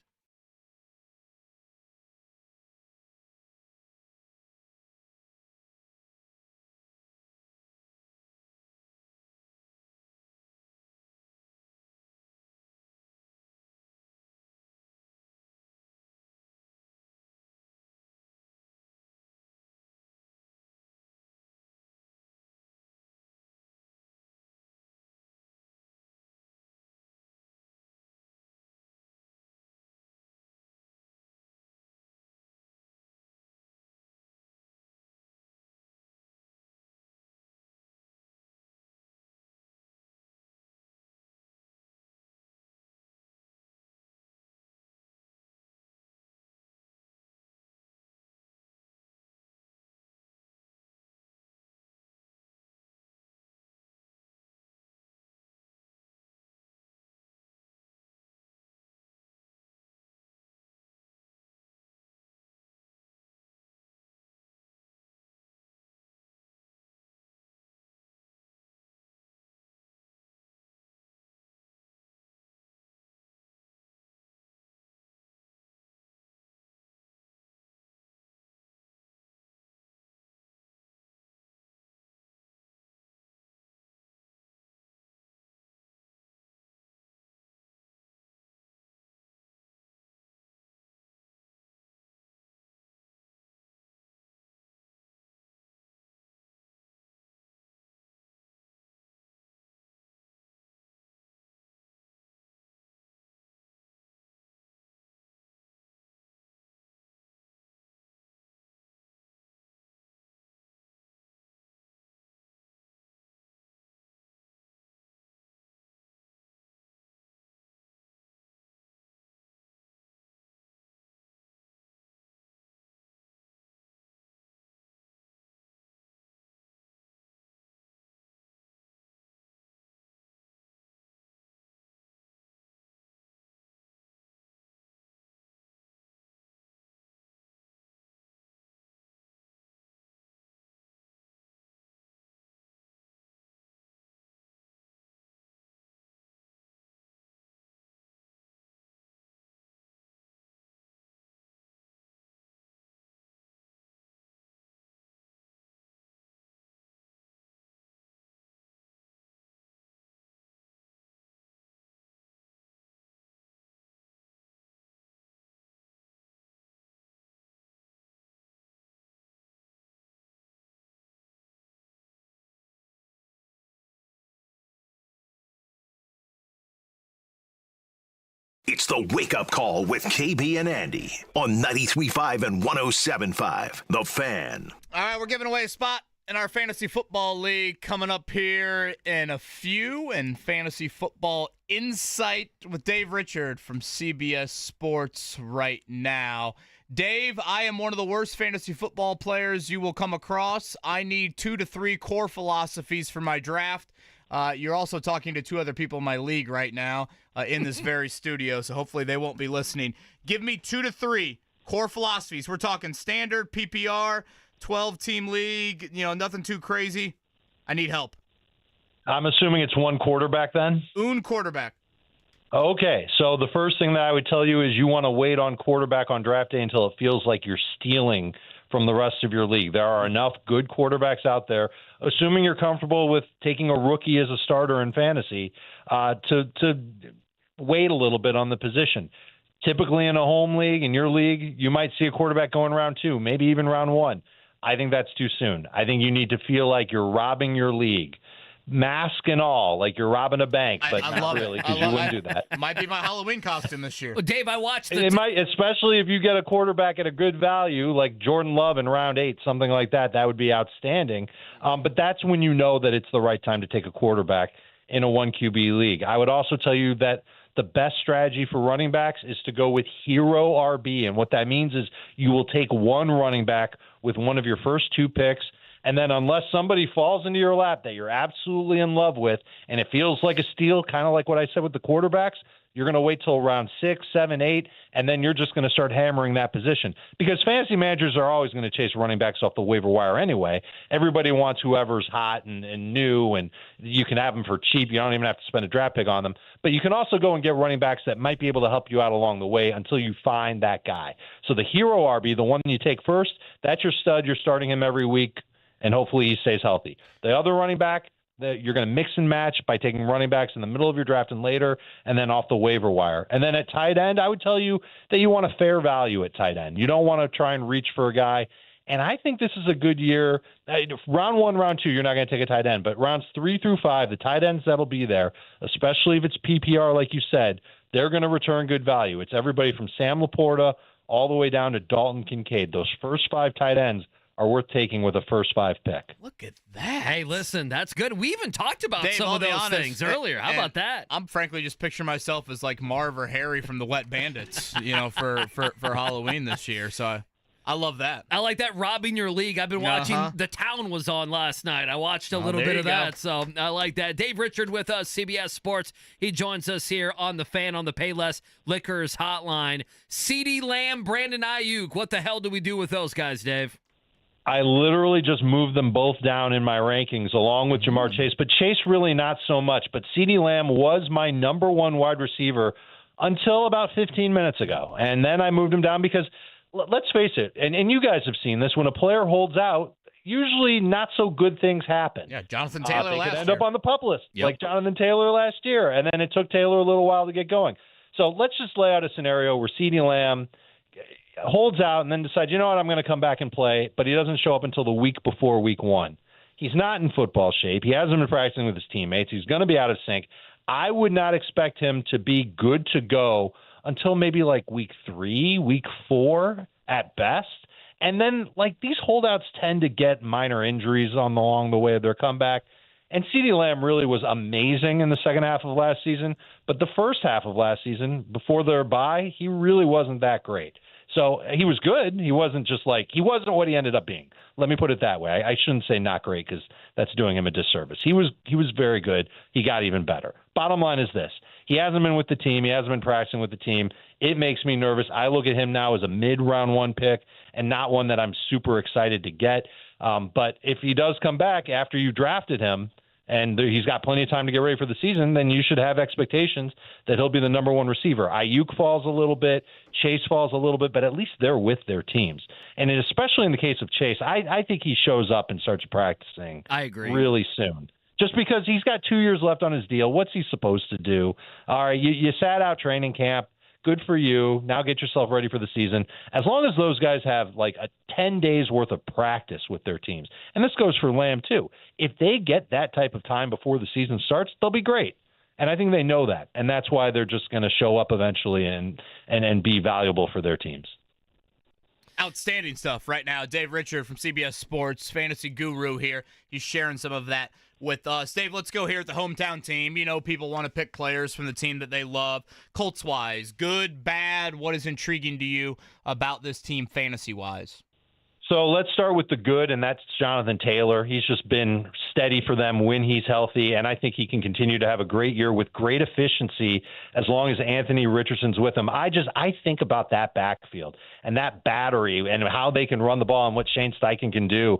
It's the Wake Up Call with KB and Andy on 93.5 and 107.5. The Fan. All right, we're giving away a spot in our fantasy football league coming up here in a few, and fantasy football insight with Dave Richard from CBS Sports right now. Dave, I am one of the worst fantasy football players you will come across. I need 2 to 3 core philosophies for my draft. You're also talking to 2 other people in my league right now in this very studio, so hopefully they won't be listening. Give me 2 to 3 core philosophies. We're talking standard, PPR, 12-team league, nothing too crazy. I need help. I'm assuming it's one quarterback then? Un quarterback. Okay, so the first thing that I would tell you is you want to wait on quarterback on draft day until it feels like you're stealing from the rest of your league. There are enough good quarterbacks out there, assuming you're comfortable with taking a rookie as a starter in fantasy, to wait a little bit on the position. Typically in a home league, in your league, you might see a quarterback going round 2, maybe even round 1. I think that's too soon. I think you need to feel like you're robbing your league. Mask and all, like you're robbing a bank, but not really, because you wouldn't do that. Might be my Halloween costume this year. Well, Dave, I watched It might, especially if you get a quarterback at a good value, like Jordan Love in round 8, something like that. That would be outstanding. But that's when you know that it's the right time to take a quarterback in a 1 QB league. I would also tell you that the best strategy for running backs is to go with hero RB. And what that means is you will take one running back with one of your first 2 picks. And then unless somebody falls into your lap that you're absolutely in love with and it feels like a steal, kind of like what I said with the quarterbacks, you're going to wait till round 6, 7, 8, and then you're just going to start hammering that position. Because fantasy managers are always going to chase running backs off the waiver wire anyway. Everybody wants whoever's hot and new, and you can have them for cheap. You don't even have to spend a draft pick on them. But you can also go and get running backs that might be able to help you out along the way until you find that guy. So the hero RB, the one you take first, that's your stud. You're starting him every week, and hopefully he stays healthy. The other running back, you're going to mix and match by taking running backs in the middle of your draft and later, and then off the waiver wire. And then at tight end, I would tell you that you want a fair value at tight end. You don't want to try and reach for a guy. And I think this is a good year. Round 1, round 2, you're not going to take a tight end. But rounds 3 through 5, the tight ends that'll be there, especially if it's PPR, like you said, they're going to return good value. It's everybody from Sam Laporta all the way down to Dalton Kincaid. Those first 5 tight ends are worth taking with a first 5 pick. Look at that. Hey, listen, that's good. We even talked about some of those things earlier. How about that? I'm frankly just picturing myself as like Marv or Harry from the Wet Bandits, for Halloween this year. So I love that. I like that, robbing your league. I've been watching The Town was on last night. I watched a little bit of that, so I like that. Dave Richard with us, CBS Sports. He joins us here on The Fan on the Payless Liquors hotline. CeeDee Lamb, Brandon Ayuk. What the hell do we do with those guys, Dave? I literally just moved them both down in my rankings along with Jamar Chase, but Chase really not so much. But CeeDee Lamb was my number 1 wide receiver until about 15 minutes ago. And then I moved him down because, let's face it, and you guys have seen this, when a player holds out, usually not so good things happen. Yeah, Jonathan Taylor they last could end year. up on the PUP list, Yep. like Jonathan Taylor last year. And then it took Taylor a little while to get going. So let's just lay out a scenario where CeeDee Lamb holds out and then decides, you know what, I'm going to come back and play, but he doesn't show up until the week before week 1. He's not in football shape. He hasn't been practicing with his teammates. He's going to be out of sync. I would not expect him to be good to go until maybe like week 3, week 4 at best. And then, like, these holdouts tend to get minor injuries along the way of their comeback. And CeeDee Lamb really was amazing in the second half of last season, but the first half of last season, before their bye, he really wasn't that great. So he was good. He wasn't what he ended up being. Let me put it that way. I shouldn't say not great because that's doing him a disservice. He was very good. He got even better. Bottom line is this. He hasn't been with the team. He hasn't been practicing with the team. It makes me nervous. I look at him now as a mid-round 1 pick and not one that I'm super excited to get. But if he does come back after you drafted him, and he's got plenty of time to get ready for the season, then you should have expectations that he'll be the number 1 receiver. Ayuk falls a little bit, Chase falls a little bit, but at least they're with their teams. And especially in the case of Chase, I think he shows up and starts practicing I agree. really soon. Just because he's got 2 years left on his deal, what's he supposed to do? All right, you sat out training camp. Good for you. Now get yourself ready for the season. As long as those guys have like a 10 days worth of practice with their teams, and this goes for Lamb too. If they get that type of time before the season starts, they'll be great. And I think they know that, and that's why they're just going to show up eventually and be valuable for their teams. Outstanding stuff right now. Dave Richard from CBS Sports, fantasy guru here. He's sharing some of that with us. Dave, let's go here at the hometown team. You know, people want to pick players from the team that they love. Colts-wise, good, bad, what is intriguing to you about this team fantasy-wise? So let's start with the good, and that's Jonathan Taylor. He's just been steady for them when he's healthy, and I think he can continue to have a great year with great efficiency as long as Anthony Richardson's with him. I think about that backfield and that battery and how they can run the ball and what Shane Steichen can do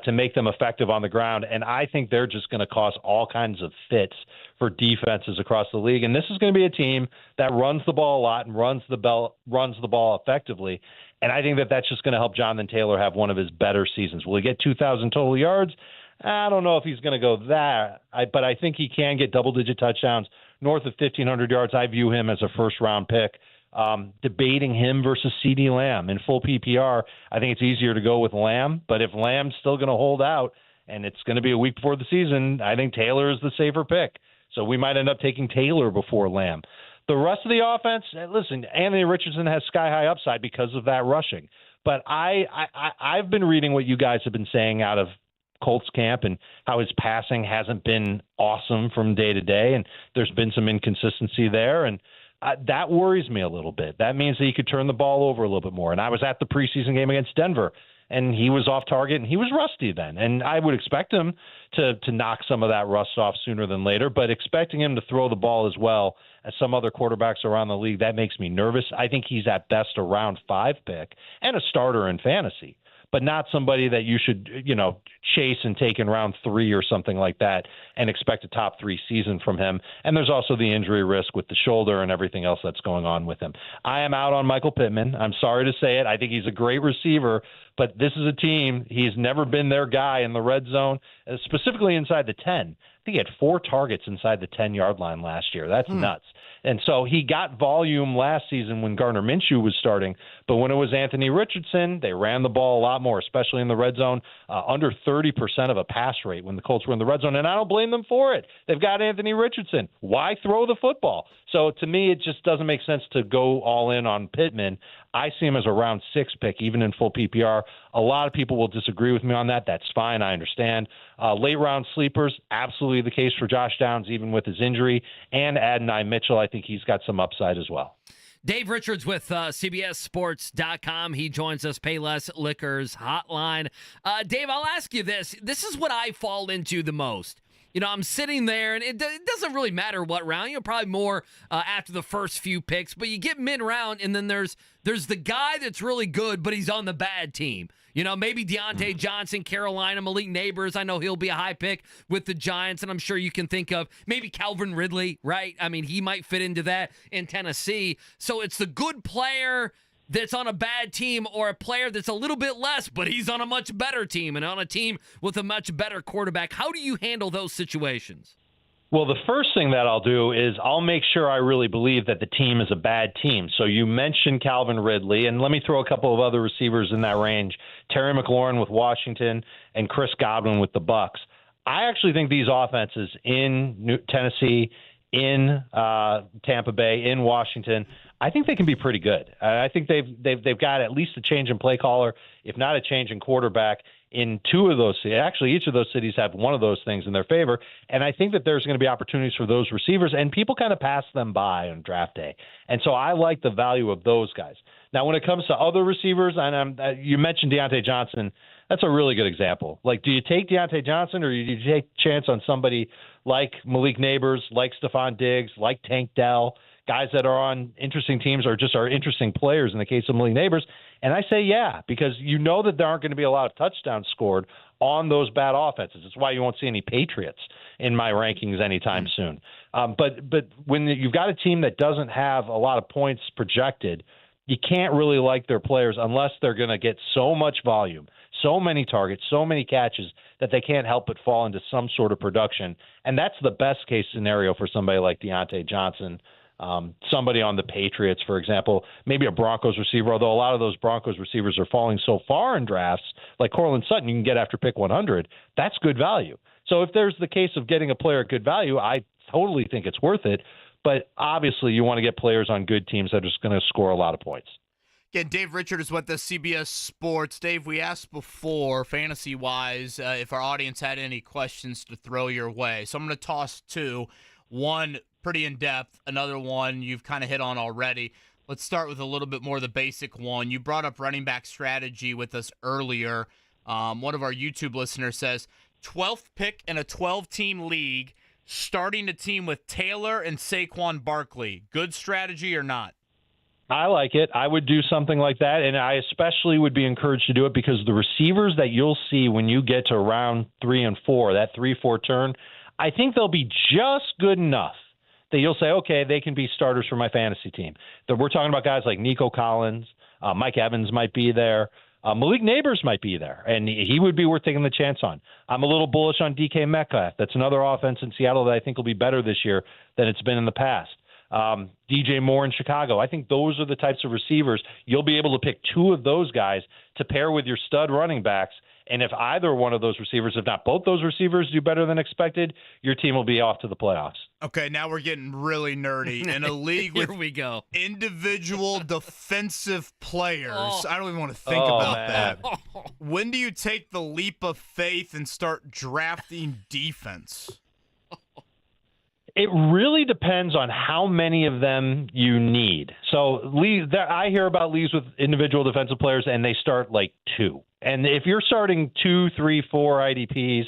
to make them effective on the ground, and I think they're just going to cause all kinds of fits for defenses across the league. And this is going to be a team that runs the ball a lot and runs the ball effectively. And I think that that's just going to help Jonathan Taylor have one of his better seasons. Will he get 2,000 total yards? I don't know if he's going to go that, but I think he can get double-digit touchdowns north of 1,500 yards. I view him as a first-round pick. Debating him versus CeeDee Lamb in full PPR, I think it's easier to go with Lamb. But if Lamb's still going to hold out and it's going to be a week before the season, I think Taylor is the safer pick. So we might end up taking Taylor before Lamb. The rest of the offense, listen, Anthony Richardson has sky-high upside because of that rushing. But I've been reading what you guys have been saying out of Colts camp and how his passing hasn't been awesome from day to day, and there's been some inconsistency there, and that worries me a little bit. That means that he could turn the ball over a little bit more. And I was at the preseason game against Denver, and he was off target, and he was rusty then. And I would expect him to knock some of that rust off sooner than later, but expecting him to throw the ball as well as some other quarterbacks around the league, that makes me nervous. I think he's at best a round 5 pick and a starter in fantasy, but not somebody that you should, chase and take in round 3 or something like that and expect a top 3 season from him. And there's also the injury risk with the shoulder and everything else that's going on with him. I am out on Michael Pittman. I'm sorry to say it. I think he's a great receiver, but this is a team. He's never been their guy in the red zone, specifically inside the 10. I think he had 4 targets inside the 10-yard line last year. That's nuts. And so he got volume last season when Gardner Minshew was starting, but when it was Anthony Richardson, they ran the ball a lot more, especially in the red zone, under 30% of a pass rate when the Colts were in the red zone, and I don't blame them for it. They've got Anthony Richardson. Why throw the football? So to me, it just doesn't make sense to go all in on Pittman. I see him as a round 6 pick, even in full PPR. A lot of people will disagree with me on that. That's fine. I understand. Late round sleepers, absolutely the case for Josh Downs, even with his injury. And Adonai Mitchell, I think he's got some upside as well. Dave Richards with CBSSports.com. He joins us, Payless Liquors Hotline. Dave, I'll ask you this. This is what I fall into the most. I'm sitting there, and it doesn't really matter what round. Probably more after the first few picks. But you get mid-round, and then there's the guy that's really good, but he's on the bad team. Maybe Deontay Johnson, Carolina, Malik Neighbors. I know he'll be a high pick with the Giants, and I'm sure you can think of maybe Calvin Ridley, right? I mean, he might fit into that in Tennessee. So it's the good player that's on a bad team or a player that's a little bit less, but he's on a much better team and on a team with a much better quarterback. How do you handle those situations? Well, the first thing that I'll do is I'll make sure I really believe that the team is a bad team. So you mentioned Calvin Ridley, and let me throw a couple of other receivers in that range. Terry McLaurin with Washington and Chris Godwin with the Bucs. I actually think these offenses in Tennessee, in Tampa Bay, in Washington, I think they can be pretty good. I think they've got at least a change in play caller, if not a change in quarterback, in 2 of those cities. Actually, each of those cities have one of those things in their favor, and I think that there's going to be opportunities for those receivers, and people kind of pass them by on draft day. And so I like the value of those guys. Now, when it comes to other receivers, and you mentioned Deontay Johnson, that's a really good example. Like, do you take Deontay Johnson, or do you take a chance on somebody like Malik Neighbors, like Stephon Diggs, like Tank Dell, guys that are on interesting teams or just are interesting players in the case of Malik Neighbors? And I say yeah, because you know that there aren't going to be a lot of touchdowns scored on those bad offenses. It's why you won't see any Patriots in my rankings anytime soon. But when you've got a team that doesn't have a lot of points projected, you can't really like their players unless they're going to get so much volume, so many targets, so many catches that they can't help but fall into some sort of production. And that's the best case scenario for somebody like Deontay Johnson Somebody on the Patriots, for example, maybe a Broncos receiver, although a lot of those Broncos receivers are falling so far in drafts, like Cortland Sutton, you can get after pick 100. That's good value. So if there's the case of getting a player at good value, I totally think it's worth it. But obviously, you want to get players on good teams that are just going to score a lot of points. Again, Dave Richard is with the CBS Sports. Dave, we asked before, fantasy-wise, if our audience had any questions to throw your way. So I'm going to toss two. One, pretty in-depth. Another one you've kind of hit on already. Let's start with a little bit more of the basic one. You brought up running back strategy with us earlier. One of our YouTube listeners says, 12th pick in a 12-team league, starting a team with Taylor and Saquon Barkley. Good strategy or not? I like it. I would do something like that, and I especially would be encouraged to do it because the receivers that you'll see when you get to round 3 and 4, that 3-4 turn, I think they'll be just good enough that you'll say, okay, they can be starters for my fantasy team. We're talking about guys like Nico Collins, Mike Evans might be there, Malik Neighbors might be there, and he would be worth taking the chance on. I'm a little bullish on DK Metcalf. That's another offense in Seattle that I think will be better this year than it's been in the past. DJ Moore in Chicago. I think those are the types of receivers. You'll be able to pick two of those guys to pair with your stud running backs. And if either one of those receivers, if not both those receivers, do better than expected, your team will be off to the playoffs. Okay, now we're getting really nerdy. In a league with we go. Individual defensive players, I don't even want to think about that. When do you take the leap of faith and start drafting defense? It really depends on how many of them you need. So I hear about leagues with individual defensive players, and they start like 2. And if you're starting 2, 3, 4 IDPs,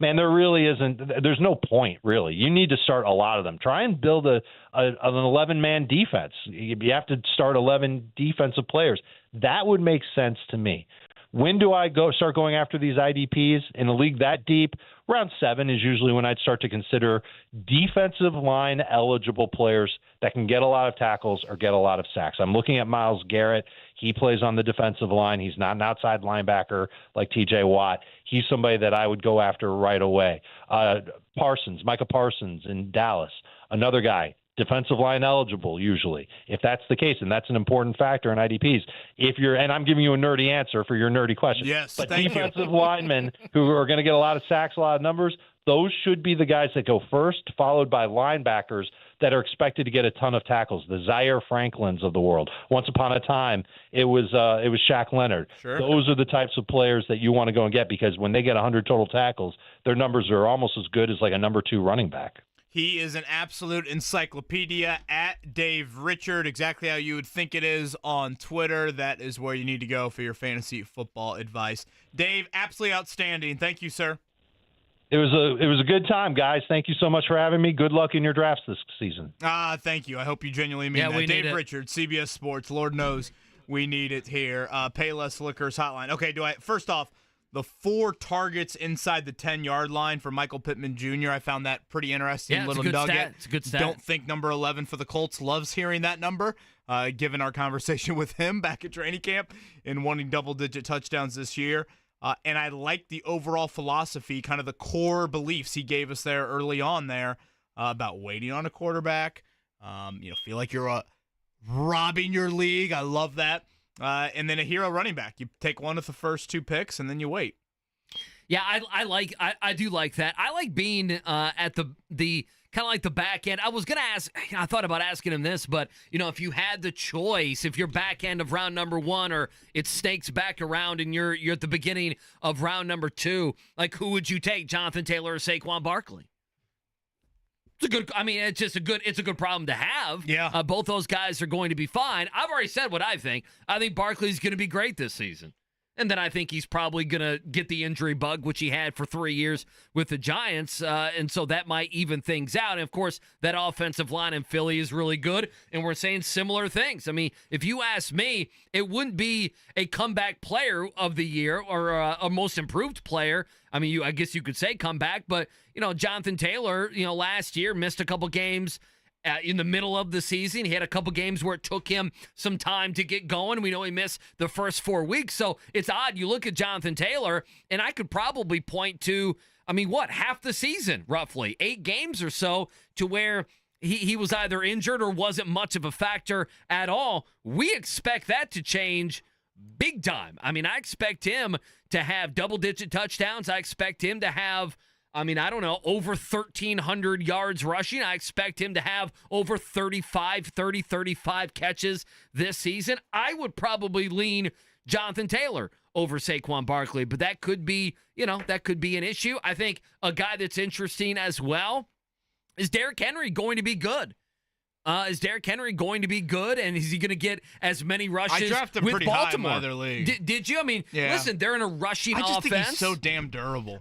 man, there really isn't. There's no point, really. You need to start a lot of them. Try and build an 11-man defense. You have to start 11 defensive players. That would make sense to me. When do I start going after these IDPs in a league that deep? Round 7 is usually when I'd start to consider defensive line eligible players that can get a lot of tackles or get a lot of sacks. I'm looking at Myles Garrett. He plays on the defensive line. He's not an outside linebacker like TJ Watt. He's somebody that I would go after right away. Micah Parsons in Dallas, another guy. Defensive line eligible, usually, if that's the case, and that's an important factor in IDPs. And I'm giving you a nerdy answer for your nerdy question. Yes, but thank defensive linemen who are going to get a lot of sacks, a lot of numbers, those should be the guys that go first, followed by linebackers that are expected to get a ton of tackles. The Zaire Franklins of the world. Once upon a time, it was Shaq Leonard. Sure. Those are the types of players that you want to go and get because when they get 100 total tackles, their numbers are almost as good as like a number 2 running back. He is an absolute encyclopedia at Dave Richard, exactly how you would think it is on Twitter. That is where you need to go for your fantasy football advice. Dave, absolutely outstanding. Thank you, sir. It was a good time, guys. Thank you so much for having me. Good luck in your drafts this season. Thank you. I hope you genuinely mean that. Dave Richard, CBS Sports. Lord knows we need it here. Payless Liquors Hotline. Okay, first off, the 4 targets inside the 10-yard line for Michael Pittman Jr. I found that pretty interesting. Yeah, little it's a good nugget. stat. It's a good stat. Don't think number 11 for the Colts loves hearing that number, given our conversation with him back at training camp and wanting double-digit touchdowns this year. And I like the overall philosophy, kind of the core beliefs he gave us there early on there about waiting on a quarterback. Feel like you're robbing your league. I love that. And then a hero running back. You take one of the first 2 picks, and then you wait. Yeah, I do like that. I like being at the kind of like the back end. I was gonna ask. I thought about asking him this, but if you had the choice, if you're back end of round number 1, or it snakes back around and you're at the beginning of round number 2, like who would you take, Jonathan Taylor or Saquon Barkley? It's a good problem to have. Yeah. Both those guys are going to be fine. I've already said what I think. I think Barkley's going to be great this season. And then I think he's probably going to get the injury bug, which he had for 3 years with the Giants. And so that might even things out. And, of course, that offensive line in Philly is really good. And we're saying similar things. I mean, if you ask me, it wouldn't be a comeback player of the year or a most improved player. I mean, I guess you could say comeback. But, Jonathan Taylor, last year missed a couple games in the middle of the season. He had a couple games where it took him some time to get going. We know he missed the first 4 weeks. So it's odd. You look at Jonathan Taylor, and I could probably point to, half the season, roughly, 8 games or so, to where he was either injured or wasn't much of a factor at all. We expect that to change big time. I mean, I expect him to have double-digit touchdowns. I expect him to have, over 1,300 yards rushing. I expect him to have over 35 catches this season. I would probably lean Jonathan Taylor over Saquon Barkley, but that could be an issue. I think a guy that's interesting as well is Derrick Henry going to be good? Is Derrick Henry going to be good, and is he going to get as many rushes I drafted him with pretty Baltimore? high in my other league. Did you? I mean, yeah. Listen, they're in a rushing offense. I just think he's so damn durable.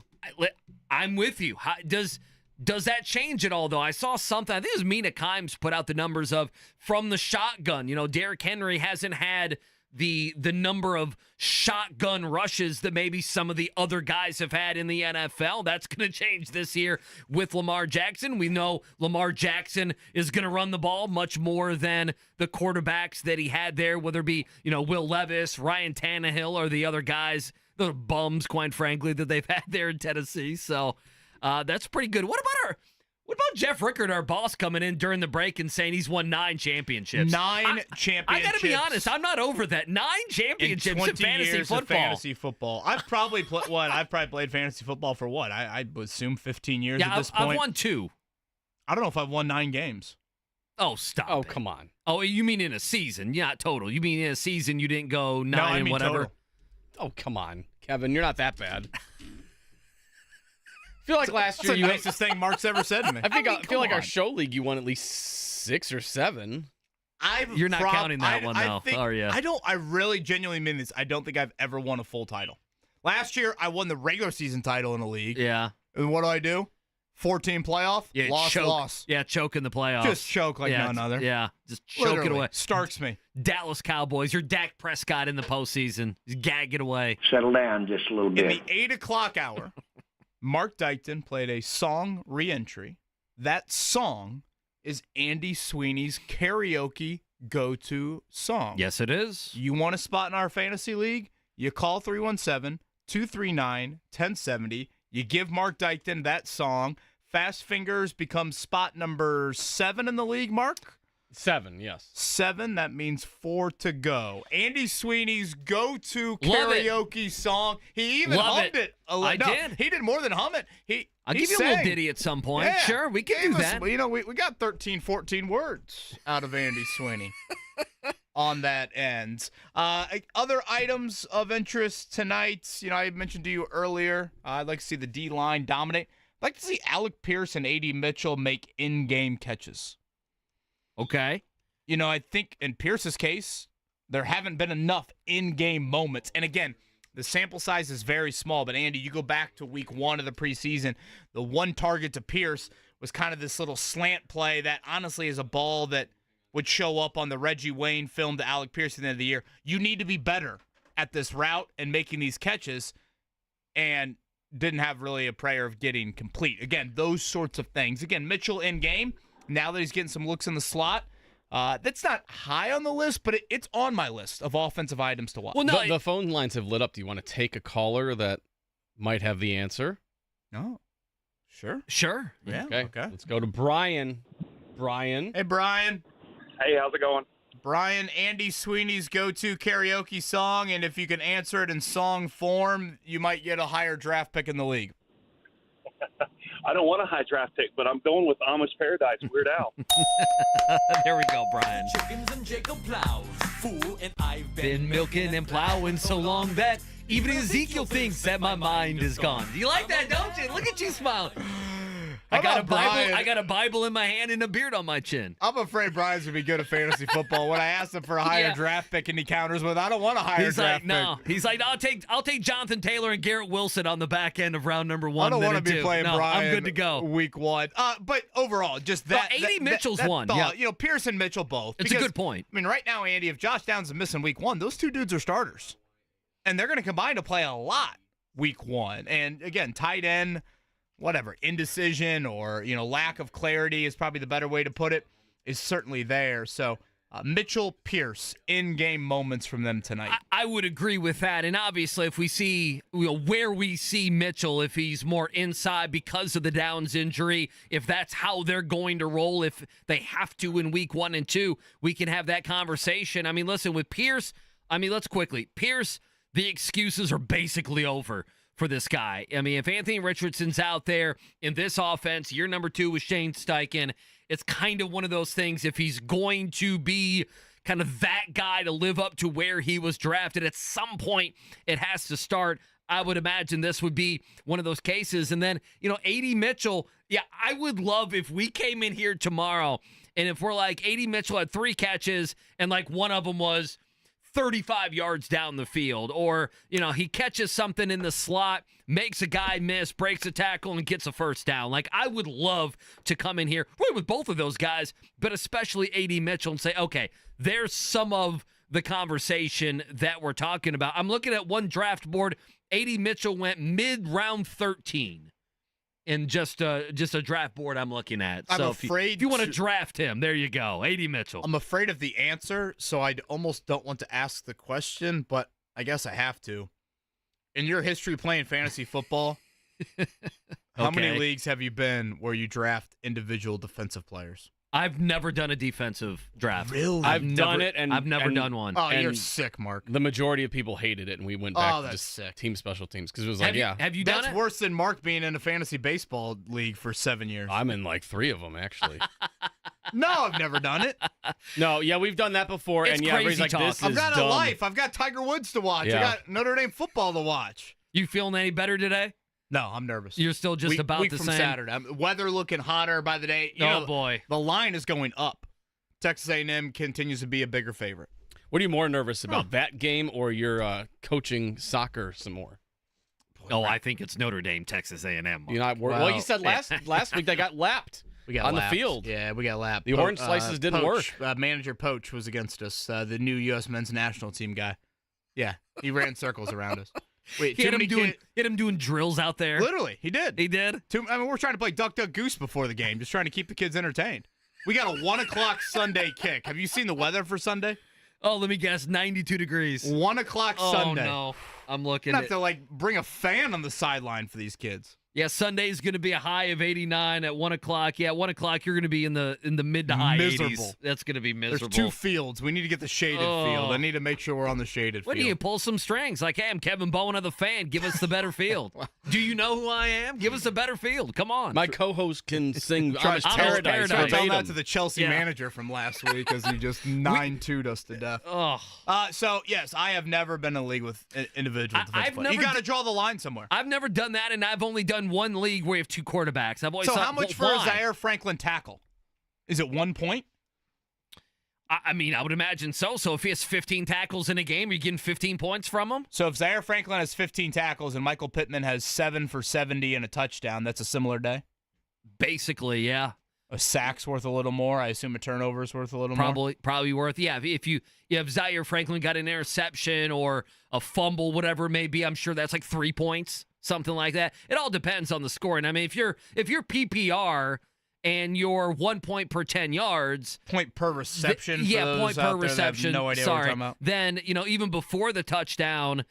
I'm with you. Does that change at all, though? I saw something. I think it was Mina Kimes put out the numbers of from the shotgun. Derrick Henry hasn't had the number of shotgun rushes that maybe some of the other guys have had in the NFL. That's going to change this year with Lamar Jackson. We know Lamar Jackson is going to run the ball much more than the quarterbacks that he had there, whether it be, Will Levis, Ryan Tannehill, or the other guys, the bums, quite frankly, that they've had there in Tennessee. So that's pretty good. What about Jeff Rickard, our boss, coming in during the break and saying he's won 9 championships? 9 championships. I got to be honest. I'm not over that. 9 championships in fantasy years football. Of fantasy football. I've probably played fantasy football for what? I would assume 15 years at this point. I've won 2. I don't know if I've won 9 games. Oh, stop. Oh, come on. Oh, you mean in a season? Yeah, total. You mean in a season you didn't go 9 and whatever? Total. Oh, come on, Kevin. You're not that bad. I feel like last year the nicest thing Mark's ever said to me. I feel like our show league, you won at least 6 or 7. You're not counting that one, though, are you? I really genuinely mean this. I don't think I've ever won a full title. Last year, I won the regular season title in the league. Yeah. And what do? 14 playoff? Yeah, loss. Yeah, choke in the playoffs. Just choke like none other. Yeah, just choke it away. Starks me. Dallas Cowboys, you're Dak Prescott in the postseason. Just gag it away. Settle down just a little bit. In the 8 o'clock hour, Mark Dykton played a song re-entry. That song is Andy Sweeney's karaoke go-to song. Yes, it is. You want a spot in our fantasy league? You call 317-239-1070. You give Mark Dykton that song. Fast Fingers becomes spot number 7 in the league, Mark? 7, yes. 7, that means 4 to go. Andy Sweeney's go-to karaoke song. He even hummed it. I did. He did more than hum it. I'll give you a little ditty at some point. Yeah. Sure, we can do that. We got 13, 14 words out of Andy Sweeney on that end. Other items of interest tonight, I mentioned to you earlier, I'd like to see the D-line dominate. I'd like to see Alec Pierce and A.D. Mitchell make in-game catches. Okay. I think in Pierce's case, there haven't been enough in-game moments. And again, the sample size is very small. But, Andy, you go back to week 1 of the preseason, the one target to Pierce was kind of this little slant play that honestly is a ball that would show up on the Reggie Wayne film to Alec Pierce at the end of the year. You need to be better at this route and making these catches, and didn't have really a prayer of getting complete. Again, those sorts of things. Again, Mitchell in-game. Now that he's getting some looks in the slot, that's not high on the list, but it's on my list of offensive items to watch. Well, no, the phone lines have lit up. Do you want to take a caller that might have the answer? No. Sure. Yeah. Okay. Let's go to Brian. Brian. Hey, Brian. Hey, how's it going? Brian, Andy Sweeney's go-to karaoke song, and if you can answer it in song form, you might get a higher draft pick in the league. I don't want a high draft pick, but I'm going with Amish Paradise, Weird Al. There we go, Brian. Chickens and Jacob plows. Fool and I've Been milking and plowing so long that even Ezekiel thinks that my mind is gone. You like that, don't you? Look at you smiling. I got a Bible. I got a Bible in my hand and a beard on my chin. I'm afraid Brian's gonna be good at fantasy football. When I asked him for a higher draft pick, and he counters with, "I don't want a higher draft pick." No. He's like, I'll take Jonathan Taylor and Garrett Wilson on the back end of round number 1. I don't want to be playing Brian. I'm good to go. Week 1. But overall, just that. A.D. Mitchell's one. Thought, Pierce and Mitchell both. It's a good point. I mean, right now, Andy, if Josh Downs is missing week 1, those two dudes are starters, and they're going to combine to play a lot week 1. And again, tight end. Whatever, indecision or, lack of clarity is probably the better way to put it, is certainly there. So Mitchell, Pierce, in-game moments from them tonight. I would agree with that. And obviously, if we see where we see Mitchell, if he's more inside because of the Downs injury, if that's how they're going to roll, if they have to in week 1 and 2, we can have that conversation. I mean, listen, with Pierce, let's quickly. Pierce, the excuses are basically over for this guy. I mean, if Anthony Richardson's out there in this offense, year number 2 with Shane Steichen, it's kind of one of those things. If he's going to be kind of that guy to live up to where he was drafted, at some point it has to start. I would imagine this would be one of those cases. And then, A.D. Mitchell, I would love if we came in here tomorrow and if we're like A.D. Mitchell had 3 catches and like one of them was 35 yards down the field, or, he catches something in the slot, makes a guy miss, breaks a tackle, and gets a first down. Like, I would love to come in here with both of those guys, but especially A.D. Mitchell, and say, okay, there's some of the conversation that we're talking about. I'm looking at one draft board. A.D. Mitchell went mid-round 13. In just a draft board I'm looking at. So if you want to draft him, there you go, A.D. Mitchell. I'm afraid of the answer, so I almost don't want to ask the question, but I guess I have to. In your history playing fantasy football, how many leagues have you been where you draft individual defensive players? I've never done a defensive draft. Really? I've done it, and I've never done one. Oh, you're sick, Mark. The majority of people hated it, and we went back to that's just sick. team special teams because it was Have you done it? That's worse than Mark being in a fantasy baseball league for 7 years. I'm in like 3 of them, actually. No, I've never done it. No, we've done that before, It's and crazy everybody's like, talk. this is I've got dumb. a life. I've got Tiger Woods to watch. Yeah. I got Notre Dame football to watch. You feeling any better today? No, I'm nervous. You're still just about week the from same? Saturday. Weather looking hotter by the day. Boy. The line is going up. Texas A&M continues to be a bigger favorite. What are you more nervous about, that game or your coaching soccer some more? I think it's Notre Dame, Texas A&M. You're not worried. Well, you said last week they got lapped. We got on lapped. the field. Yeah, we got lapped. The orange slices didn't Poach, work. Manager Poach was against us, the new U.S. men's national team guy. Yeah, he ran circles around us. Wait, Get him doing drills out there. Literally, he did. He did? We're trying to play Duck, Duck, Goose before the game, just trying to keep the kids entertained. We got a 1 o'clock Sunday kick. Have you seen the weather for Sunday? Oh, let me guess, 92 degrees. 1 o'clock Sunday. Oh, no. I'm looking have to, bring a fan on the sideline for these kids. Yeah, Sunday's going to be a high of 89 at 1 o'clock. Yeah, 1 o'clock, you're going to be in the mid to high Miserable. 80s. That's going to be miserable. There's 2 fields. We need to get the shaded field. I need to make sure we're on the shaded What field. do you pull some strings? Like, hey, I'm Kevin Bowen of the Fan. Give us the better field. Do you know who I am? Give us a better field. Come on. My co-host can sing Amish Paradise. Tell that verbatim. to the Chelsea manager from last week as he just 9-2'd us to death. So, yes, I have never been in a league with individual defensive players. You got to draw the line somewhere. I've never done that, and I've only done one league where you have 2 quarterbacks. I've always So thought, how much for a Zaire Franklin tackle? Is it 1 point? I mean, I would imagine so. So if he has 15 tackles in a game, are you getting 15 points from him? So if Zaire Franklin has 15 tackles and Michael Pittman has 7 for 70 and a touchdown, that's a similar day? Basically, yeah. A sack's worth a little more. I assume a turnover's worth a little more. Probably worth. Yeah, if you have Zaire Franklin got an interception or a fumble, whatever it may be, I'm sure that's like 3 points, something like that. It all depends on the scoring. I mean, if you're PPR and you're 1 point per 10 yards, point per reception. Point per reception. No idea what we're talking about. Then even before the touchdown,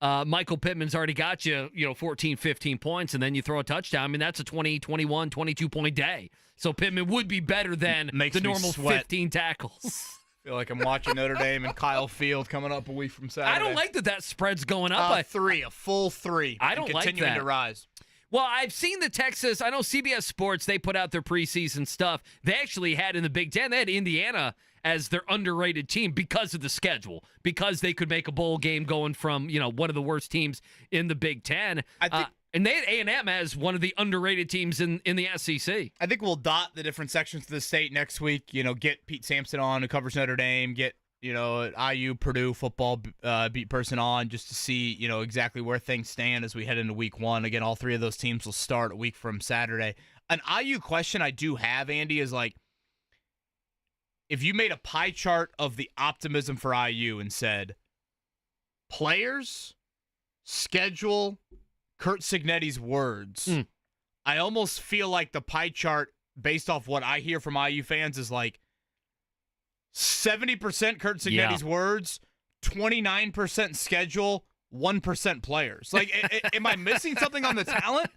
Michael Pittman's already got you 14, 15 points, and then you throw a touchdown. I mean, that's a 20, 21, 22-point day. So Pittman would be better than the normal 15 tackles. I feel like I'm watching Notre Dame and Kyle Field coming up a week from Saturday. I don't like that spread's going up. A full three. I don't like that. Continuing to rise. Well, I've seen the Texas. I know CBS Sports, they put out their preseason stuff. They actually had in the Big Ten, they had Indiana as their underrated team because of the schedule, because they could make a bowl game going from, one of the worst teams in the Big Ten. And they had A&M as one of the underrated teams in the SEC. I think we'll dot the different sections of the state next week. Get Pete Sampson on, who covers Notre Dame. Get IU, Purdue football beat person on just to see exactly where things stand as we head into week 1. Again, all 3 of those teams will start a week from Saturday. An IU question I do have, Andy, is if you made a pie chart of the optimism for IU and said players, schedule, Kurt Cignetti's words, I almost feel like the pie chart, based off what I hear from IU fans, is 70% Kurt Cignetti's words, 29% schedule, 1% players. Like, am I missing something on the talent?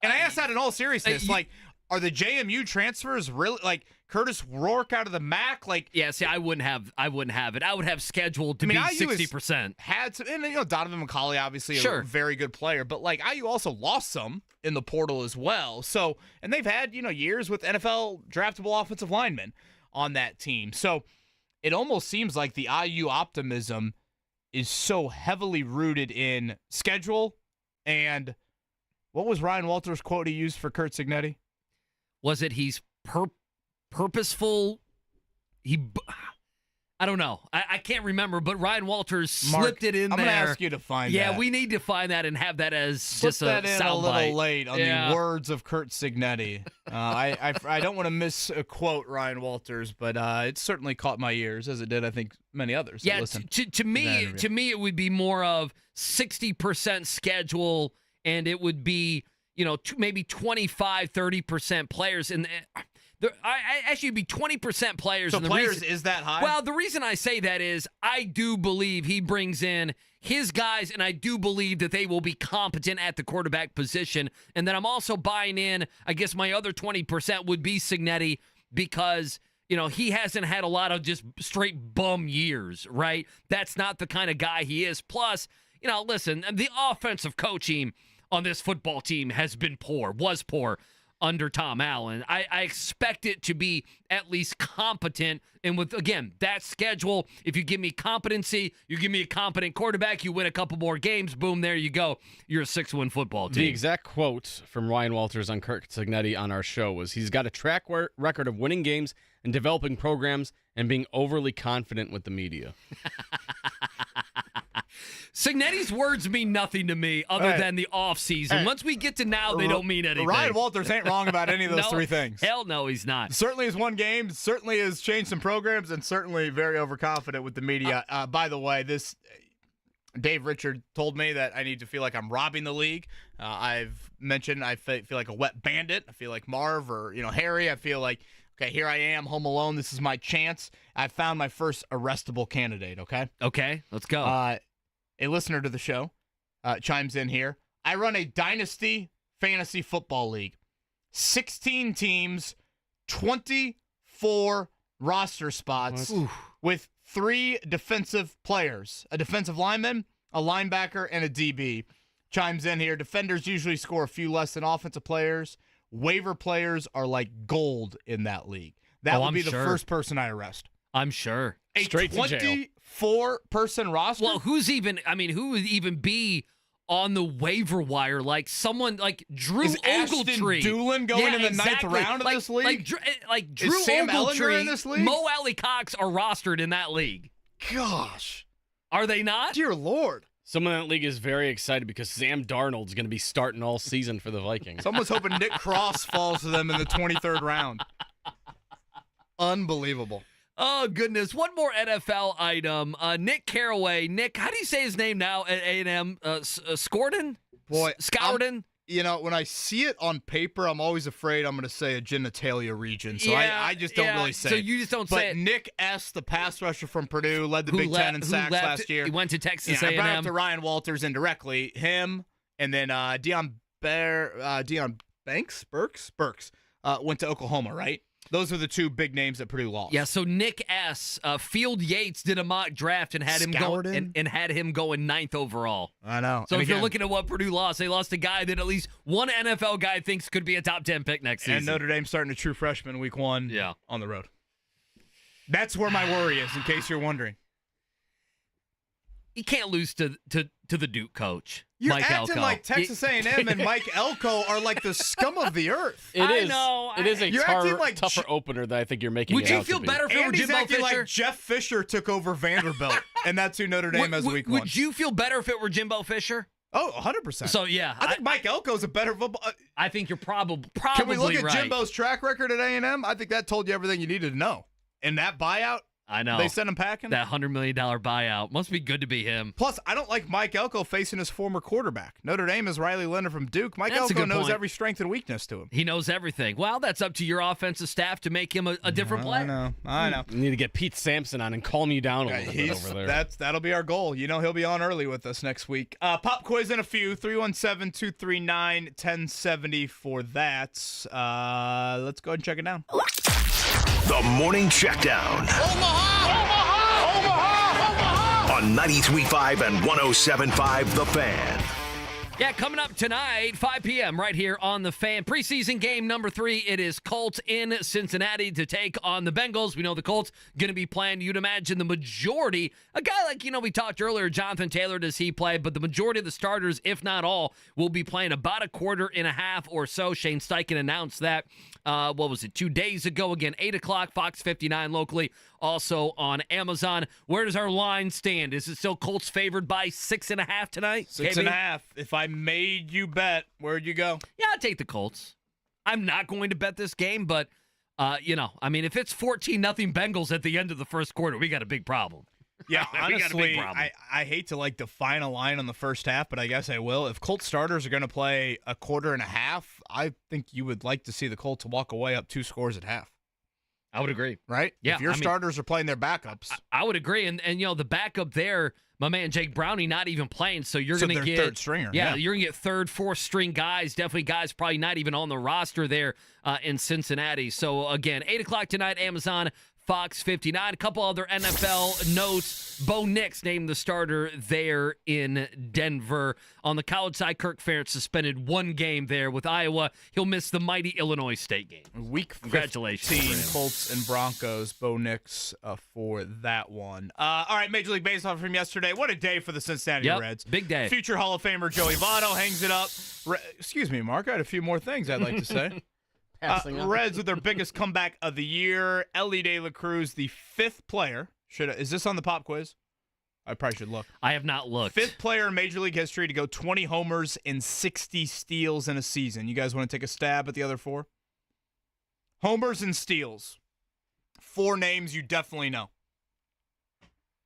And I ask that in all seriousness. Like, are the JMU transfers really like Curtis Rourke out of the MAC? Like, yeah. See, I wouldn't have it. I would have scheduled to be 60%. Had some, and Donovan McCauley, obviously a very good player, but like IU also lost some in the portal as well. So, and they've had years with NFL draftable offensive linemen on that team. So, it almost seems like the IU optimism is so heavily rooted in schedule. And what was Ryan Walters' quote he used for Kurt Cignetti? Was it he's purposeful? I don't know. I can't remember, but Ryan Walters slipped it in there. I'm going to ask you to find that. Yeah, we need to find that and have that as just a that in a little soundbite. late on the words of Kurt Cignetti. I don't want to misquote Ryan Walters, but it certainly caught my ears, as it did, I think, many others. Yeah, to me, it would be more of 60% schedule, and it would be maybe 25, 30% players. And actually, it'd be 20% players. So and the players reason, is that high? Well, the reason I say that is I do believe he brings in his guys, and I do believe that they will be competent at the quarterback position. And then I'm also buying in, I guess my other 20% would be Cignetti because he hasn't had a lot of just straight bum years, right? That's not the kind of guy he is. Plus, listen, the offensive coaching on this football team was poor under Tom Allen. I expect it to be at least competent. And with, again, that schedule, if you give me competency, you give me a competent quarterback, you win a couple more games, boom, there you go. You're a 6-win football team. The exact quote from Ryan Walters on Kurt Cignetti on our show was, he's got a track record of winning games and developing programs and being overly confident with the media. Cignetti's words mean nothing to me other than the offseason. Once we get to now, they don't mean anything. Ryan Walters ain't wrong about any of those three things. Hell no, he's not. Certainly has won games, certainly has changed some programs, and certainly very overconfident with the media. By the way, Dave Richard told me that I need to feel like I'm robbing the league. I've mentioned I feel like a wet bandit. I feel like Marv or Harry. I feel like, okay, here I am, home alone. This is my chance. I found my first arrestable candidate, okay? Okay, let's go. A listener to the show chimes in here. I run a dynasty fantasy football league. 16 teams, 24 roster spots with 3 defensive players, a defensive lineman, a linebacker, and a DB. Chimes in here. Defenders usually score a few less than offensive players. Waiver players are like gold in that league. That would be the first person I arrest. I'm sure. Straight to jail. 24-person roster? Well, who would even be on the waiver wire? Like someone like Drew Is Ogletree. Ashton Doolin going in the ninth round of this league? Like Drew Is Sam Ellinger Ogletree, in this league? Mo Alley Cox are rostered in that league. Gosh. Are they not? Dear Lord. Someone in that league is very excited because Sam Darnold's going to be starting all season for the Vikings. Someone's hoping Nick Cross falls to them in the 23rd round. Unbelievable. Oh, goodness. One more NFL item. Nick Carraway. Nick, how do you say his name now at A&M? Scorden? Boy, Scouடன்? When I see it on paper, I'm always afraid I'm going to say a genitalia region. So I just don't really say it. So you just don't say it. But Nick S., the pass rusher from Purdue, led the Big Ten in sacks last year. He went to Texas A&M. I brought A&M. up to Ryan Walters indirectly. Him, and then Deion Burks went to Oklahoma, right? Those are the 2 big names that Purdue lost. Yeah, so Nick S. Field Yates did a mock draft and had him going and had him going 9th overall. I know. So if you're looking at what Purdue lost, they lost a guy that at least one NFL guy thinks could be a top 10 pick next season. And Notre Dame starting a true freshman week 1 Yeah. on the road. That's where my worry is, in case you're wondering. He can't lose to the Duke coach. You're Mike acting Elko. like Texas A&M and Mike Elko are like the scum of the earth. It is a tougher opener than I think you're making. Would it you out feel to be. better if it were Andy's Jimbo acting Fisher? like Jeff Fisher took over Vanderbilt, and that's who Notre Dame has week 1. Would you feel better if it were Jimbo Fisher? Oh, 100%. So, yeah. I think Mike Elko's a better football. I think you're probably Can we look at right. Jimbo's track record at A&M? I think that told you everything you needed to know. And that buyout, I know. They sent him packing? That $100 million buyout. Must be good to be him. Plus, I don't like Mike Elko facing his former quarterback. Notre Dame is Riley Leonard from Duke. Mike That's a Elko good knows point. every strength and weakness to him. He knows everything. Well, that's up to your offensive staff to make him a different player. I know. You need to get Pete Sampson on and calm you down a little bit over there. That'll be our goal. You know, he'll be on early with us next week. Pop quiz in a few. 317-239-1070 for that. Let's go ahead and check it down. The Morning Checkdown. On 93.5 and 107.5 The Fan. Yeah, coming up tonight, 5 p.m. right here on The Fan. Preseason game number 3. It is Colts in Cincinnati to take on the Bengals. We know the Colts going to be playing, you'd imagine, the majority. A guy like, we talked earlier, Jonathan Taylor, does he play? But the majority of the starters, if not all, will be playing about a quarter and a half or so. Shane Steichen announced that, 2 days ago? Again, 8 o'clock, Fox 59 locally, also on Amazon. Where does our line stand? Is it still Colts favored by 6.5 tonight? 6.5. If I made you bet, where'd you go? Yeah, I'll take the Colts. I'm not going to bet this game, but, if it's 14-0 Bengals at the end of the first quarter, we got a big problem. Yeah, We got a big honestly, problem. I hate to define a line on the first half, but I guess I will. If Colts starters are going to play a quarter and a half, I think you would like to see the Colts walk away up 2 scores at half. I would agree. Right? Yeah. If your starters are playing their backups. I would agree. And the backup there, my man Jake Browning not even playing, so you're going to get third stringer. Yeah, you're going to get third, fourth string guys, definitely guys probably not even on the roster there in Cincinnati. So again, 8 o'clock tonight, Amazon, Fox 59. A couple other NFL notes. Bo Nix named the starter there in Denver. On the college side, Kirk Ferentz suspended 1 game there with Iowa. He'll miss the mighty Illinois State game. Week Congratulations. 15, Colts and Broncos. Bo Nix for that one. All right, Major League Baseball from yesterday. What a day for the Cincinnati Reds. Big day. Future Hall of Famer Joey Votto hangs it up. Excuse me, Mark. I had a few more things I'd like to say. Reds with their biggest comeback of the year. Ellie De La Cruz, the 5th player. Is this on the pop quiz? I probably should look. I have not looked. 5th player in Major League history to go 20 homers and 60 steals in a season. You guys want to take a stab at the other 4? Homers and steals. 4 names you definitely know.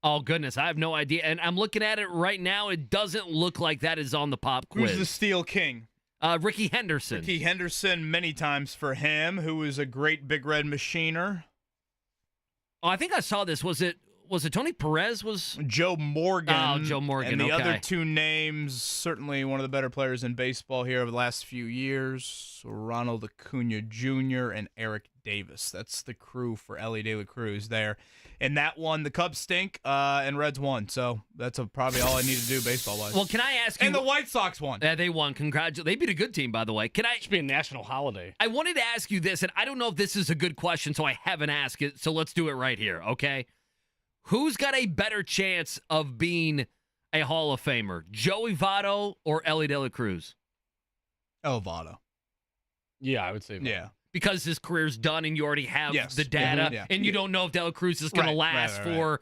Oh, goodness. I have no idea. And I'm looking at it right now. It doesn't look like that is on the pop quiz. Who's the steal king? Ricky Henderson. Ricky Henderson, many times for him, who was a great Big Red machiner. Oh, I think I saw this. Was it Tony Perez? Was Joe Morgan? Oh, Joe Morgan. And the okay. other 2 names, certainly one of the better players in baseball here over the last few years, Ronald Acuna Jr. and Eric Davis. That's the crew for Ellie De La Cruz there. And that one, the Cubs stink, and Reds won. So that's probably all I need to do baseball-wise. Well, can I ask you? And the White Sox won. They won. Congratulations. They beat a good team, by the way. It should be a national holiday. I wanted to ask you this, and I don't know if this is a good question, so I haven't asked it. So let's do it right here, okay? Who's got a better chance of being a Hall of Famer, Joey Votto or Ellie De La Cruz? Oh, Votto. Yeah, I would say Votto. Yeah. Because his career's done and you already have the data, and you don't know if De La Cruz is going to last for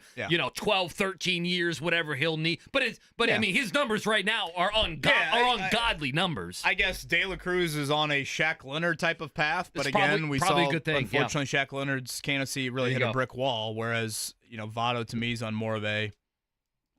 12, 13 years, whatever he'll need. But I mean, his numbers right now are ungodly numbers. I guess De La Cruz is on a Shaq Leonard type of path, but It's again, we probably saw a good thing. unfortunately Shaq Leonard's candidacy really hit There you a go. brick wall, whereas Votto to me is on more of a,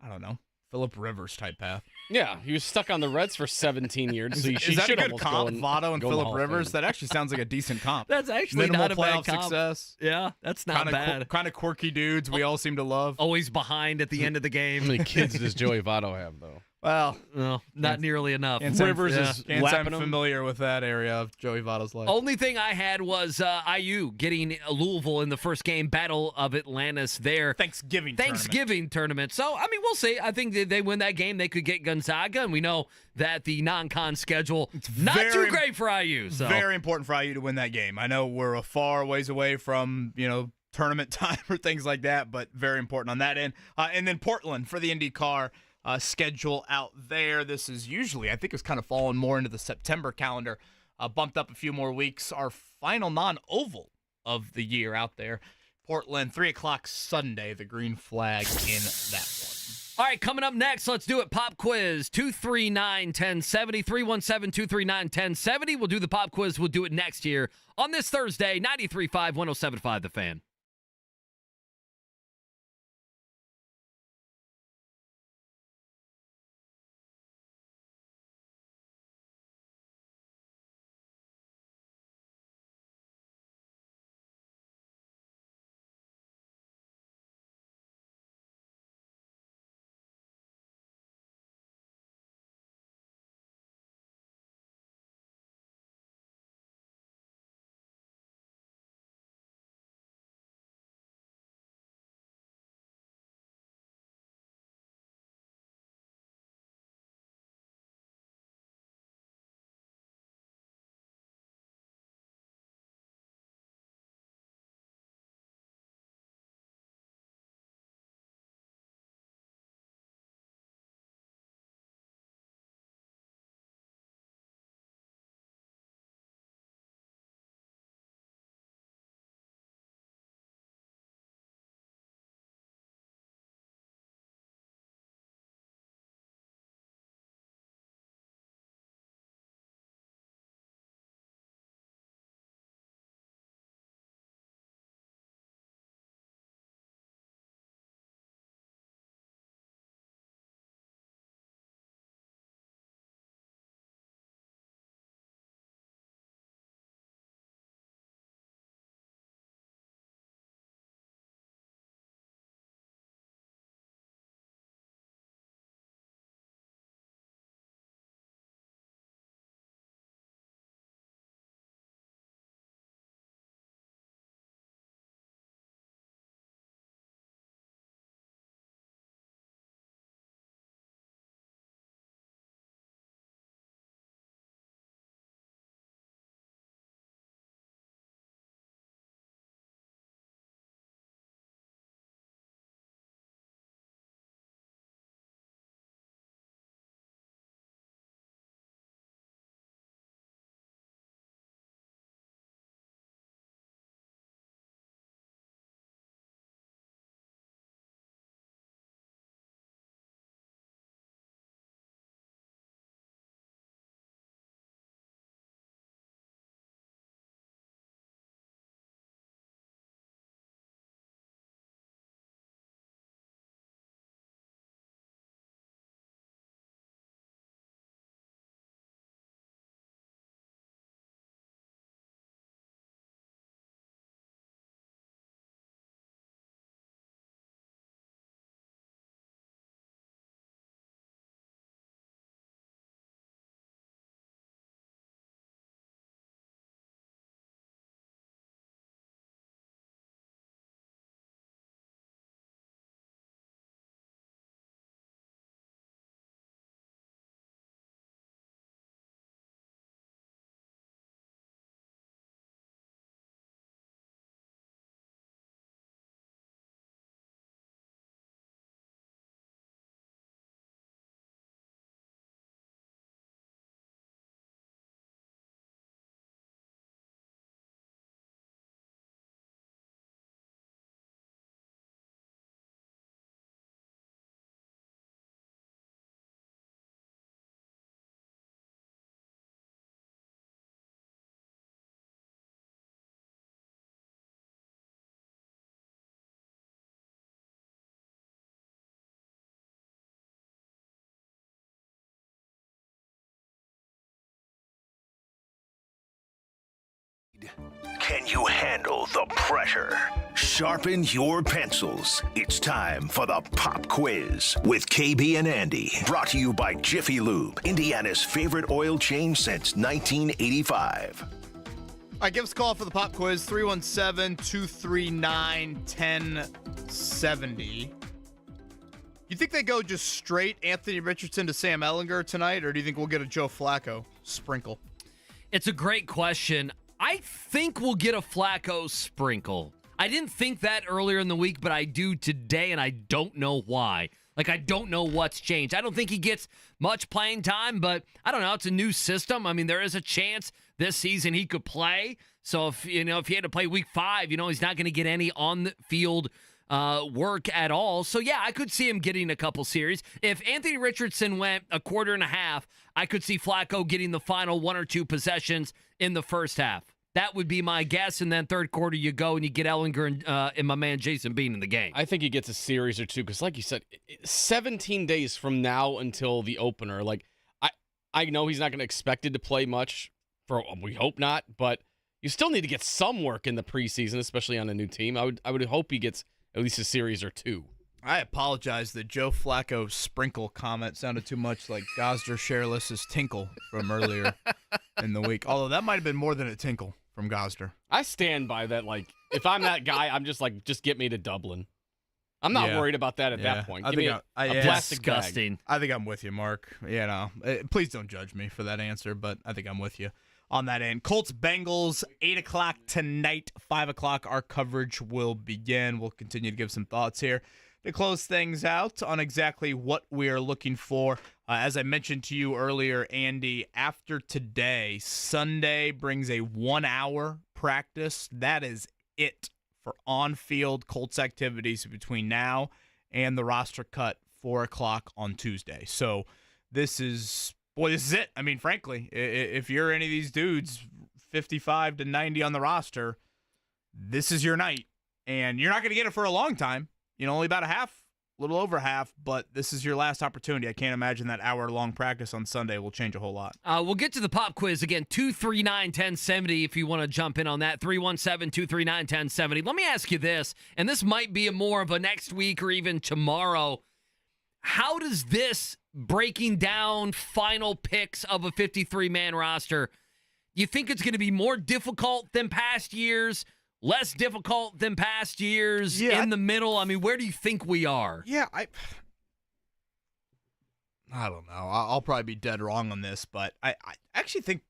I don't know, Phillip Rivers type path. Yeah, he was stuck on the Reds for 17 years. So Is that a good comp, Votto and go in the Phillip Hall of Rivers? Fame. That actually sounds like a decent comp. That's actually Minimal not a playoff bad comp. success. Yeah, that's not bad. Kind of quirky dudes we all seem to love. Always behind at the end of the game. How many kids does Joey Votto have, though? Well, no, not nearly enough. Rivers is I'm lapping him. familiar with that area of Joey Votto's life. Only thing I had was IU getting Louisville in the first game, Battle of Atlantis there. Thanksgiving tournament. So, I mean, we'll see. I think they win that game. They could get Gonzaga, and we know that the non-con schedule not too great for IU. So. Very important for IU to win that game. I know we're a far ways away from, tournament time or things like that, but very important on that end. And then Portland for the IndyCar schedule out there. This is usually, I think it's kind of fallen more into the September calendar, bumped up a few more weeks. Our final non-oval of the year out there. Portland, 3 o'clock Sunday, the green flag in that one. All right, coming up next, let's do it. Pop quiz, 239-1070, 317-239-1070. We'll do the pop quiz. We'll do it next year on this Thursday, 93.5, 107.5 The Fan. big? Can you handle the pressure? Sharpen your pencils. It's time for the Pop Quiz with KB and Andy. Brought to you by Jiffy Lube, Indiana's favorite oil change since 1985. All right, give us a call for the Pop Quiz, 317-239-1070. You think they go just straight Anthony Richardson to Sam Ehlinger tonight, or do you think we'll get a Joe Flacco sprinkle? It's a great question. I think we'll get a Flacco sprinkle. I didn't think that earlier in the week, but I do today, and I don't know why. Like, I don't know what's changed. I don't think he gets much playing time, but I don't know. It's a new system. I mean, there is a chance this season he could play. So if he had to play week 5, he's not going to get any on-the-field work at all. So, yeah, I could see him getting a couple series. If Anthony Richardson went a quarter and a half, I could see Flacco getting the final 1 or 2 possessions in the first half. That would be my guess. And then third quarter, you go and you get Ehlinger and my man Jason Bean in the game. I think he gets a series or 2 because, like you said, 17 days from now until the opener. Like, I know he's not going to expect it to play much. We hope not, but you still need to get some work in the preseason, especially on a new team. I would hope he gets at least a series or 2. I apologize. The Joe Flacco sprinkle comment sounded too much like Gosder Shareless's tinkle from earlier in the week. Although that might have been more than a tinkle from Gosder. I stand by that. Like, if I'm that guy, I'm just like, just get me to Dublin. I'm not worried about that at that point. Give me a plastic disgusting. bag. I think I'm with you, Mark. Please don't judge me for that answer, but I think I'm with you on that end. Colts, Bengals, 8 o'clock tonight, 5 o'clock. Our coverage will begin. We'll continue to give some thoughts here to close things out on exactly what we are looking for. As I mentioned to you earlier, Andy, after today, Sunday brings a 1-hour practice. That is it for on-field Colts activities between now and the roster cut 4 o'clock on Tuesday. So this is it. I mean, frankly, if you're any of these dudes, 55 to 90 on the roster, this is your night. And you're not going to get it for a long time. Only about a little over half, but this is your last opportunity. I can't imagine that hour-long practice on Sunday will change a whole lot. We'll get to the pop quiz again, 239-1070 if you want to jump in on that, 317-239-1070. Let me ask you this, and this might be more of a next week or even tomorrow. How does this breaking down final picks of a 53-man roster, you think it's going to be more difficult than past years, less difficult than past years, in the middle? I mean, where do you think we are? Yeah, I don't know. I'll probably be dead wrong on this, but I actually think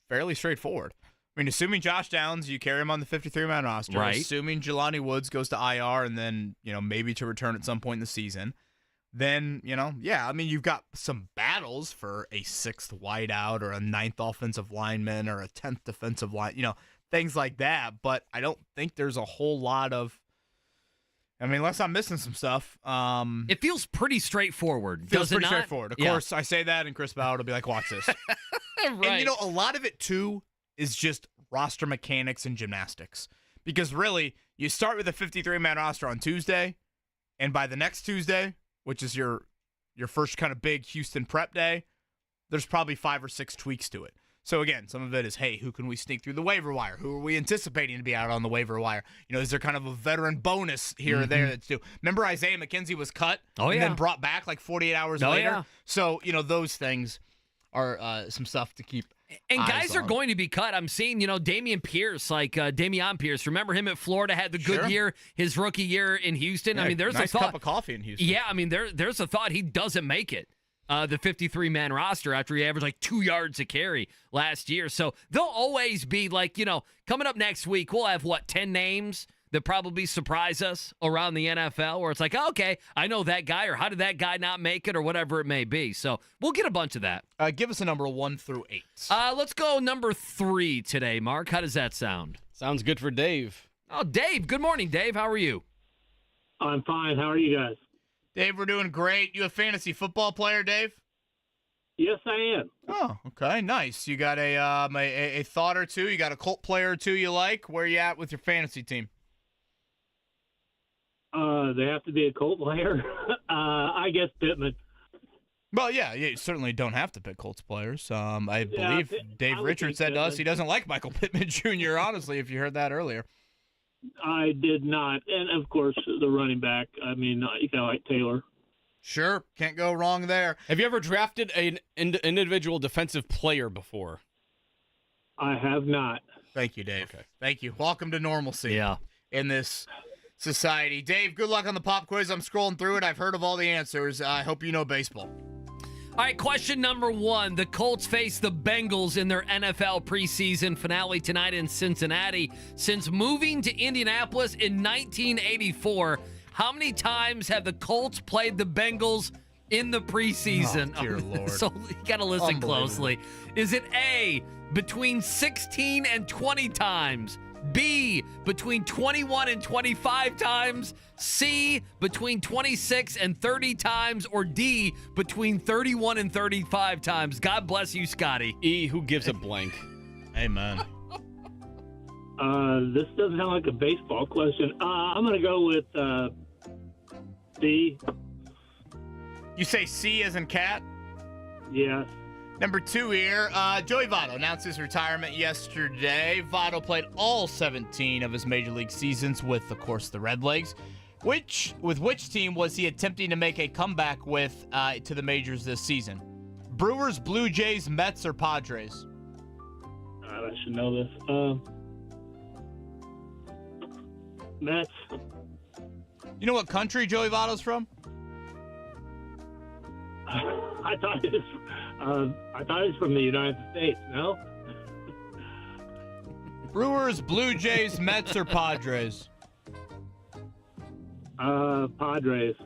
fairly straightforward. I mean, assuming Josh Downs, you carry him on the 53-man roster. Right. Assuming Jelani Woods goes to IR and then, maybe to return at some point in the season. Then, I mean, you've got some battles for a 6th wideout or a 9th offensive lineman or a 10th defensive line, things like that. But I don't think there's a whole lot of, unless I'm missing some stuff. It feels pretty straightforward. Feels does pretty it not? straightforward. Of course, I say that, and Chris Ballard will be like, watch this. Right. And, a lot of it, too, is just roster mechanics and gymnastics. Because, really, you start with a 53-man roster on Tuesday, and by the next Tuesday, which is your first kind of big Houston prep day, there's probably 5 or 6 tweaks to it. So, again, some of it is, hey, who can we sneak through the waiver wire? Who are we anticipating to be out on the waiver wire? Is there kind of a veteran bonus here or there that's due? Remember Isaiah McKenzie was cut and then brought back like 48 hours later? Yeah. So, those things are some stuff to keep And eyes guys are on. going to be cut. I'm seeing, Dameon Pierce. Remember him at Florida, had the good year, his rookie year in Houston. Yeah, I mean, there's nice a thought. cup of coffee in Houston. Yeah, I mean, there's a thought he doesn't make it. The 53-man roster after he averaged like 2 yards a carry last year. So they'll always be like, coming up next week, we'll have, 10 names that probably surprise us around the NFL where it's like, okay, I know that guy, or how did that guy not make it, or whatever it may be. So we'll get a bunch of that. Give us a number 1 through 8. Let's go number 3 today, Mark. How does that sound? Sounds good for Dave. Oh, Dave. Good morning, Dave. How are you? I'm fine. How are you guys? Dave, we're doing great. You a fantasy football player, Dave? Yes, I am. Oh, okay, nice. You got a thought or two? You got a Colt player or two you like? Where you at with your fantasy team? They have to be a Colt player. I guess Pittman. Well, yeah, you certainly don't have to pick Colts players. I believe Dave Richards said to us he doesn't like Michael Pittman Jr., honestly, if you heard that earlier. I did not. And, of course, the running back. I mean, you got like Taylor. Sure, can't go wrong there. Have you ever drafted an individual defensive player before? I have not. Thank you, Dave. Okay. Thank you. Welcome to normalcy in this society. Dave, good luck on the pop quiz. I'm scrolling through it. I've heard of all the answers. I hope you know baseball. All right, question number 1. The Colts face the Bengals in their NFL preseason finale tonight in Cincinnati. Since moving to Indianapolis in 1984, how many times have the Colts played the Bengals in the preseason? Oh, dear Lord. So you got to listen closely. Is it A, between 16 and 20 times? B, between 21 and 25 times? C, between 26 and 30 times? Or D, between 31 and 35 times? God bless you, Scotty. E, who gives a blank? Amen. This doesn't sound like a baseball question. I'm going to go with C. You say C as in cat? Yes. Number 2 here, Joey Votto announced his retirement yesterday. Votto played all 17 of his Major League seasons with, of course, the Redlegs. With which team was he attempting to make a comeback with to the majors this season? Brewers, Blue Jays, Mets, or Padres? I should know this. Mets. You know what country Joey Votto's from? I thought it was from the United States. No. Brewers, Blue Jays, Mets, or Padres? Padres.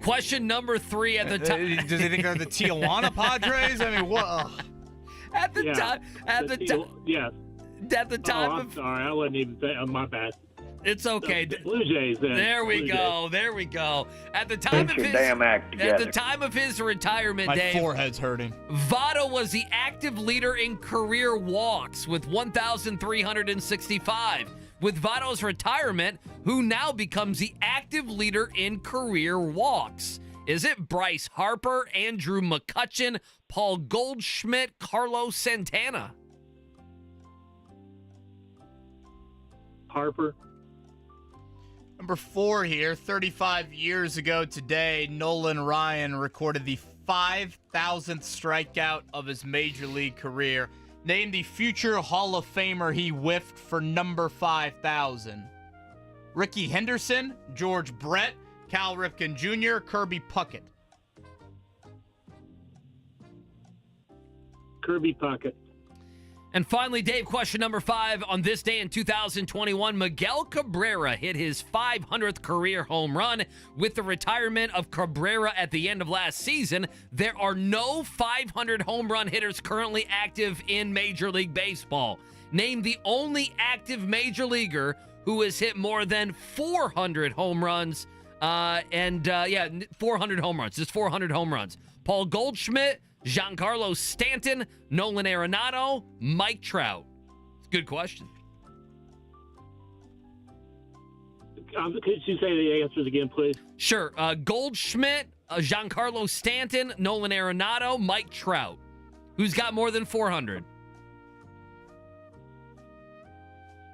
Question number 3 at the time. Does he think they're the Tijuana Padres? I mean, what? At the time. Yes. At the time. I'm sorry. I wasn't even saying. My bad. It's okay. The Blue Jays. Then. There we Blue go. Jays. There we go. At the time Get your damn act together. At the time of his retirement, My Dave, forehead's hurting. Votto was the active leader in career walks with 1,365. With Votto's retirement, who now becomes the active leader in career walks? Is it Bryce Harper, Andrew McCutchen, Paul Goldschmidt, Carlos Santana? Harper. Number 4 here, 35 years ago today, Nolan Ryan recorded the 5,000th strikeout of his Major League career. Named the future Hall of Famer he whiffed for number 5,000. Ricky Henderson, George Brett, Cal Ripken Jr., Kirby Puckett. Kirby Puckett. And finally, Dave, question number 5. On this day in 2021, Miguel Cabrera hit his 500th career home run. With the retirement of Cabrera at the end of last season, there are no 500 home run hitters currently active in Major League Baseball. Name the only active major leaguer who has hit more than 400 home runs. 400 home runs. Just 400 home runs. Paul Goldschmidt, Giancarlo Stanton, Nolan Arenado, Mike Trout. It's a good question. Could you say the answers again, please? Sure. Goldschmidt, Giancarlo Stanton, Nolan Arenado, Mike Trout. Who's got more than 400?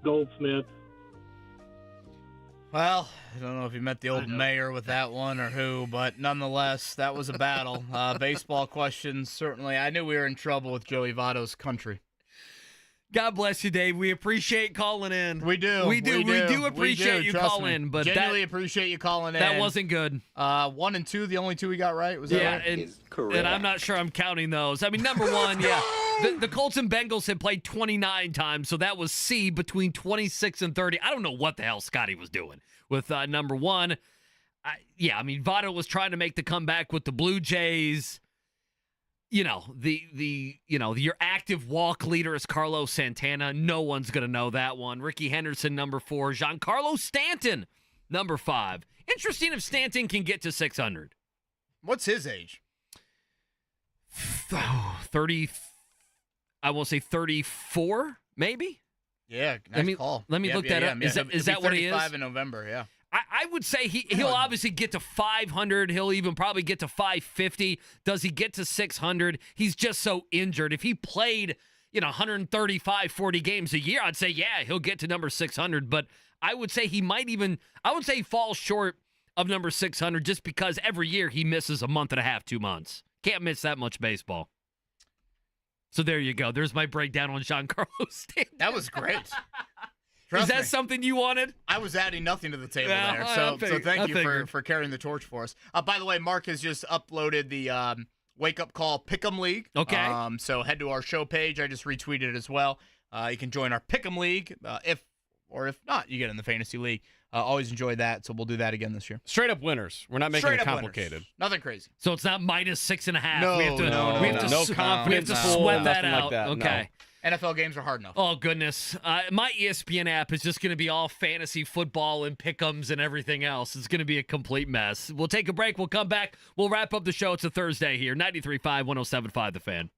Goldsmith. Well, I don't know if you met the old mayor with that one or who, but nonetheless, that was a battle. Baseball questions, certainly. I knew we were in trouble with Joey Votto's country. God bless you, Dave. We appreciate calling in. We do. We do appreciate you calling in. But genuinely appreciate you calling in. That wasn't good. 1 and 2, the only 2 we got right. Was that right? And I'm not sure I'm counting those. I mean, number 1, yeah. The Colts and Bengals had played 29 times, so that was C, between 26 and 30. I don't know what the hell Scotty was doing with number 1. Votto was trying to make the comeback with the Blue Jays. You know, your active walk leader is Carlos Santana. No one's going to know that one. Ricky Henderson, number 4. Giancarlo Stanton, number 5. Interesting if Stanton can get to 600. What's his age? 30. I will say 34, maybe? Yeah, nice call. Let me look that up. Is that what he is? 35 in November, yeah. I would say he'll obviously get to 500. He'll even probably get to 550. Does he get to 600? He's just so injured. If he played, 135, 40 games a year, I'd say, yeah, he'll get to number 600. But I would say he falls short of number 600 just because every year he misses a month and a half, 2 months. Can't miss that much baseball. So there you go. There's my breakdown on Giancarlo Stanton. That was great. Is that something you wanted? I was adding nothing to the table Yeah, there. So thank you for carrying the torch for us. By the way, Mark has just uploaded the Wake Up Call Pick'em League. Okay. So head to our show page. I just retweeted it as well. You can join our Pick'em League. If not, you get in the Fantasy League. Always enjoy that. So we'll do that again this year. Straight up winners. We're not making it complicated. Winners. Nothing crazy. So it's not -6.5. No, we have to, no, we have to, no confidence. We have to pool, sweat that nothing out. like that. Okay. No. NFL games are hard enough. Oh, goodness. My ESPN app is just going to be all fantasy football and pick'ems and everything else. It's going to be a complete mess. We'll take a break. We'll come back. We'll wrap up the show. It's a Thursday here. 93.5, 107.5 The Fan.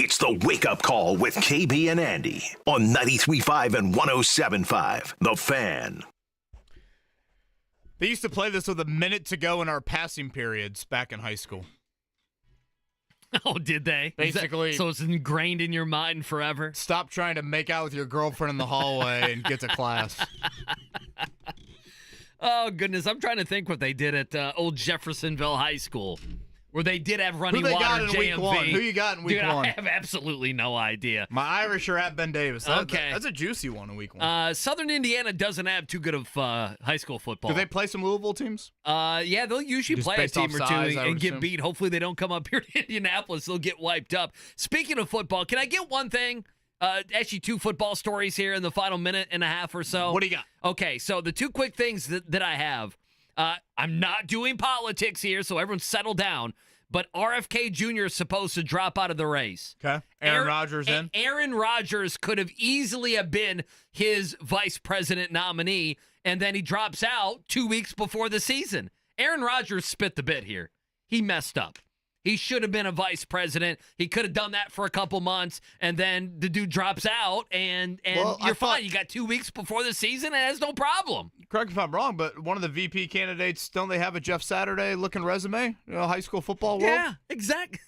It's the Wake Up Call with KB and Andy on 93.5 and 107.5. The Fan. They used to play this with a minute to go in our passing periods back in high school. Oh, did they? Basically. So it's ingrained in your mind forever? Stop trying to make out with your girlfriend in the hallway and get to class. Oh, goodness. I'm trying to think what they did at old Jeffersonville High School, where they did have running Who they water got in JMV. week one? Who you got in week Dude, one? I have absolutely no idea. My Irish are at Ben Davis. Okay. That's a juicy one in week one. Southern Indiana doesn't have too good of high school football. Do they play some Louisville teams? Yeah, they'll usually Just play a based team off or two size, I and would get assume. beat. Hopefully they don't come up here to Indianapolis. They'll get wiped up. Speaking of football, can I get one thing? Actually, two football stories here in the final minute and a half or so. What do you got? Okay, so the two quick things that I have. I'm not doing politics here, so everyone settle down. But RFK Jr. is supposed to drop out of the race. Okay. Aaron Rodgers in? Aaron Rodgers could have easily have been his vice president nominee, and then he drops out 2 weeks before the season. Aaron Rodgers spit the bit here. He messed up. He should have been a vice president. He could have done that for a couple months, and then the dude drops out, and you're fine. You got 2 weeks before the season, and that's no problem. Correct me if I'm wrong, but one of the VP candidates, don't they have a Jeff Saturday looking resume? High school football world? Yeah, exactly.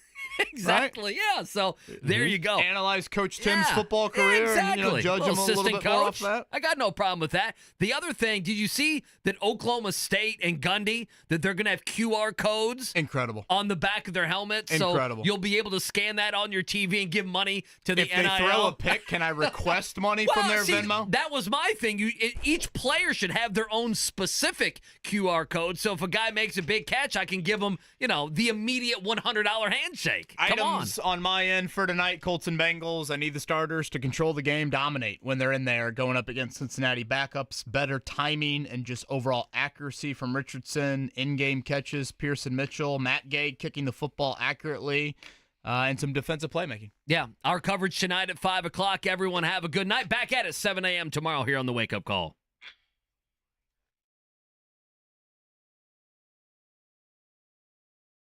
Exactly. Right? Yeah. So there you go. Analyze Coach Tim's football career exactly. and judge him a little bit more off that. I got no problem with that. The other thing, did you see that Oklahoma State and Gundy, that they're going to have QR codes Incredible. on the back of their helmets? Incredible. So you'll be able to scan that on your TV and give money to the if NIL. If they throw a pick, can I request money from their Venmo? That was my thing. Each player should have their own specific QR code. So if a guy makes a big catch, I can give him, the immediate $100 handshake. Come Items on my end for tonight, Colts and Bengals. I need the starters to control the game, dominate when they're in there, going up against Cincinnati backups. Better timing and just overall accuracy from Richardson, in-game catches, Pearson Mitchell, Matt Gay kicking the football accurately, and some defensive playmaking. Yeah, our coverage tonight at 5 o'clock. Everyone have a good night. Back at it 7 a.m. tomorrow here on the Wake Up Call.